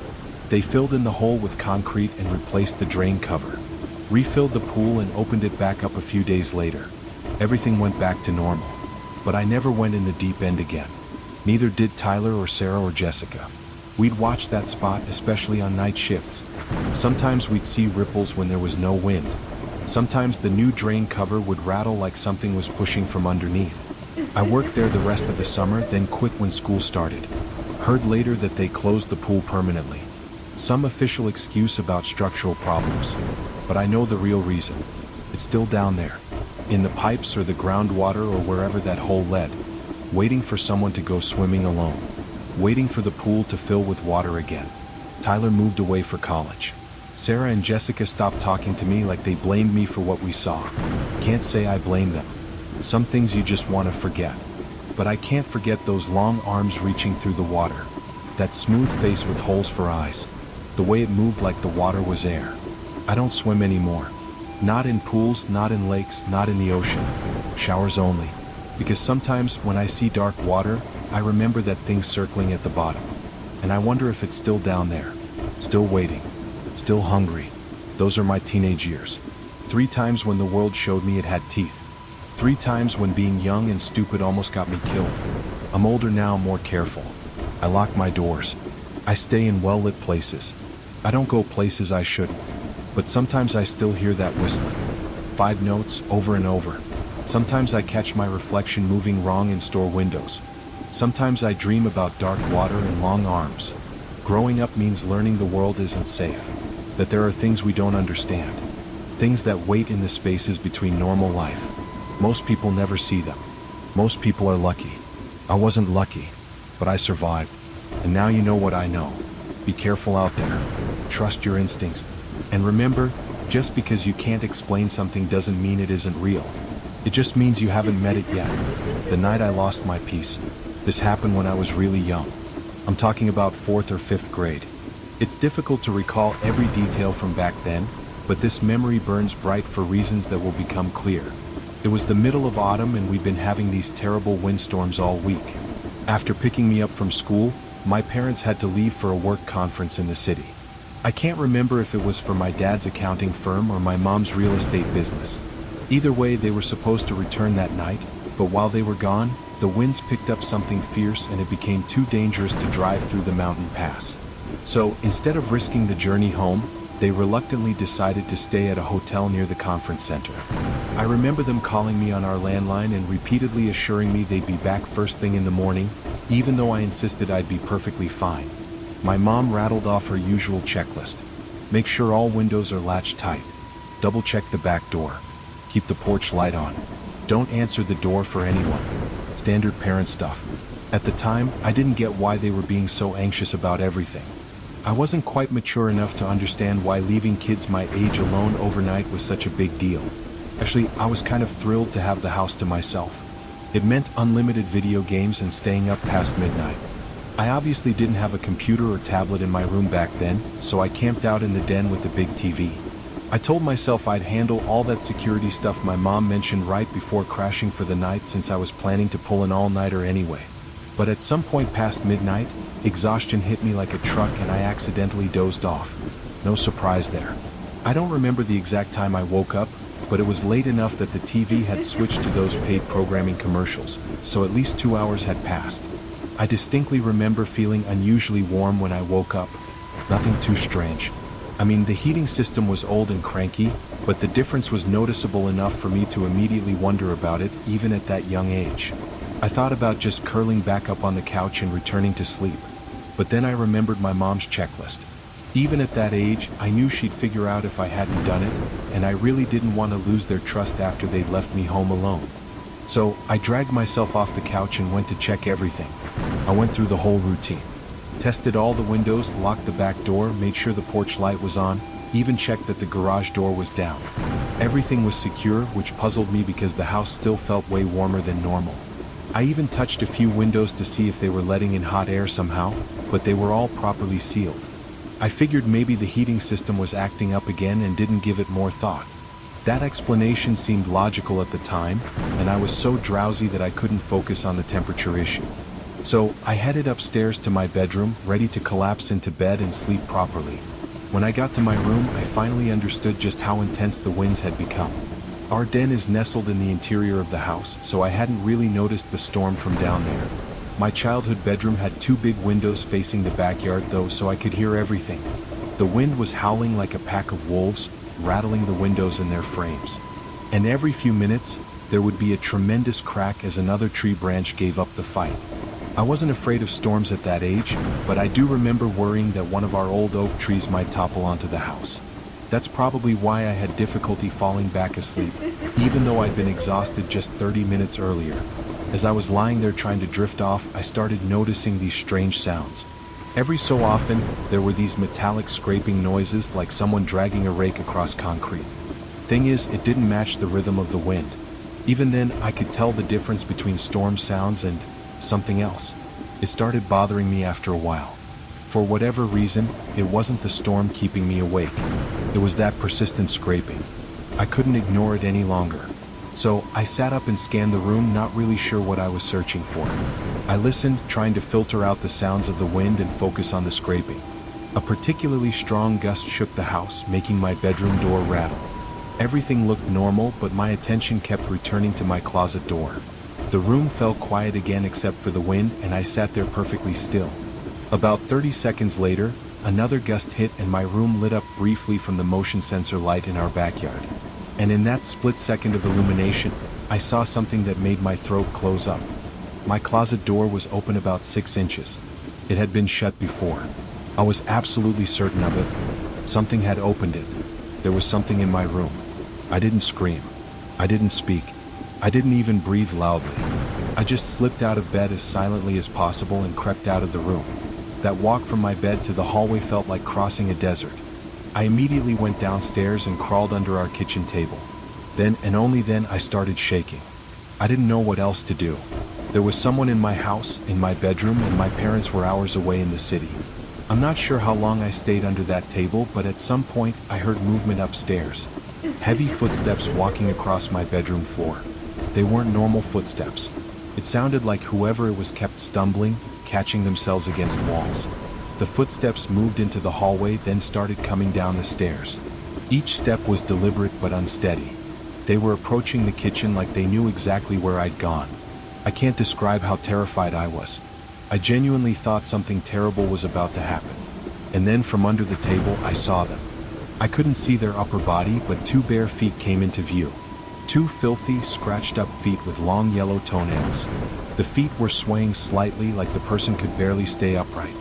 They filled in the hole with concrete and replaced the drain cover. Refilled the pool and opened it back up a few days later. Everything went back to normal. But I never went in the deep end again. Neither did Tyler or Sarah or Jessica. We'd watch that spot, especially on night shifts. Sometimes we'd see ripples when there was no wind. Sometimes the new drain cover would rattle like something was pushing from underneath. I worked there the rest of the summer, then quit when school started. Heard later that they closed the pool permanently. Some official excuse about structural problems. But I know the real reason. It's still down there. In the pipes or the groundwater or wherever that hole led. Waiting for someone to go swimming alone. Waiting for the pool to fill with water again. Tyler moved away for college. Sarah and Jessica stopped talking to me like they blamed me for what we saw. Can't say I blame them. Some things you just want to forget. But I can't forget those long arms reaching through the water. That smooth face with holes for eyes. The way it moved like the water was air. I don't swim anymore. Not in pools, not in lakes, not in the ocean. Showers only. Because sometimes when I see dark water, I remember that thing circling at the bottom. And I wonder if it's still down there. Still waiting. Still hungry. Those are my teenage years. 3 times when the world showed me it had teeth. 3 times when being young and stupid almost got me killed. I'm older now, more careful. I lock my doors. I stay in well-lit places. I don't go places I shouldn't. But sometimes I still hear that whistling. 5 notes, over and over. Sometimes I catch my reflection moving wrong in store windows. Sometimes I dream about dark water and long arms. Growing up means learning the world isn't safe. That there are things we don't understand. Things that wait in the spaces between normal life. Most people never see them. Most people are lucky. I wasn't lucky, but I survived. And now you know what I know. Be careful out there. Trust your instincts. And remember, just because you can't explain something doesn't mean it isn't real. It just means you haven't met it yet. The night I lost my peace. This happened when I was really young. I'm talking about 4th or 5th grade. It's difficult to recall every detail from back then, but this memory burns bright for reasons that will become clear. It was the middle of autumn and we'd been having these terrible windstorms all week. After picking me up from school, my parents had to leave for a work conference in the city. I can't remember if it was for my dad's accounting firm or my mom's real estate business. Either way, they were supposed to return that night, but while they were gone, the winds picked up something fierce and it became too dangerous to drive through the mountain pass. So, instead of risking the journey home, they reluctantly decided to stay at a hotel near the conference center. I remember them calling me on our landline and repeatedly assuring me they'd be back first thing in the morning, even though I insisted I'd be perfectly fine. My mom rattled off her usual checklist. Make sure all windows are latched tight. Double check the back door. Keep the porch light on. Don't answer the door for anyone. Standard parent stuff. At the time, I didn't get why they were being so anxious about everything. I wasn't quite mature enough to understand why leaving kids my age alone overnight was such a big deal. Actually, I was kind of thrilled to have the house to myself. It meant unlimited video games and staying up past midnight. I obviously didn't have a computer or tablet in my room back then, so I camped out in the den with the big TV. I told myself I'd handle all that security stuff my mom mentioned right before crashing for the night since I was planning to pull an all-nighter anyway. But at some point past midnight, exhaustion hit me like a truck and I accidentally dozed off. No surprise there. I don't remember the exact time I woke up, but it was late enough that the TV had switched to those paid programming commercials, so at least 2 hours had passed. I distinctly remember feeling unusually warm when I woke up. Nothing too strange. I mean, the heating system was old and cranky, but the difference was noticeable enough for me to immediately wonder about it, even at that young age. I thought about just curling back up on the couch and returning to sleep. But then I remembered my mom's checklist. Even at that age, I knew she'd figure out if I hadn't done it, and I really didn't want to lose their trust after they'd left me home alone. So, I dragged myself off the couch and went to check everything. I went through the whole routine. Tested all the windows, locked the back door, made sure the porch light was on, even checked that the garage door was down. Everything was secure, which puzzled me because the house still felt way warmer than normal. I even touched a few windows to see if they were letting in hot air somehow, but they were all properly sealed. I figured maybe the heating system was acting up again and didn't give it more thought. That explanation seemed logical at the time, and I was so drowsy that I couldn't focus on the temperature issue. So, I headed upstairs to my bedroom, ready to collapse into bed and sleep properly. When I got to my room, I finally understood just how intense the winds had become. Our den is nestled in the interior of the house, so I hadn't really noticed the storm from down there. My childhood bedroom had 2 big windows facing the backyard though, so I could hear everything. The wind was howling like a pack of wolves, rattling the windows in their frames. And every few minutes, there would be a tremendous crack as another tree branch gave up the fight. I wasn't afraid of storms at that age, but I do remember worrying that one of our old oak trees might topple onto the house. That's probably why I had difficulty falling back asleep, even though I'd been exhausted just 30 minutes earlier. As I was lying there trying to drift off, I started noticing these strange sounds. Every so often, there were these metallic scraping noises like someone dragging a rake across concrete. Thing is, it didn't match the rhythm of the wind. Even then, I could tell the difference between storm sounds and something else. It started bothering me after a while. For whatever reason, it wasn't the storm keeping me awake. It was that persistent scraping. I couldn't ignore it any longer. So, I sat up and scanned the room, not really sure what I was searching for. I listened, trying to filter out the sounds of the wind and focus on the scraping. A particularly strong gust shook the house, making my bedroom door rattle. Everything looked normal, but my attention kept returning to my closet door. The room fell quiet again except for the wind, and I sat there perfectly still. About 30 seconds later, another gust hit and my room lit up briefly from the motion sensor light in our backyard. And in that split second of illumination, I saw something that made my throat close up. My closet door was open about 6 inches. It had been shut before. I was absolutely certain of it. Something had opened it. There was something in my room. I didn't scream. I didn't speak. I didn't even breathe loudly. I just slipped out of bed as silently as possible and crept out of the room. That walk from my bed to the hallway felt like crossing a desert. I immediately went downstairs and crawled under our kitchen table. Then and only then I started shaking. I didn't know what else to do. There was someone in my house, in my bedroom, and my parents were hours away in the city. I'm not sure how long I stayed under that table, but at some point I heard movement upstairs. Heavy footsteps walking across my bedroom floor. They weren't normal footsteps. It sounded like whoever it was kept stumbling, catching themselves against walls. The footsteps moved into the hallway, then started coming down the stairs. Each step was deliberate but unsteady. They were approaching the kitchen like they knew exactly where I'd gone. I can't describe how terrified I was. I genuinely thought something terrible was about to happen. And then from under the table, I saw them. I couldn't see their upper body, but 2 bare feet came into view. 2 filthy, scratched-up feet with long yellow toenails. The feet were swaying slightly like the person could barely stay upright.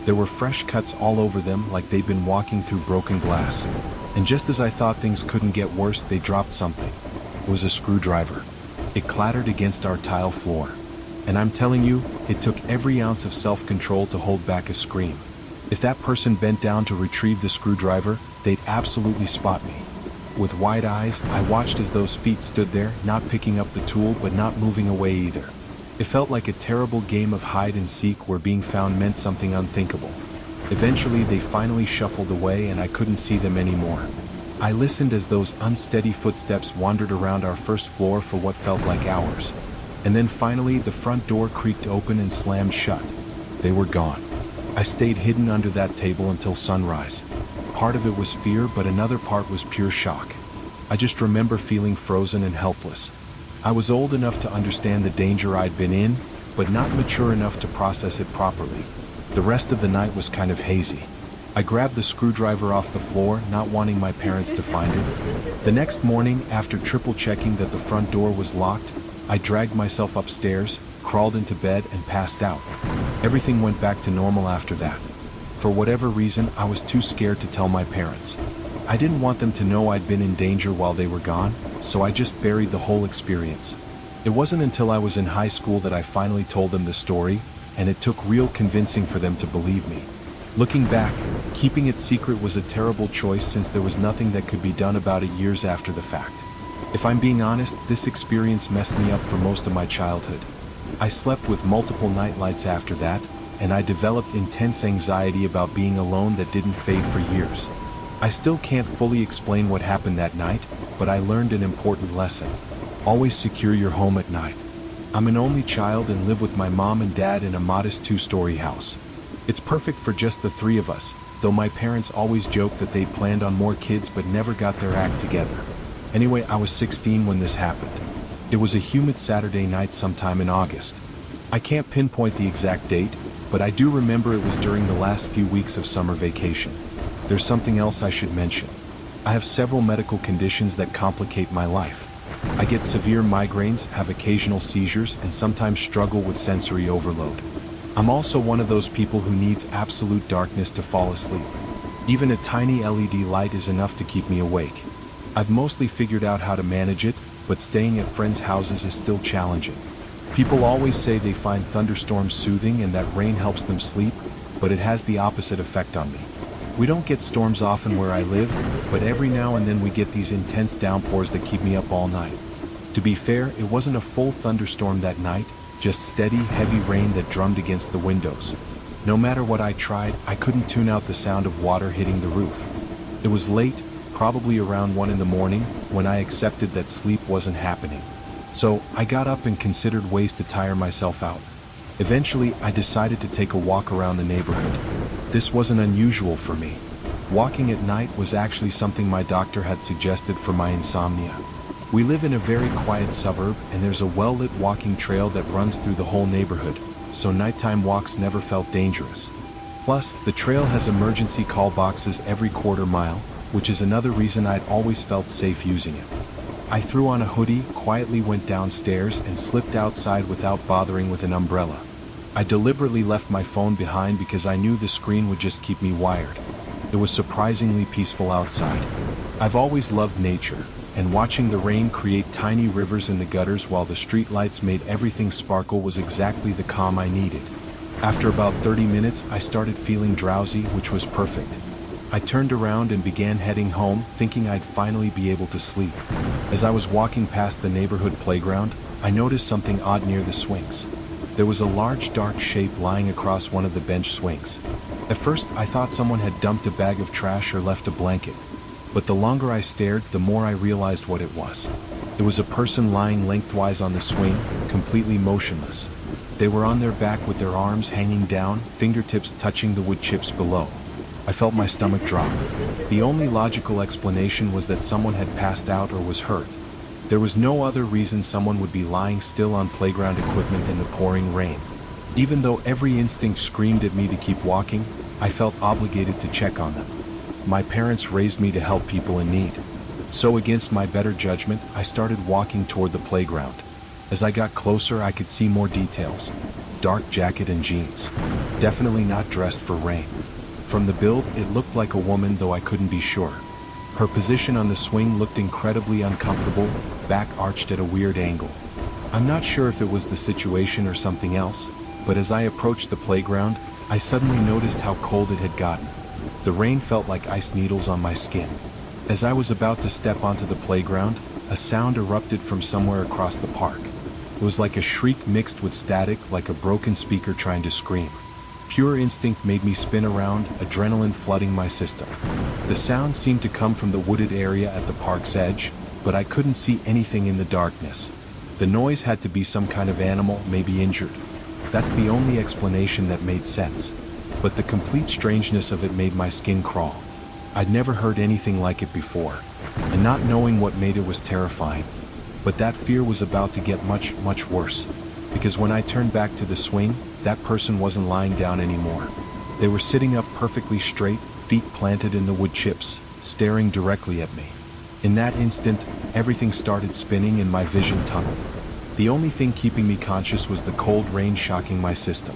There were fresh cuts all over them like they'd been walking through broken glass. And just as I thought things couldn't get worse, they dropped something. It was a screwdriver. It clattered against our tile floor. And I'm telling you, it took every ounce of self-control to hold back a scream. If that person bent down to retrieve the screwdriver, they'd absolutely spot me. With wide eyes, I watched as those feet stood there, not picking up the tool but not moving away either. It felt like a terrible game of hide and seek where being found meant something unthinkable. Eventually, they finally shuffled away and I couldn't see them anymore. I listened as those unsteady footsteps wandered around our first floor for what felt like hours. And then finally, the front door creaked open and slammed shut. They were gone. I stayed hidden under that table until sunrise. Part of it was fear, but another part was pure shock. I just remember feeling frozen and helpless. I was old enough to understand the danger I'd been in, but not mature enough to process it properly. The rest of the night was kind of hazy. I grabbed the screwdriver off the floor, not wanting my parents to find it. The next morning, after triple checking that the front door was locked, I dragged myself upstairs, crawled into bed, and passed out. Everything went back to normal after that. For whatever reason, I was too scared to tell my parents. I didn't want them to know I'd been in danger while they were gone, so I just buried the whole experience. It wasn't until I was in high school that I finally told them the story, and it took real convincing for them to believe me. Looking back, keeping it secret was a terrible choice since there was nothing that could be done about it years after the fact. If I'm being honest, this experience messed me up for most of my childhood. I slept with multiple nightlights after that, and I developed intense anxiety about being alone that didn't fade for years. I still can't fully explain what happened that night, but I learned an important lesson. Always secure your home at night. I'm an only child and live with my mom and dad in a modest 2-story house. It's perfect for just the 3 of us, though my parents always joked that they'd planned on more kids but never got their act together. Anyway, I was 16 when this happened. It was a humid Saturday night sometime in August. I can't pinpoint the exact date, but I do remember it was during the last few weeks of summer vacation. There's something else I should mention. I have several medical conditions that complicate my life. I get severe migraines, have occasional seizures, and sometimes struggle with sensory overload. I'm also one of those people who needs absolute darkness to fall asleep. Even a tiny LED light is enough to keep me awake. I've mostly figured out how to manage it, but staying at friends' houses is still challenging. People always say they find thunderstorms soothing and that rain helps them sleep, but it has the opposite effect on me. We don't get storms often where I live, but every now and then we get these intense downpours that keep me up all night. To be fair, it wasn't a full thunderstorm that night, just steady, heavy rain that drummed against the windows. No matter what I tried, I couldn't tune out the sound of water hitting the roof. It was late, probably around 1 in the morning, when I accepted that sleep wasn't happening. So, I got up and considered ways to tire myself out. Eventually, I decided to take a walk around the neighborhood. This wasn't unusual for me. Walking at night was actually something my doctor had suggested for my insomnia. We live in a very quiet suburb, and there's a well-lit walking trail that runs through the whole neighborhood, so nighttime walks never felt dangerous. Plus, the trail has emergency call boxes every quarter mile, which is another reason I'd always felt safe using it. I threw on a hoodie, quietly went downstairs, and slipped outside without bothering with an umbrella. I deliberately left my phone behind because I knew the screen would just keep me wired. It was surprisingly peaceful outside. I've always loved nature, and watching the rain create tiny rivers in the gutters while the streetlights made everything sparkle was exactly the calm I needed. After about 30 minutes, I started feeling drowsy, which was perfect. I turned around and began heading home, thinking I'd finally be able to sleep. As I was walking past the neighborhood playground, I noticed something odd near the swings. There was a large dark shape lying across one of the bench swings. At first, I thought someone had dumped a bag of trash or left a blanket. But the longer I stared, the more I realized what it was. It was a person lying lengthwise on the swing, completely motionless. They were on their back with their arms hanging down, fingertips touching the wood chips below. I felt my stomach drop. The only logical explanation was that someone had passed out or was hurt. There was no other reason someone would be lying still on playground equipment in the pouring rain. Even though every instinct screamed at me to keep walking, I felt obligated to check on them. My parents raised me to help people in need. So against my better judgment, I started walking toward the playground. As I got closer, I could see more details. Dark jacket and jeans. Definitely not dressed for rain. From the build, it looked like a woman, though I couldn't be sure. Her position on the swing looked incredibly uncomfortable, back arched at a weird angle. I'm not sure if it was the situation or something else, but as I approached the playground, I suddenly noticed how cold it had gotten. The rain felt like ice needles on my skin. As I was about to step onto the playground, a sound erupted from somewhere across the park. It was like a shriek mixed with static, like a broken speaker trying to scream. Pure instinct made me spin around, adrenaline flooding my system. The sound seemed to come from the wooded area at the park's edge, but I couldn't see anything in the darkness. The noise had to be some kind of animal, maybe injured. That's the only explanation that made sense. But the complete strangeness of it made my skin crawl. I'd never heard anything like it before, and not knowing what made it was terrifying. But that fear was about to get much, much worse. Because when I turned back to the swing, that person wasn't lying down anymore. They were sitting up perfectly straight, feet planted in the wood chips, staring directly at me. In that instant, everything started spinning and my vision tunneled. The only thing keeping me conscious was the cold rain shocking my system.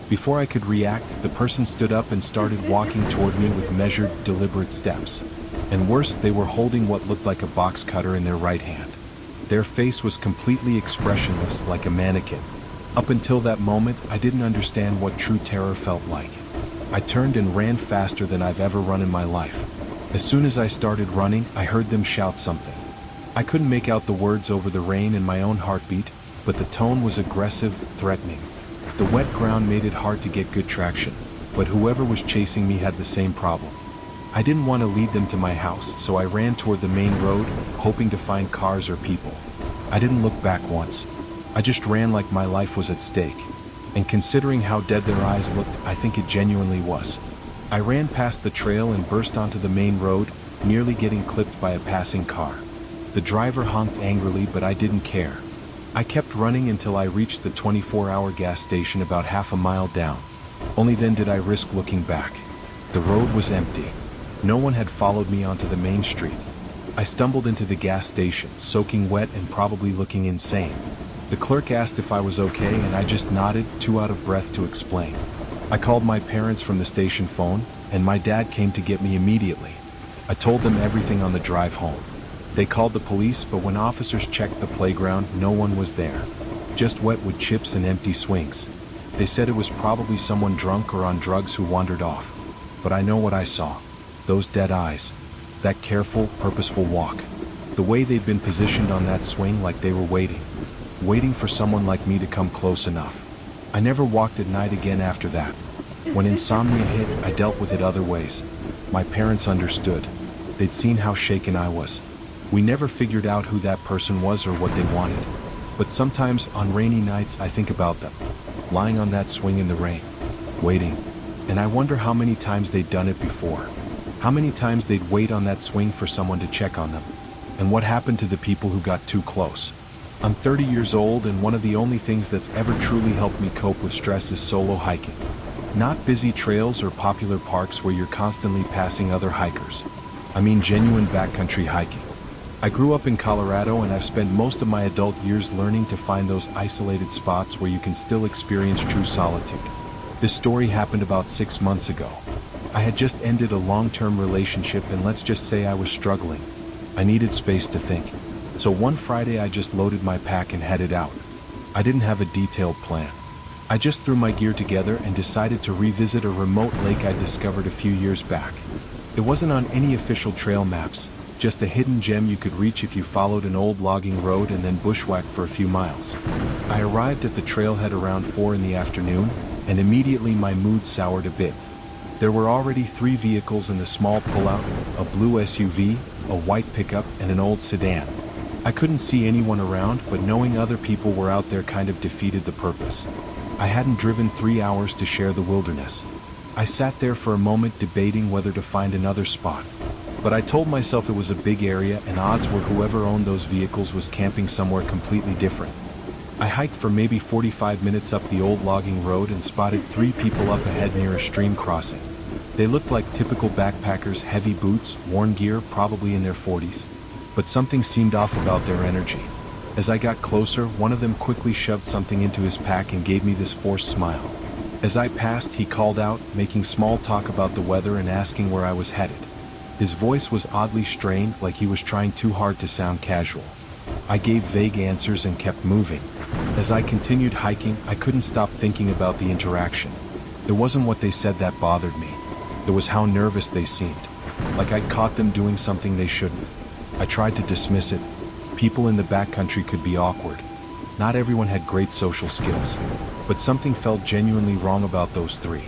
Before I could react, the person stood up and started walking toward me with measured, deliberate steps. And worse, they were holding what looked like a box cutter in their right hand. Their face was completely expressionless, like a mannequin. Up until that moment, I didn't understand what true terror felt like. I turned and ran faster than I've ever run in my life. As soon as I started running, I heard them shout something. I couldn't make out the words over the rain and my own heartbeat, but the tone was aggressive, threatening. The wet ground made it hard to get good traction, but whoever was chasing me had the same problem. I didn't want to lead them to my house, so I ran toward the main road, hoping to find cars or people. I didn't look back once. I just ran like my life was at stake. And considering how dead their eyes looked, I think it genuinely was. I ran past the trail and burst onto the main road, nearly getting clipped by a passing car. The driver honked angrily, but I didn't care. I kept running until I reached the 24-hour gas station about half a mile down. Only then did I risk looking back. The road was empty. No one had followed me onto the main street. I stumbled into the gas station, soaking wet and probably looking insane. The clerk asked if I was okay and I just nodded, too out of breath to explain. I called my parents from the station phone, and my dad came to get me immediately. I told them everything on the drive home. They called the police, but when officers checked the playground, no one was there. Just wet wood chips and empty swings. They said it was probably someone drunk or on drugs who wandered off. But I know what I saw. Those dead eyes. That careful, purposeful walk. The way they'd been positioned on that swing like they were waiting. Waiting for someone like me to come close enough. I never walked at night again after that. When insomnia hit, I dealt with it other ways. My parents understood. They'd seen how shaken I was. We never figured out who that person was or what they wanted. But sometimes on rainy nights I think about them, lying on that swing in the rain, waiting. And I wonder how many times they'd done it before. How many times they'd wait on that swing for someone to check on them. And what happened to the people who got too close. I'm 30 years old, and one of the only things that's ever truly helped me cope with stress is solo hiking. Not busy trails or popular parks where you're constantly passing other hikers. I mean genuine backcountry hiking. I grew up in Colorado, and I've spent most of my adult years learning to find those isolated spots where you can still experience true solitude. This story happened about 6 months ago. I had just ended a long-term relationship, and let's just say I was struggling. I needed space to think. So one Friday I just loaded my pack and headed out. I didn't have a detailed plan. I just threw my gear together and decided to revisit a remote lake I discovered a few years back. It wasn't on any official trail maps, just a hidden gem you could reach if you followed an old logging road and then bushwhacked for a few miles. I arrived at the trailhead around 4 in the afternoon, and immediately my mood soured a bit. There were already 3 vehicles in the small pullout, a blue SUV, a white pickup, and an old sedan. I couldn't see anyone around, but knowing other people were out there kind of defeated the purpose. I hadn't driven 3 hours to share the wilderness. I sat there for a moment debating whether to find another spot. But I told myself it was a big area, and odds were whoever owned those vehicles was camping somewhere completely different. I hiked for maybe 45 minutes up the old logging road and spotted 3 people up ahead near a stream crossing. They looked like typical backpackers, heavy boots, worn gear, probably in their 40s. But something seemed off about their energy. As I got closer, one of them quickly shoved something into his pack and gave me this forced smile. As I passed, he called out, making small talk about the weather and asking where I was headed. His voice was oddly strained, like he was trying too hard to sound casual. I gave vague answers and kept moving. As I continued hiking, I couldn't stop thinking about the interaction. It wasn't what they said that bothered me. It was how nervous they seemed. Like I'd caught them doing something they shouldn't. I tried to dismiss it. People in the backcountry could be awkward. Not everyone had great social skills. But something felt genuinely wrong about those 3.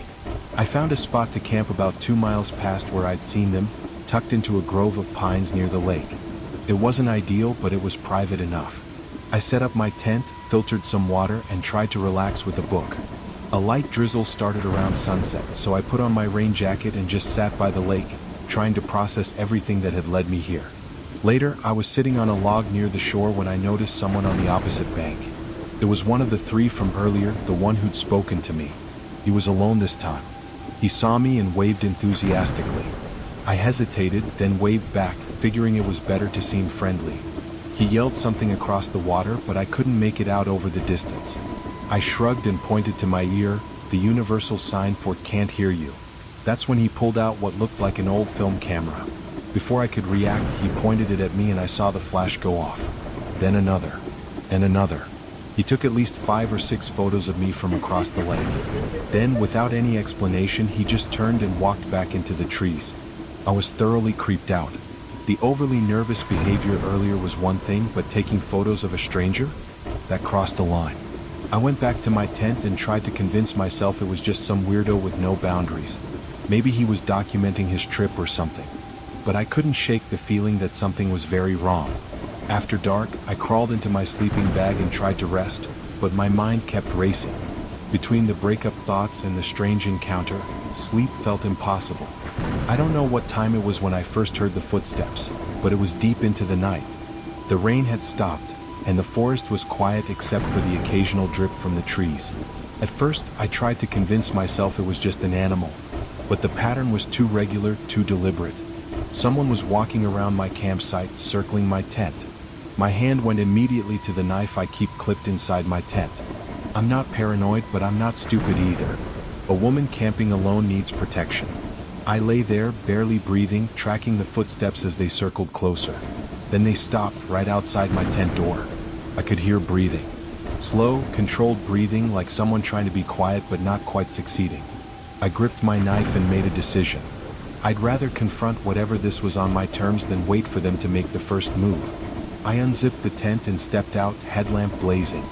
I found a spot to camp about 2 miles past where I'd seen them, tucked into a grove of pines near the lake. It wasn't ideal, but it was private enough. I set up my tent, filtered some water, and tried to relax with a book. A light drizzle started around sunset, so I put on my rain jacket and just sat by the lake, trying to process everything that had led me here. Later, I was sitting on a log near the shore when I noticed someone on the opposite bank. It was one of the 3 from earlier, the one who'd spoken to me. He was alone this time. He saw me and waved enthusiastically. I hesitated, then waved back, figuring it was better to seem friendly. He yelled something across the water, but I couldn't make it out over the distance. I shrugged and pointed to my ear, the universal sign for "can't hear you." That's when he pulled out what looked like an old film camera. Before I could react, he pointed it at me and I saw the flash go off. Then another. And another. He took at least 5 or 6 photos of me from across the lake. Then, without any explanation, he just turned and walked back into the trees. I was thoroughly creeped out. The overly nervous behavior earlier was one thing, but taking photos of a stranger? That crossed a line. I went back to my tent and tried to convince myself it was just some weirdo with no boundaries. Maybe he was documenting his trip or something. But I couldn't shake the feeling that something was very wrong. After dark, I crawled into my sleeping bag and tried to rest, but my mind kept racing. Between the breakup thoughts and the strange encounter, sleep felt impossible. I don't know what time it was when I first heard the footsteps, but it was deep into the night. The rain had stopped, and the forest was quiet except for the occasional drip from the trees. At first, I tried to convince myself it was just an animal, but the pattern was too regular, too deliberate. Someone was walking around my campsite, circling my tent. My hand went immediately to the knife I keep clipped inside my tent. I'm not paranoid, but I'm not stupid either. A woman camping alone needs protection. I lay there, barely breathing, tracking the footsteps as they circled closer. Then they stopped right outside my tent door. I could hear breathing. Slow, controlled breathing, like someone trying to be quiet but not quite succeeding. I gripped my knife and made a decision. I'd rather confront whatever this was on my terms than wait for them to make the first move. I unzipped the tent and stepped out, headlamp blazing.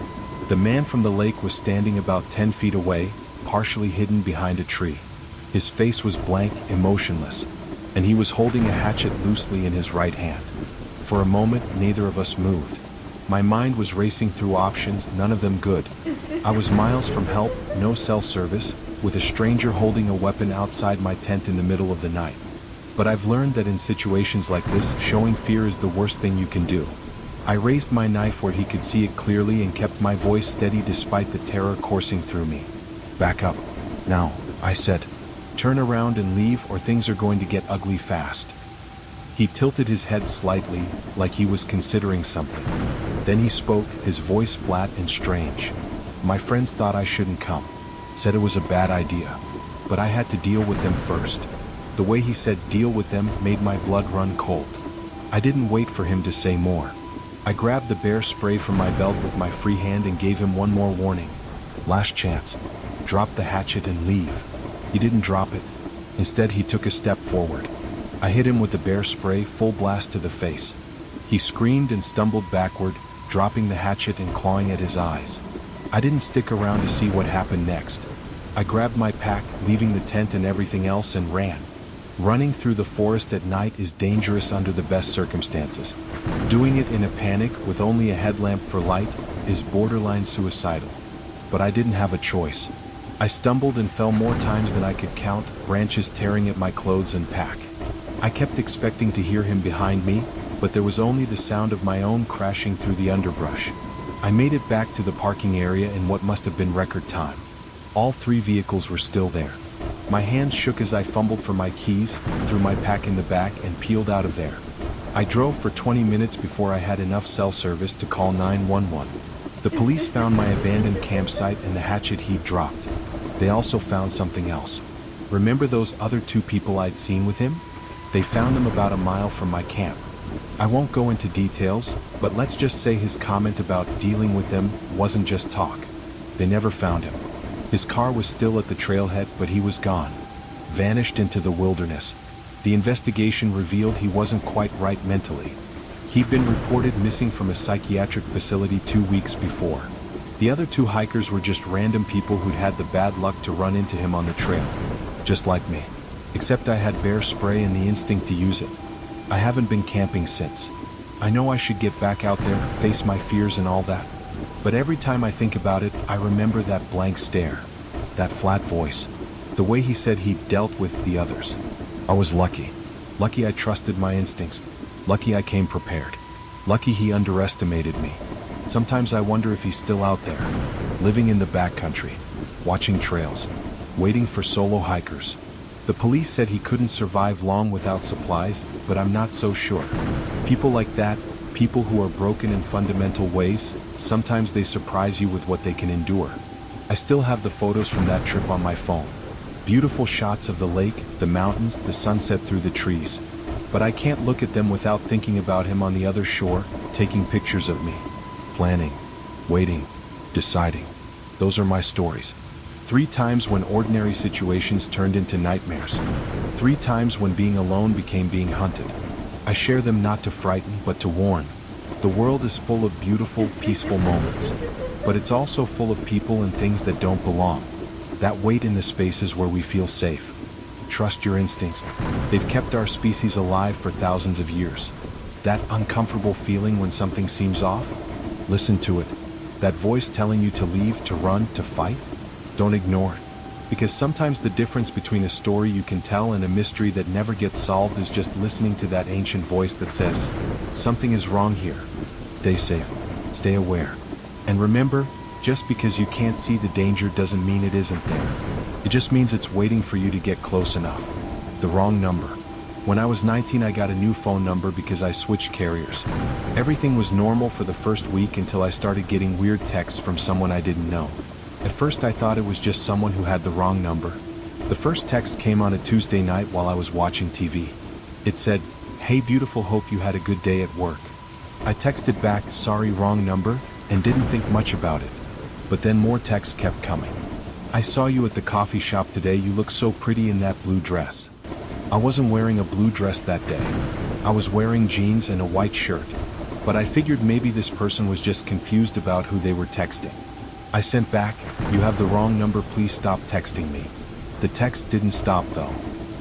The man from the lake was standing about 10 feet away, partially hidden behind a tree. His face was blank, emotionless, and he was holding a hatchet loosely in his right hand. For a moment, neither of us moved. My mind was racing through options, none of them good. I was miles from help, no cell service, with a stranger holding a weapon outside my tent in the middle of the night. But I've learned that in situations like this, showing fear is the worst thing you can do. I raised my knife where he could see it clearly and kept my voice steady despite the terror coursing through me. "Back up. Now," I said. "Turn around and leave, or things are going to get ugly fast." He tilted his head slightly, like he was considering something. Then he spoke, his voice flat and strange. "My friends thought I shouldn't come. Said it was a bad idea. But I had to deal with them first." The way he said "deal with them" made my blood run cold. I didn't wait for him to say more. I grabbed the bear spray from my belt with my free hand and gave him one more warning. "Last chance. Drop the hatchet and leave." He didn't drop it. Instead, he took a step forward. I hit him with the bear spray, full blast to the face. He screamed and stumbled backward, dropping the hatchet and clawing at his eyes. I didn't stick around to see what happened next. I grabbed my pack, leaving the tent and everything else, and ran. Running through the forest at night is dangerous under the best circumstances. Doing it in a panic with only a headlamp for light is borderline suicidal. But I didn't have a choice. I stumbled and fell more times than I could count, branches tearing at my clothes and pack. I kept expecting to hear him behind me, but there was only the sound of my own crashing through the underbrush. I made it back to the parking area in what must have been record time. All 3 vehicles were still there. My hands shook as I fumbled for my keys, threw my pack in the back, and peeled out of there. I drove for 20 minutes before I had enough cell service to call 911. The police found my abandoned campsite and the hatchet he'd dropped. They also found something else. Remember those other 2 people I'd seen with him? They found them about a mile from my camp. I won't go into details, but let's just say his comment about dealing with them wasn't just talk. They never found him. His car was still at the trailhead, but he was gone. Vanished into the wilderness. The investigation revealed he wasn't quite right mentally. He'd been reported missing from a psychiatric facility 2 weeks before. The other 2 hikers were just random people who'd had the bad luck to run into him on the trail. Just like me. Except I had bear spray and the instinct to use it. I haven't been camping since. I know I should get back out there, face my fears and all that. But every time I think about it, I remember that blank stare. That flat voice. The way he said he'd dealt with the others. I was lucky. Lucky I trusted my instincts. Lucky I came prepared. Lucky he underestimated me. Sometimes I wonder if he's still out there, living in the backcountry, watching trails, waiting for solo hikers. The police said he couldn't survive long without supplies, but I'm not so sure. People like that, people who are broken in fundamental ways, sometimes they surprise you with what they can endure. I still have the photos from that trip on my phone. Beautiful shots of the lake, the mountains, the sunset through the trees. But I can't look at them without thinking about him on the other shore, taking pictures of me. Planning, waiting, deciding. Those are my stories. 3 times when ordinary situations turned into nightmares. 3 times when being alone became being hunted. I share them not to frighten, but to warn. The world is full of beautiful, peaceful moments. But it's also full of people and things that don't belong. That wait in the spaces where we feel safe. Trust your instincts. They've kept our species alive for thousands of years. That uncomfortable feeling when something seems off? Listen to it. That voice telling you to leave, to run, to fight? Don't ignore it. Because sometimes the difference between a story you can tell and a mystery that never gets solved is just listening to that ancient voice that says, something is wrong here. Stay safe. Stay aware. And remember, just because you can't see the danger doesn't mean it isn't there. It just means it's waiting for you to get close enough. The wrong number. When I was 19, I got a new phone number because I switched carriers. Everything was normal for the first week until I started getting weird texts from someone I didn't know. At first I thought it was just someone who had the wrong number. The first text came on a Tuesday night while I was watching TV. It said, "Hey beautiful, hope you had a good day at work." I texted back, "Sorry, wrong number," and didn't think much about it. But then more texts kept coming. "I saw you at the coffee shop today, you look so pretty in that blue dress." I wasn't wearing a blue dress that day. I was wearing jeans and a white shirt. But I figured maybe this person was just confused about who they were texting. I sent back, "You have the wrong number, please stop texting me." The text didn't stop though.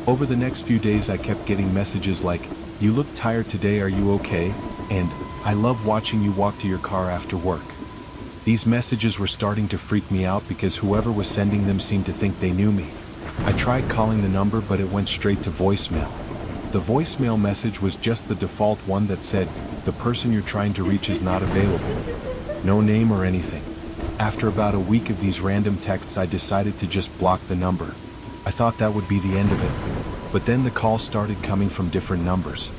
Over the next few days I kept getting messages like, "You look tired today, are you okay?" and "I love watching you walk to your car after work." These messages were starting to freak me out because whoever was sending them seemed to think they knew me. I tried calling the number, but it went straight to voicemail. The voicemail message was just the default one that said, "The person you're trying to reach is not available." No name or anything. After about a week of these random texts, I decided to just block the number. I thought that would be the end of it. But then the calls started coming from different numbers.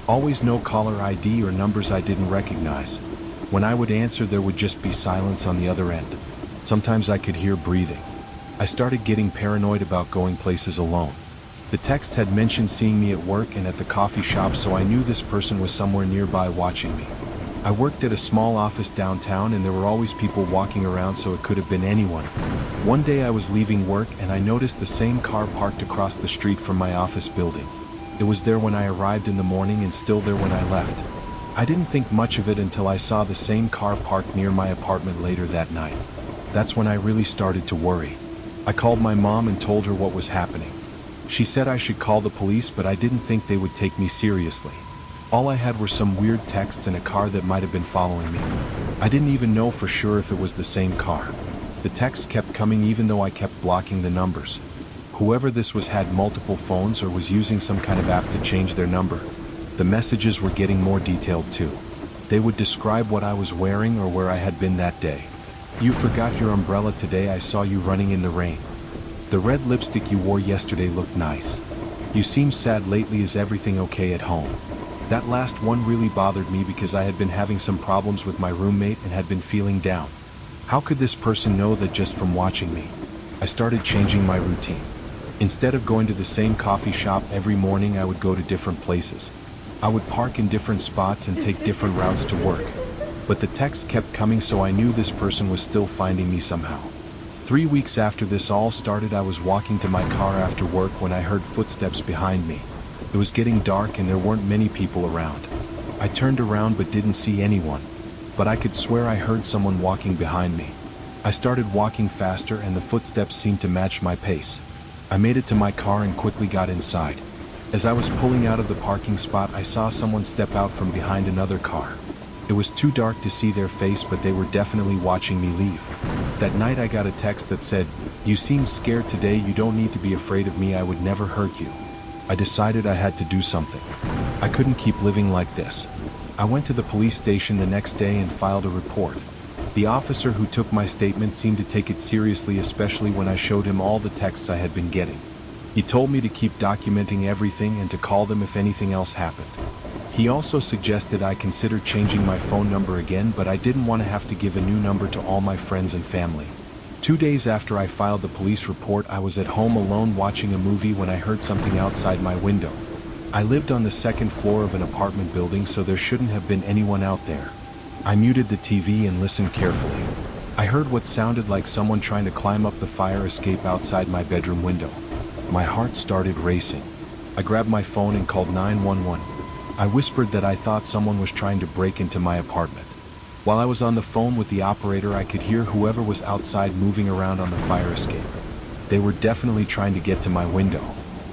Always no caller ID or numbers I didn't recognize. When I would answer, there would just be silence on the other end. Sometimes I could hear breathing. I started getting paranoid about going places alone. The text had mentioned seeing me at work and at the coffee shop, so I knew this person was somewhere nearby watching me. I worked at a small office downtown and there were always people walking around, so it could have been anyone. One day I was leaving work and I noticed the same car parked across the street from my office building. It was there when I arrived in the morning and still there when I left. I didn't think much of it until I saw the same car parked near my apartment later that night. That's when I really started to worry. I called my mom and told her what was happening. She said I should call the police, but I didn't think they would take me seriously. All I had were some weird texts and a car that might have been following me. I didn't even know for sure if it was the same car. The texts kept coming even though I kept blocking the numbers. Whoever this was had multiple phones or was using some kind of app to change their number. The messages were getting more detailed too. They would describe what I was wearing or where I had been that day. "You forgot your umbrella today, I saw you running in the rain." "The red lipstick you wore yesterday looked nice." "You seem sad lately, is everything okay at home?" That last one really bothered me because I had been having some problems with my roommate and had been feeling down. How could this person know that just from watching me? I started changing my routine. Instead of going to the same coffee shop every morning, I would go to different places. I would park in different spots and take different routes to work. But the text kept coming, so I knew this person was still finding me somehow. 3 weeks after this all started, I was walking to my car after work when I heard footsteps behind me. It was getting dark and there weren't many people around. I turned around but didn't see anyone. But I could swear I heard someone walking behind me. I started walking faster and the footsteps seemed to match my pace. I made it to my car and quickly got inside. As I was pulling out of the parking spot, I saw someone step out from behind another car. It was too dark to see their face, but they were definitely watching me leave. That night I got a text that said, "You seem scared today, you don't need to be afraid of me, I would never hurt you." I decided I had to do something. I couldn't keep living like this. I went to the police station the next day and filed a report. The officer who took my statement seemed to take it seriously, especially when I showed him all the texts I had been getting. He told me to keep documenting everything and to call them if anything else happened. He also suggested I consider changing my phone number again, but I didn't want to have to give a new number to all my friends and family. 2 days after I filed the police report, I was at home alone watching a movie when I heard something outside my window. I lived on the second floor of an apartment building, so there shouldn't have been anyone out there. I muted the TV and listened carefully. I heard what sounded like someone trying to climb up the fire escape outside my bedroom window. My heart started racing. I grabbed my phone and called 911. I whispered that I thought someone was trying to break into my apartment. While I was on the phone with the operator, I could hear whoever was outside moving around on the fire escape. They were definitely trying to get to my window.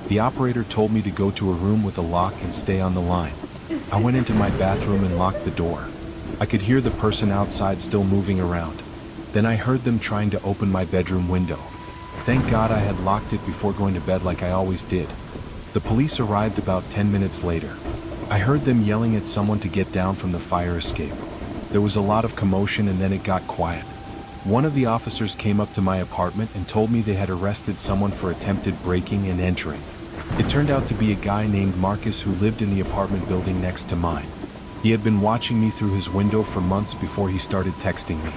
The operator told me to go to a room with a lock and stay on the line. I went into my bathroom and locked the door. I could hear the person outside still moving around. Then I heard them trying to open my bedroom window. Thank God I had locked it before going to bed like I always did. The police arrived about 10 minutes later. I heard them yelling at someone to get down from the fire escape. There was a lot of commotion and then it got quiet. One of the officers came up to my apartment and told me they had arrested someone for attempted breaking and entering. It turned out to be a guy named Marcus who lived in the apartment building next to mine. He had been watching me through his window for months before he started texting me.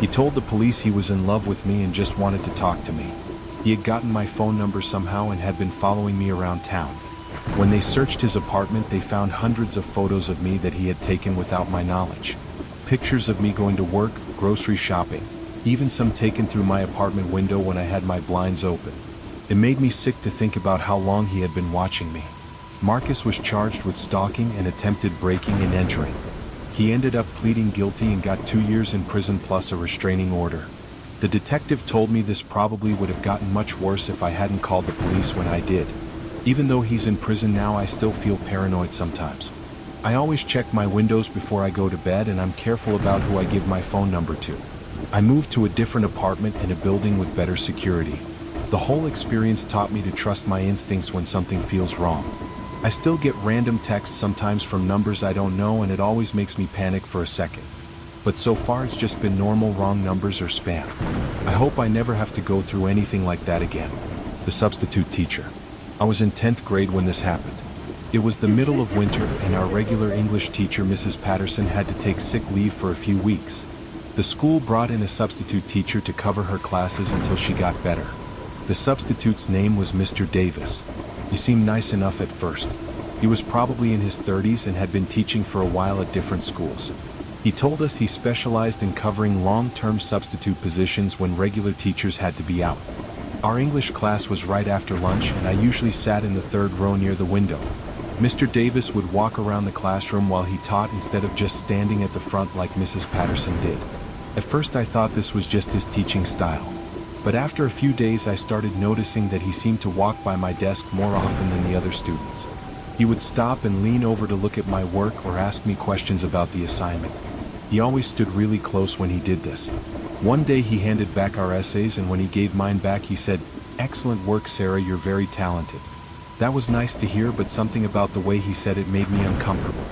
He told the police he was in love with me and just wanted to talk to me. He had gotten my phone number somehow and had been following me around town. When they searched his apartment, they found hundreds of photos of me that he had taken without my knowledge. Pictures of me going to work, grocery shopping, even some taken through my apartment window when I had my blinds open. It made me sick to think about how long he had been watching me. Marcus was charged with stalking and attempted breaking and entering. He ended up pleading guilty and got 2 years in prison plus a restraining order. The detective told me this probably would have gotten much worse if I hadn't called the police when I did. Even though he's in prison now, I still feel paranoid sometimes. I always check my windows before I go to bed, and I'm careful about who I give my phone number to. I moved to a different apartment in a building with better security. The whole experience taught me to trust my instincts when something feels wrong. I still get random texts sometimes from numbers I don't know, and it always makes me panic for a second. But so far it's just been normal wrong numbers or spam. I hope I never have to go through anything like that again. The substitute teacher. I was in 10th grade when this happened. It was the middle of winter, and our regular English teacher, Mrs. Patterson, had to take sick leave for a few weeks. The school brought in a substitute teacher to cover her classes until she got better. The substitute's name was Mr. Davis. He seemed nice enough at first. He was probably in his 30s and had been teaching for a while at different schools. He told us he specialized in covering long-term substitute positions when regular teachers had to be out. Our English class was right after lunch, and I usually sat in the third row near the window. Mr. Davis would walk around the classroom while he taught instead of just standing at the front like Mrs. Patterson did. At first I thought this was just his teaching style. But after a few days I started noticing that he seemed to walk by my desk more often than the other students. He would stop and lean over to look at my work or ask me questions about the assignment. He always stood really close when he did this. One day he handed back our essays, and when he gave mine back he said, "Excellent work, Sarah, you're very talented." That was nice to hear, but something about the way he said it made me uncomfortable.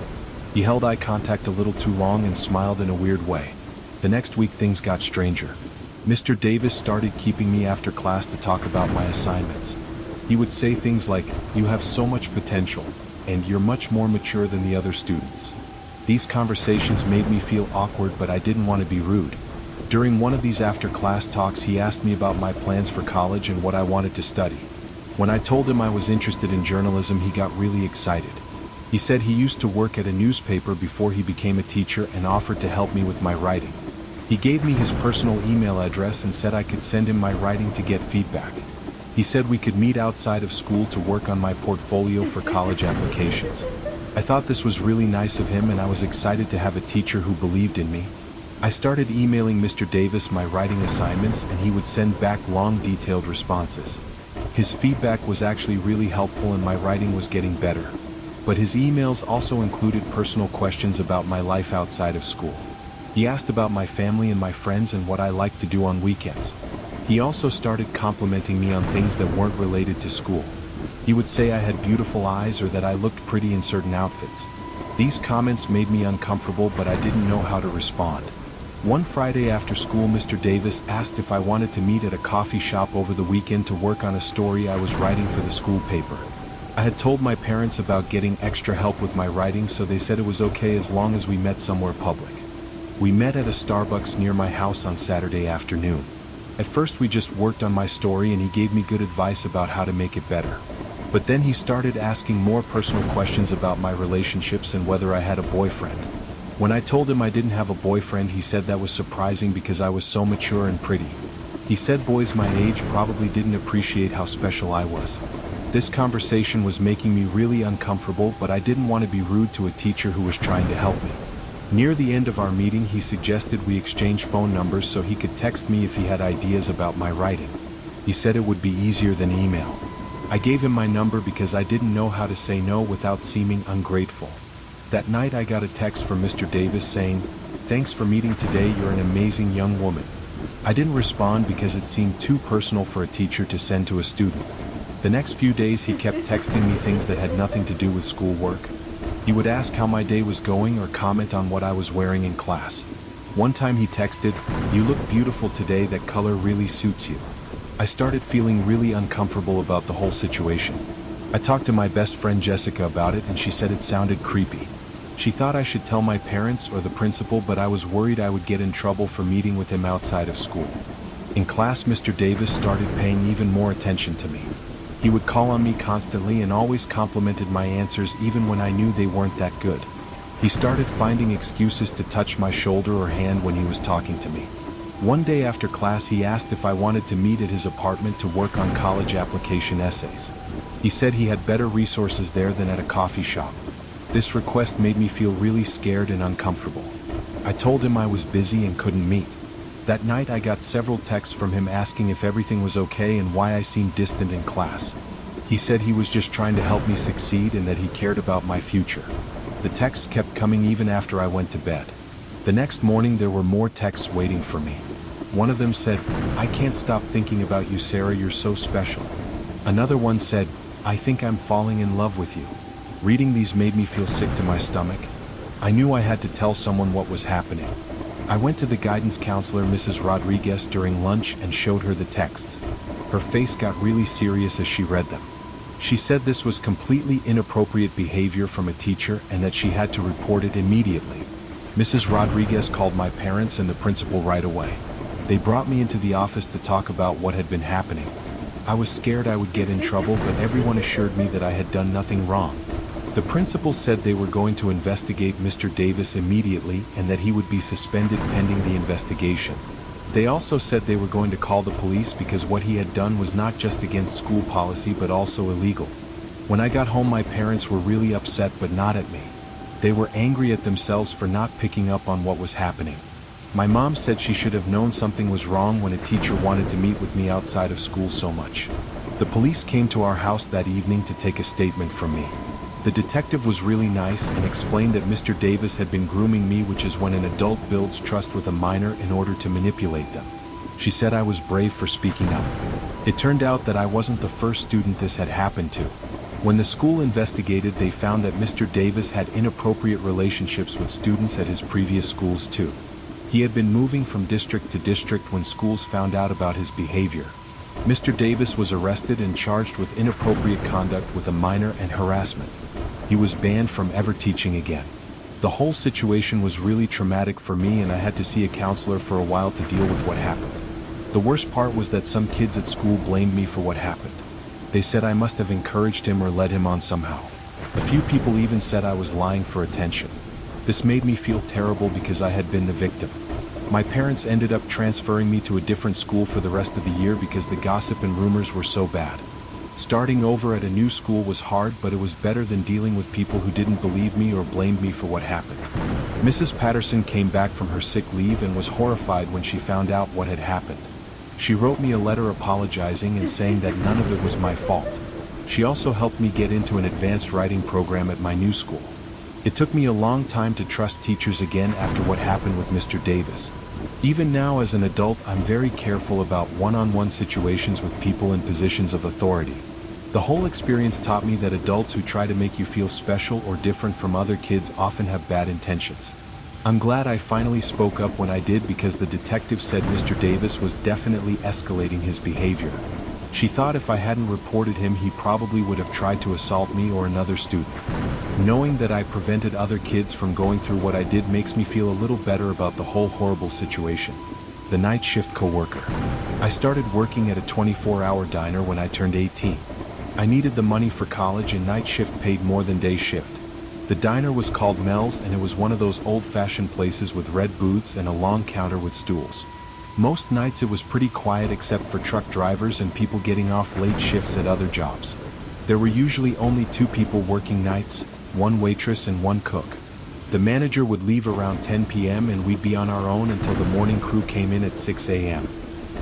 He held eye contact a little too long and smiled in a weird way. The next week things got stranger. Mr. Davis started keeping me after class to talk about my assignments. He would say things like, "You have so much potential," and "You're much more mature than the other students." These conversations made me feel awkward, but I didn't want to be rude. During one of these after-class talks, he asked me about my plans for college and what I wanted to study. When I told him I was interested in journalism, he got really excited. He said he used to work at a newspaper before he became a teacher and offered to help me with my writing. He gave me his personal email address and said I could send him my writing to get feedback. He said we could meet outside of school to work on my portfolio for college applications. I thought this was really nice of him, and I was excited to have a teacher who believed in me. I started emailing Mr. Davis my writing assignments, and he would send back long, detailed responses. His feedback was actually really helpful and my writing was getting better. But his emails also included personal questions about my life outside of school. He asked about my family and my friends and what I liked to do on weekends. He also started complimenting me on things that weren't related to school. He would say I had beautiful eyes or that I looked pretty in certain outfits. These comments made me uncomfortable, but I didn't know how to respond. One Friday after school, Mr. Davis asked if I wanted to meet at a coffee shop over the weekend to work on a story I was writing for the school paper. I had told my parents about getting extra help with my writing, so they said it was okay as long as we met somewhere public. We met at a Starbucks near my house on Saturday afternoon. At first we just worked on my story and he gave me good advice about how to make it better. But then he started asking more personal questions about my relationships and whether I had a boyfriend. When I told him I didn't have a boyfriend, he said that was surprising because I was so mature and pretty. He said boys my age probably didn't appreciate how special I was. This conversation was making me really uncomfortable, but I didn't want to be rude to a teacher who was trying to help me. Near the end of our meeting, he suggested we exchange phone numbers so he could text me if he had ideas about my writing. He said it would be easier than email. I gave him my number because I didn't know how to say no without seeming ungrateful. That night I got a text from Mr. Davis saying, "Thanks for meeting today, you're an amazing young woman." I didn't respond because it seemed too personal for a teacher to send to a student. The next few days he kept texting me things that had nothing to do with schoolwork. He would ask how my day was going or comment on what I was wearing in class. One time he texted, "You look beautiful today, that color really suits you." I started feeling really uncomfortable about the whole situation. I talked to my best friend Jessica about it and she said it sounded creepy. She thought I should tell my parents or the principal, but I was worried I would get in trouble for meeting with him outside of school. In class, Mr. Davis started paying even more attention to me. He would call on me constantly and always complimented my answers even when I knew they weren't that good. He started finding excuses to touch my shoulder or hand when he was talking to me. One day after class, he asked if I wanted to meet at his apartment to work on college application essays. He said he had better resources there than at a coffee shop. This request made me feel really scared and uncomfortable. I told him I was busy and couldn't meet. That night I got several texts from him asking if everything was okay and why I seemed distant in class. He said he was just trying to help me succeed and that he cared about my future. The texts kept coming even after I went to bed. The next morning there were more texts waiting for me. One of them said, "I can't stop thinking about you, Sarah, you're so special." Another one said, "I think I'm falling in love with you." Reading these made me feel sick to my stomach. I knew I had to tell someone what was happening. I went to the guidance counselor, Mrs. Rodriguez, during lunch and showed her the texts. Her face got really serious as she read them. She said this was completely inappropriate behavior from a teacher and that she had to report it immediately. Mrs. Rodriguez called my parents and the principal right away. They brought me into the office to talk about what had been happening. I was scared I would get in trouble, but everyone assured me that I had done nothing wrong. The principal said they were going to investigate Mr. Davis immediately and that he would be suspended pending the investigation. They also said they were going to call the police because what he had done was not just against school policy but also illegal. When I got home, my parents were really upset, but not at me. They were angry at themselves for not picking up on what was happening. My mom said she should have known something was wrong when a teacher wanted to meet with me outside of school so much. The police came to our house that evening to take a statement from me. The detective was really nice and explained that Mr. Davis had been grooming me, which is when an adult builds trust with a minor in order to manipulate them. She said I was brave for speaking up. It turned out that I wasn't the first student this had happened to. When the school investigated, they found that Mr. Davis had inappropriate relationships with students at his previous schools too. He had been moving from district to district when schools found out about his behavior. Mr. Davis was arrested and charged with inappropriate conduct with a minor and harassment. He was banned from ever teaching again. The whole situation was really traumatic for me and I had to see a counselor for a while to deal with what happened. The worst part was that some kids at school blamed me for what happened. They said I must have encouraged him or led him on somehow. A few people even said I was lying for attention. This made me feel terrible because I had been the victim. My parents ended up transferring me to a different school for the rest of the year because the gossip and rumors were so bad. Starting over at a new school was hard, but it was better than dealing with people who didn't believe me or blamed me for what happened. Mrs. Patterson came back from her sick leave and was horrified when she found out what had happened. She wrote me a letter apologizing and saying that none of it was my fault. She also helped me get into an advanced writing program at my new school. It took me a long time to trust teachers again after what happened with Mr. Davis. Even now as an adult, I'm very careful about one-on-one situations with people in positions of authority. The whole experience taught me that adults who try to make you feel special or different from other kids often have bad intentions. I'm glad I finally spoke up when I did because the detective said Mr. Davis was definitely escalating his behavior. She thought if I hadn't reported him, he probably would have tried to assault me or another student. Knowing that I prevented other kids from going through what I did makes me feel a little better about the whole horrible situation. The night shift coworker. I started working at a 24-hour diner when I turned 18. I needed the money for college and night shift paid more than day shift. The diner was called Mel's and it was one of those old-fashioned places with red booths and a long counter with stools. Most nights it was pretty quiet except for truck drivers and people getting off late shifts at other jobs. There were usually only 2 people working nights, 1 waitress and 1 cook. The manager would leave around 10 p.m. and we'd be on our own until the morning crew came in at 6 a.m.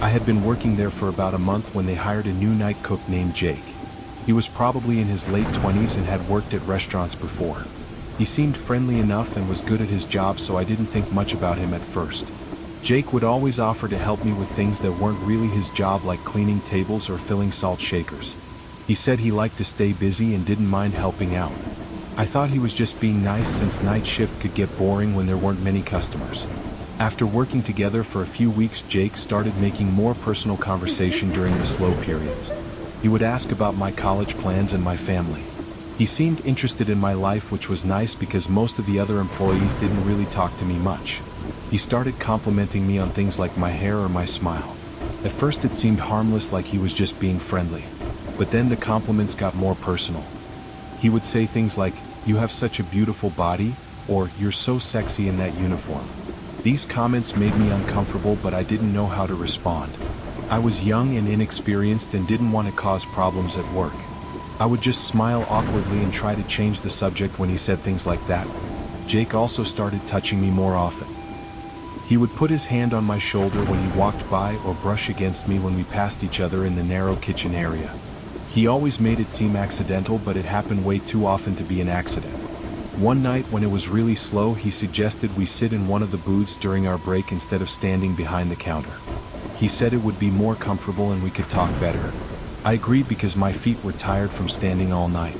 I had been working there for about a month when they hired a new night cook named Jake. He was probably in his late 20s and had worked at restaurants before. He seemed friendly enough and was good at his job, so I didn't think much about him at first. Jake would always offer to help me with things that weren't really his job, like cleaning tables or filling salt shakers. He said he liked to stay busy and didn't mind helping out. I thought he was just being nice since night shift could get boring when there weren't many customers. After working together for a few weeks, Jake started making more personal conversation during the slow periods. He would ask about my college plans and my family. He seemed interested in my life, which was nice because most of the other employees didn't really talk to me much. He started complimenting me on things like my hair or my smile. At first it seemed harmless, like he was just being friendly. But then the compliments got more personal. He would say things like, "You have such a beautiful body," or "You're so sexy in that uniform." These comments made me uncomfortable, but I didn't know how to respond. I was young and inexperienced and didn't want to cause problems at work. I would just smile awkwardly and try to change the subject when he said things like that. Jake also started touching me more often. He would put his hand on my shoulder when he walked by or brush against me when we passed each other in the narrow kitchen area. He always made it seem accidental, but it happened way too often to be an accident. One night when it was really slow, he suggested we sit in one of the booths during our break instead of standing behind the counter. He said it would be more comfortable and we could talk better. I agreed because my feet were tired from standing all night.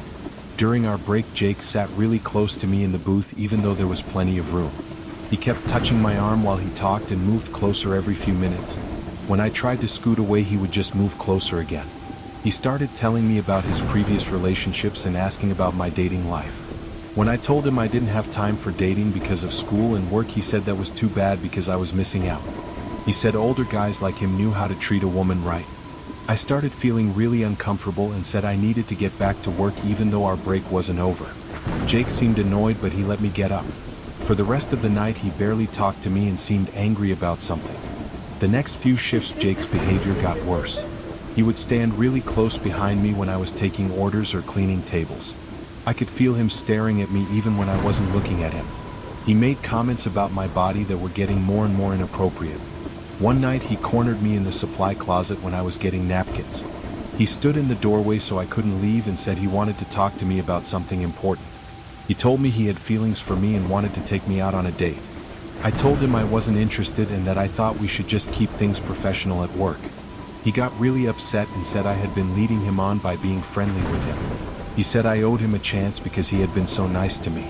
During our break, Jake sat really close to me in the booth even though there was plenty of room. He kept touching my arm while he talked and moved closer every few minutes. When I tried to scoot away, he would just move closer again. He started telling me about his previous relationships and asking about my dating life. When I told him I didn't have time for dating because of school and work, he said that was too bad because I was missing out. He said older guys like him knew how to treat a woman right. I started feeling really uncomfortable and said I needed to get back to work even though our break wasn't over. Jake seemed annoyed, but he let me get up. For the rest of the night, he barely talked to me and seemed angry about something. The next few shifts, Jake's behavior got worse. He would stand really close behind me when I was taking orders or cleaning tables. I could feel him staring at me even when I wasn't looking at him. He made comments about my body that were getting more and more inappropriate. One night he cornered me in the supply closet when I was getting napkins. He stood in the doorway so I couldn't leave and said he wanted to talk to me about something important. He told me he had feelings for me and wanted to take me out on a date. I told him I wasn't interested and that I thought we should just keep things professional at work. He got really upset and said I had been leading him on by being friendly with him. He said I owed him a chance because he had been so nice to me.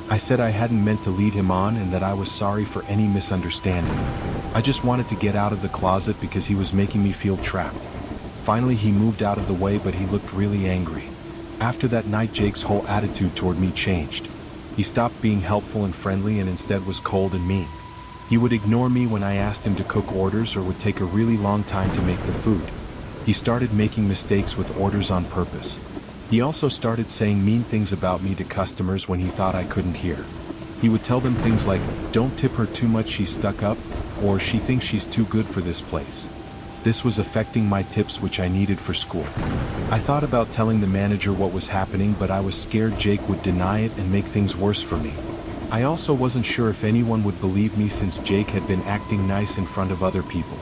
I said I hadn't meant to lead him on and that I was sorry for any misunderstanding. I just wanted to get out of the closet because he was making me feel trapped. Finally, he moved out of the way, but he looked really angry. After that night, Jake's whole attitude toward me changed. He stopped being helpful and friendly and instead was cold and mean. He would ignore me when I asked him to cook orders or would take a really long time to make the food. He started making mistakes with orders on purpose. He also started saying mean things about me to customers when he thought I couldn't hear. He would tell them things like, "Don't tip her too much, she's stuck up," or "She thinks she's too good for this place." This was affecting my tips, which I needed for school. I thought about telling the manager what was happening, but I was scared Jake would deny it and make things worse for me. I also wasn't sure if anyone would believe me since Jake had been acting nice in front of other people.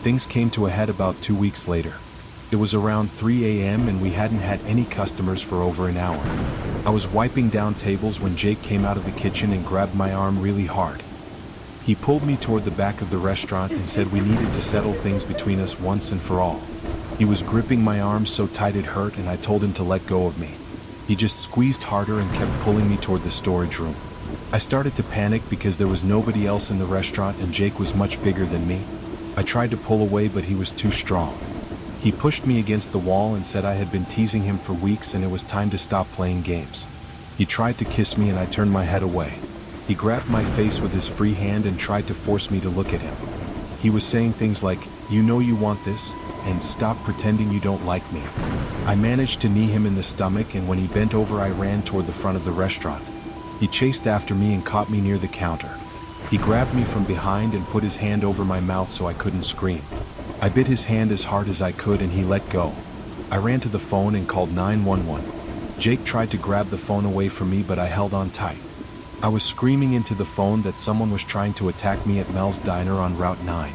Things came to a head about 2 weeks later. It was around 3 a.m. and we hadn't had any customers for over an hour. I was wiping down tables when Jake came out of the kitchen and grabbed my arm really hard. He pulled me toward the back of the restaurant and said we needed to settle things between us once and for all. He was gripping my arm so tight it hurt, and I told him to let go of me. He just squeezed harder and kept pulling me toward the storage room. I started to panic because there was nobody else in the restaurant and Jake was much bigger than me. I tried to pull away, but he was too strong. He pushed me against the wall and said I had been teasing him for weeks and it was time to stop playing games. He tried to kiss me and I turned my head away. He grabbed my face with his free hand and tried to force me to look at him. He was saying things like, "You know you want this," and "Stop pretending you don't like me." I managed to knee him in the stomach, and when he bent over I ran toward the front of the restaurant. He chased after me and caught me near the counter. He grabbed me from behind and put his hand over my mouth so I couldn't scream. I bit his hand as hard as I could and he let go. I ran to the phone and called 911. Jake tried to grab the phone away from me, but I held on tight. I was screaming into the phone that someone was trying to attack me at Mel's Diner on Route 9.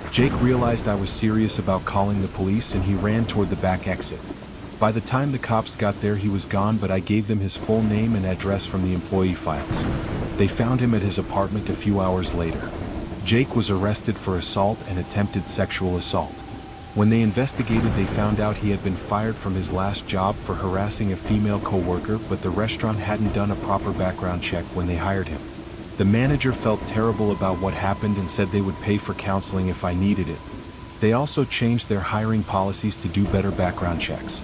Jake realized I was serious about calling the police and he ran toward the back exit. By the time the cops got there, he was gone, but I gave them his full name and address from the employee files. They found him at his apartment a few hours later. Jake was arrested for assault and attempted sexual assault. When they investigated, they found out he had been fired from his last job for harassing a female coworker, but the restaurant hadn't done a proper background check when they hired him. The manager felt terrible about what happened and said they would pay for counseling if I needed it. They also changed their hiring policies to do better background checks.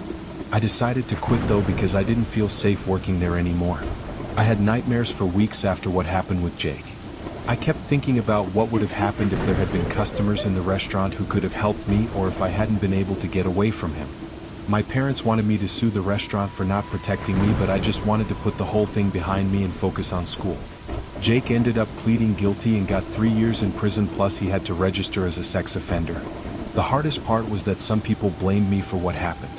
I decided to quit though because I didn't feel safe working there anymore. I had nightmares for weeks after what happened with Jake. I kept thinking about what would have happened if there had been customers in the restaurant who could have helped me, or if I hadn't been able to get away from him. My parents wanted me to sue the restaurant for not protecting me, but I just wanted to put the whole thing behind me and focus on school. Jake ended up pleading guilty and got 3 years in prison, plus he had to register as a sex offender. The hardest part was that some people blamed me for what happened.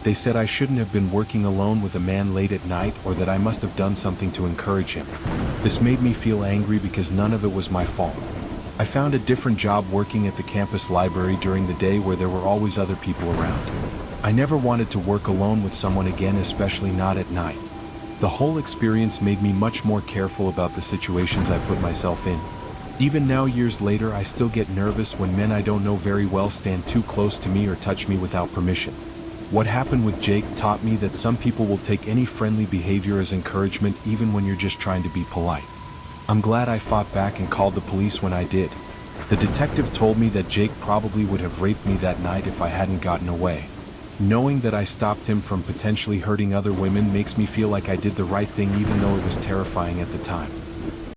They said I shouldn't have been working alone with a man late at night, or that I must have done something to encourage him. This made me feel angry because none of it was my fault. I found a different job working at the campus library during the day where there were always other people around. I never wanted to work alone with someone again, especially not at night. The whole experience made me much more careful about the situations I put myself in. Even now, years later, I still get nervous when men I don't know very well stand too close to me or touch me without permission. What happened with Jake taught me that some people will take any friendly behavior as encouragement, even when you're just trying to be polite. I'm glad I fought back and called the police when I did. The detective told me that Jake probably would have raped me that night if I hadn't gotten away. Knowing that I stopped him from potentially hurting other women makes me feel like I did the right thing, even though it was terrifying at the time.